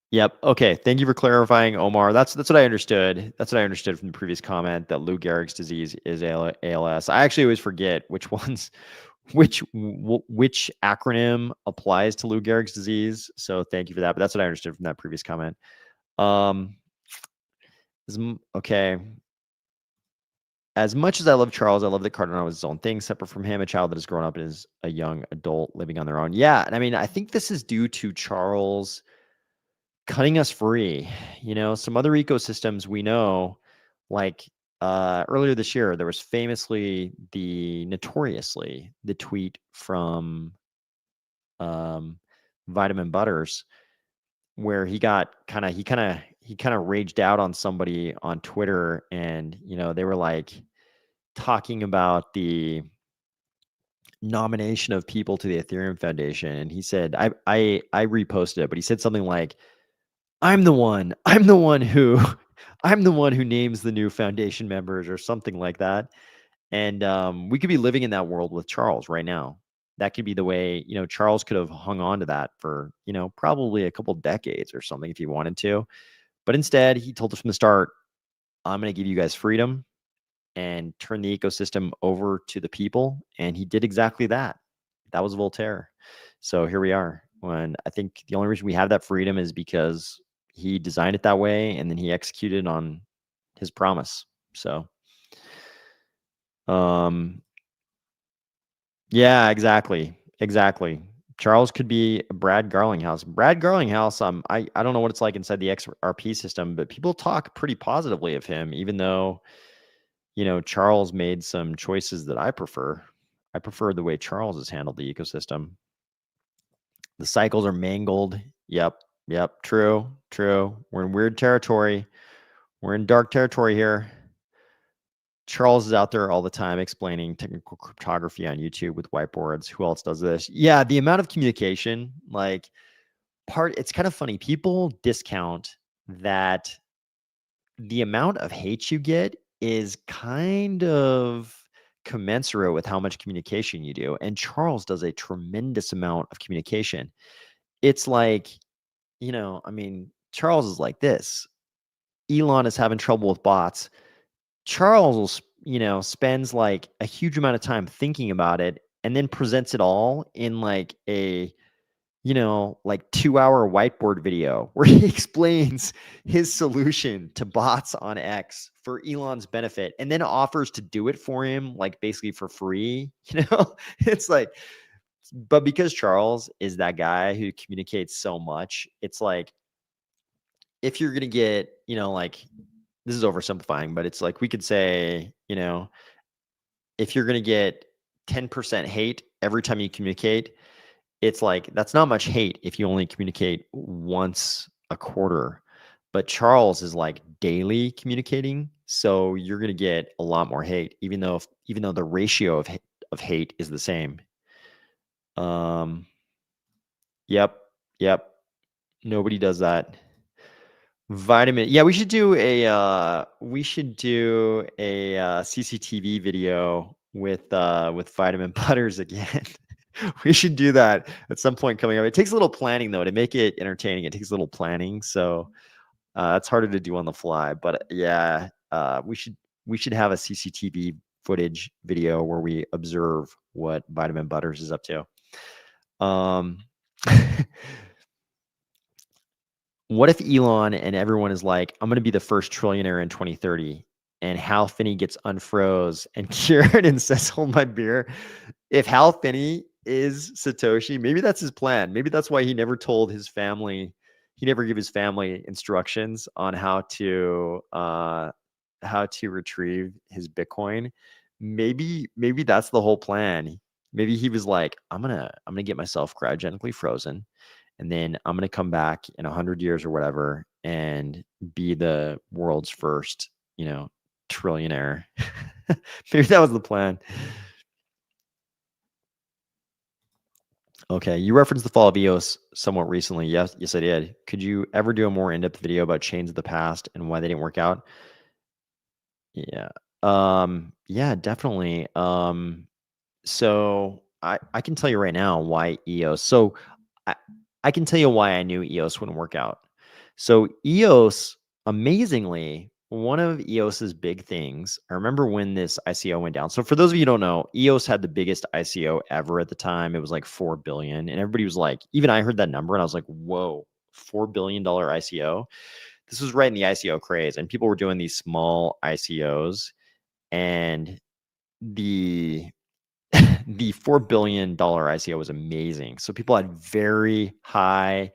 Yep. Okay. Thank you for clarifying, Omar. That's what I understood. That's what I understood from the previous comment, that Lou Gehrig's disease is ALS. I actually always forget which which acronym applies to Lou Gehrig's disease. So thank you for that. But that's what I understood from that previous comment. Okay. As much as I love Charles, I love that Cardano was his own thing, separate from him, a child that has grown up and is a young adult living on their own. Yeah. And I mean, I think this is due to Charles cutting us free. Some other ecosystems we know, like earlier this year, there was notoriously the tweet from Vitamin Butters, where he kind of raged out on somebody on Twitter, and they were like talking about the nomination of people to the Ethereum Foundation, and he said, I reposted it, but he said something like, I'm the one who I'm the one who names the new foundation members, or something like that. And we could be living in that world with Charles right now. That could be the way, Charles could have hung on to that for, probably a couple decades or something if he wanted to. But instead, he told us from the start, I'm going to give you guys freedom and turn the ecosystem over to the people. And he did exactly that. That was Voltaire. So here we are. When I think the only reason we have that freedom is because he designed it that way, and then he executed on his promise. So, yeah, exactly. Charles could be Brad Garlinghouse. I don't know what it's like inside the XRP system, but people talk pretty positively of him, even though, Charles made some choices that I prefer. I prefer the way Charles has handled the ecosystem. The cycles are mangled. Yep. True. We're in weird territory. We're in dark territory here. Charles is out there all the time explaining technical cryptography on YouTube with whiteboards. Who else does this? Yeah, the amount of communication, like, it's kind of funny. People discount that the amount of hate you get is kind of commensurate with how much communication you do. And Charles does a tremendous amount of communication. It's like, I mean, Charles is like this. Elon is having trouble with bots. Charles, spends like a huge amount of time thinking about it, and then presents it all in like a, like 2-hour whiteboard video where he explains his solution to bots on X for Elon's benefit, and then offers to do it for him, like basically for free. It's like, but because Charles is that guy who communicates so much, it's like, if you're going to get, like, this is oversimplifying, but it's like, we could say, if you're going to get 10% hate every time you communicate, it's like, that's not much hate if you only communicate once a quarter. But Charles is like daily communicating, so you're going to get a lot more hate, even though the ratio of hate is the same. Yep. Nobody does that. Vitamin. Yeah, we should do a CCTV video with Vitamin Butters again. We should do that at some point coming up. It takes a little planning though to make it entertaining. It takes a little planning, so it's harder to do on the fly. But yeah, we should have a CCTV footage video where we observe what Vitamin Butters is up to. What if Elon and everyone is like, I'm going to be the first trillionaire in 2030, and Hal Finney gets unfroze and cured and says, hold my beer? If Hal Finney is Satoshi, maybe that's his plan. Maybe that's why he never told his family, he never gave his family instructions on how to retrieve his Bitcoin. Maybe that's the whole plan. Maybe he was like, I'm gonna get myself cryogenically frozen, and then I'm gonna come back in 100 years or whatever and be the world's first, trillionaire. Maybe that was the plan. Okay, you referenced the fall of EOS somewhat recently. Yes, I did. Could you ever do a more in-depth video about chains of the past and why they didn't work out? Yeah. Yeah, definitely. So I can tell you right now why EOS. So I, I can tell you why I knew EOS wouldn't work out. So EOS, amazingly, one of EOS's big things, I remember when this ICO went down. So for those of you who don't know, EOS had the biggest ICO ever at the time. It was like 4 billion. And everybody was like, even I heard that number and I was like, whoa, $4 billion ICO. This was right in the ICO craze. And people were doing these small ICOs, and the the $4 billion ICO was amazing. So people had very high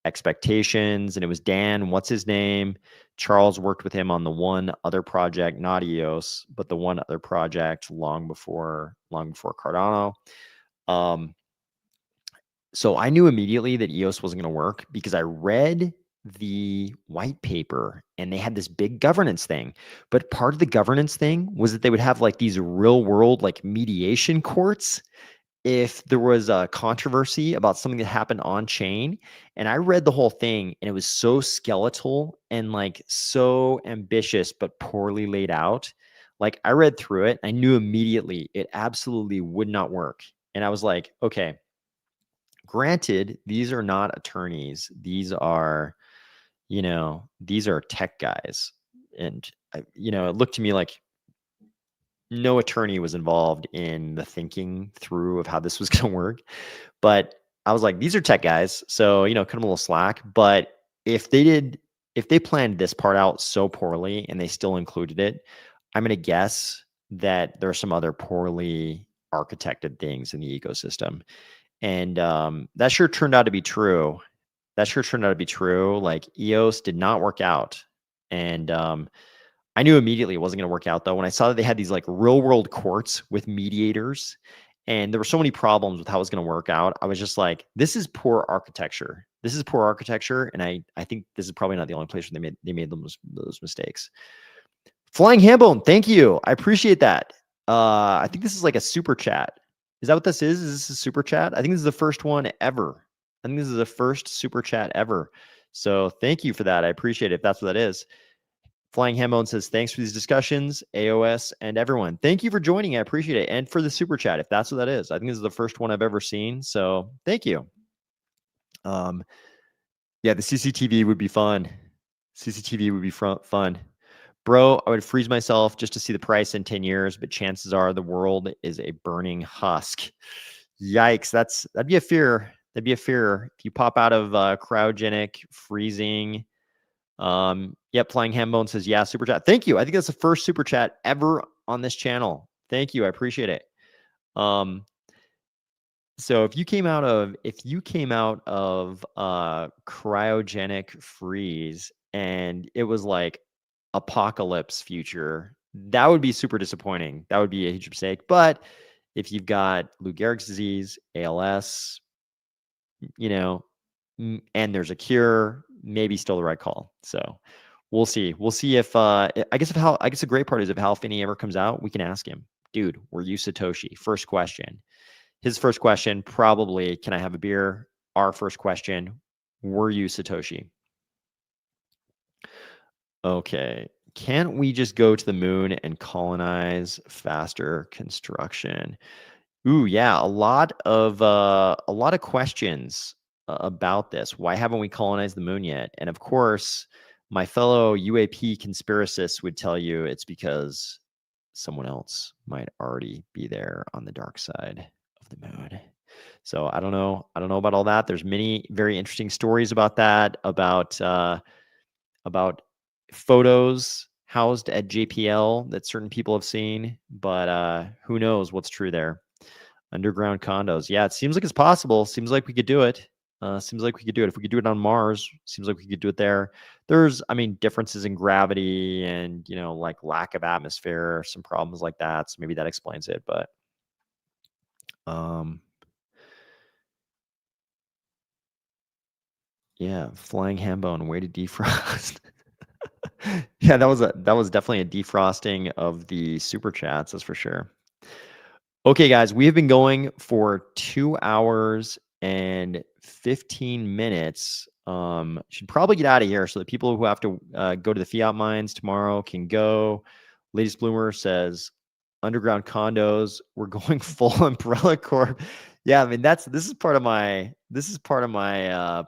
expectations, and it was Dan, what's his name? Charles worked with him on the one other project, not EOS, but the one other project long before Cardano. So I knew immediately that EOS wasn't going to work because I read the white paper and they had this big governance thing. But part of the governance thing was that they would have like these real world like mediation courts if there was a controversy about something that happened on chain. And I read the whole thing and it was so skeletal and like so ambitious but poorly laid out. Like I read through it, I knew immediately it absolutely would not work. And I was like, okay, granted, these are not attorneys. These are, these are tech guys. And, it looked to me like no attorney was involved in the thinking through of how this was going to work. But I was like, these are tech guys. So, cut them a little slack. But if they planned this part out so poorly and they still included it, I'm going to guess that there are some other poorly architected things in the ecosystem. And that sure turned out to be true. Like EOS did not work out. And I knew immediately it wasn't going to work out, though. When I saw that they had these like real world courts with mediators, and there were so many problems with how it was going to work out, I was just like, this is poor architecture. And I think this is probably not the only place where they made those mistakes. Flying Hambone, thank you. I appreciate that. I think this is like a super chat. Is that what this is? Is this a super chat? I think this is the first one ever. I think this is the first super chat ever. So thank you for that. I appreciate it if that's what that is. Flying Hambone says, thanks for these discussions, AOS and everyone. Thank you for joining. I appreciate it. And for the super chat, if that's what that is. I think this is the first one I've ever seen. So thank you. Yeah, the CCTV would be fun. CCTV would be fun. Bro, I would freeze myself just to see the price in 10 years, but chances are the world is a burning husk. Yikes, that'd be a fear. That'd be a fear. If you pop out of cryogenic freezing. Yep, Flying Hambone says, yeah, super chat. Thank you. I think that's the first super chat ever on this channel. Thank you. I appreciate it. So if you came out of cryogenic freeze and it was like apocalypse future, that would be super disappointing. That would be a huge mistake. But if you've got Lou Gehrig's disease, ALS, and there's a cure, maybe still the right call. So we'll see. We'll see if I guess the great part is if Hal Finney ever comes out, we can ask him, dude, were you Satoshi? First question. His first question, probably, can I have a beer? Our first question, were you Satoshi? Okay. Can't we just go to the moon and colonize faster construction? Ooh, yeah, a lot of questions about this. Why haven't we colonized the moon yet? And of course, my fellow UAP conspiracists would tell you it's because someone else might already be there on the dark side of the moon. So I don't know. I don't know about all that. There's many very interesting stories about that, about photos housed at JPL that certain people have seen, but who knows what's true there. Underground condos. Yeah, it seems like it's possible. Seems like we could do it. Seems like we could do it. If we could do it on Mars, seems like we could do it there. There's, I mean, differences in gravity and, like lack of atmosphere, some problems like that. So maybe that explains it. But yeah, flying ham bone, way to defrost. Yeah, that was definitely a defrosting of the super chats, that's for sure. Okay, guys, we have been going for 2 hours and 15 minutes. Should probably get out of here so that people who have to go to the fiat mines tomorrow can go. Latest Bloomer says underground condos. We're going full umbrella corp. Yeah, I mean this is part of my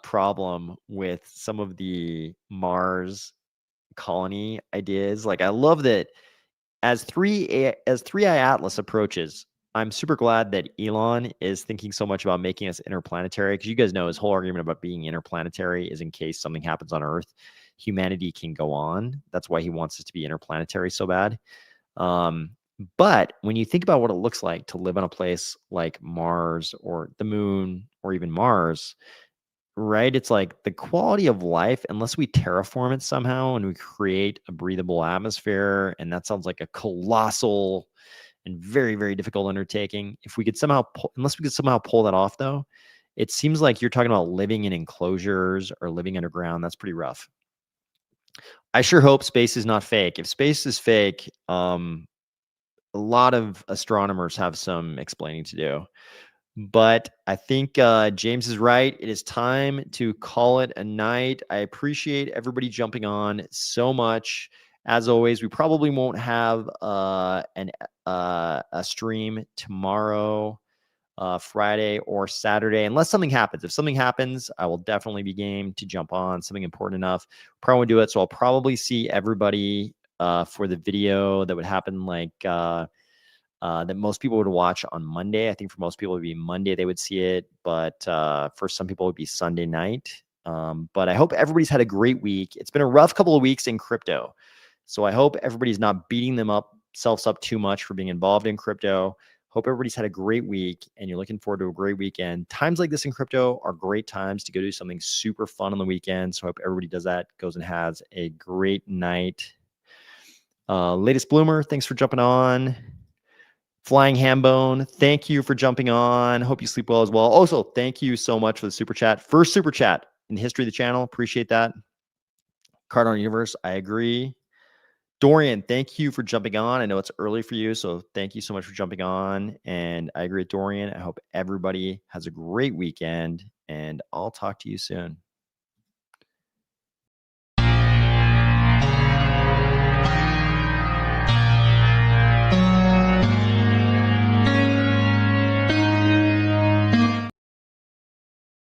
problem with some of the Mars colony ideas. Like I love that as 3i Atlas approaches, I'm super glad that Elon is thinking so much about making us interplanetary, because you guys know his whole argument about being interplanetary is in case something happens on Earth, humanity can go on. That's why he wants us to be interplanetary so bad. But when you think about what it looks like to live on a place like Mars or the moon or even Mars, right? It's like the quality of life, unless we terraform it somehow and we create a breathable atmosphere, and that sounds like a colossal and very, very difficult undertaking. If we could somehow, unless we could somehow pull that off, though, it seems like you're talking about living in enclosures or living underground. That's pretty rough. I sure hope space is not fake. If space is fake, a lot of astronomers have some explaining to do. But I think James is right. It is time to call it a night. I appreciate everybody jumping on so much. As always, we probably won't have a stream tomorrow, Friday or Saturday, unless something happens. If something happens, I will definitely be game to jump on something important enough. Probably won't do it. So I'll probably see everybody for the video that would happen like that most people would watch on Monday. I think for most people it would be Monday they would see it, but for some people it would be Sunday night. But I hope everybody's had a great week. It's been a rough couple of weeks in crypto, so I hope everybody's not beating themselves up too much for being involved in crypto. Hope everybody's had a great week and you're looking forward to a great weekend. Times like this in crypto are great times to go do something super fun on the weekend. So I hope everybody does that, goes and has a great night. Latest Bloomer, thanks for jumping on. Flying Hambone, thank you for jumping on. Hope you sleep well as well. Also, thank you so much for the super chat. First super chat in the history of the channel. Appreciate that. Cardano Universe, I agree. Dorian, thank you for jumping on. I know it's early for you, so thank you so much for jumping on. And I agree with Dorian. I hope everybody has a great weekend, and I'll talk to you soon.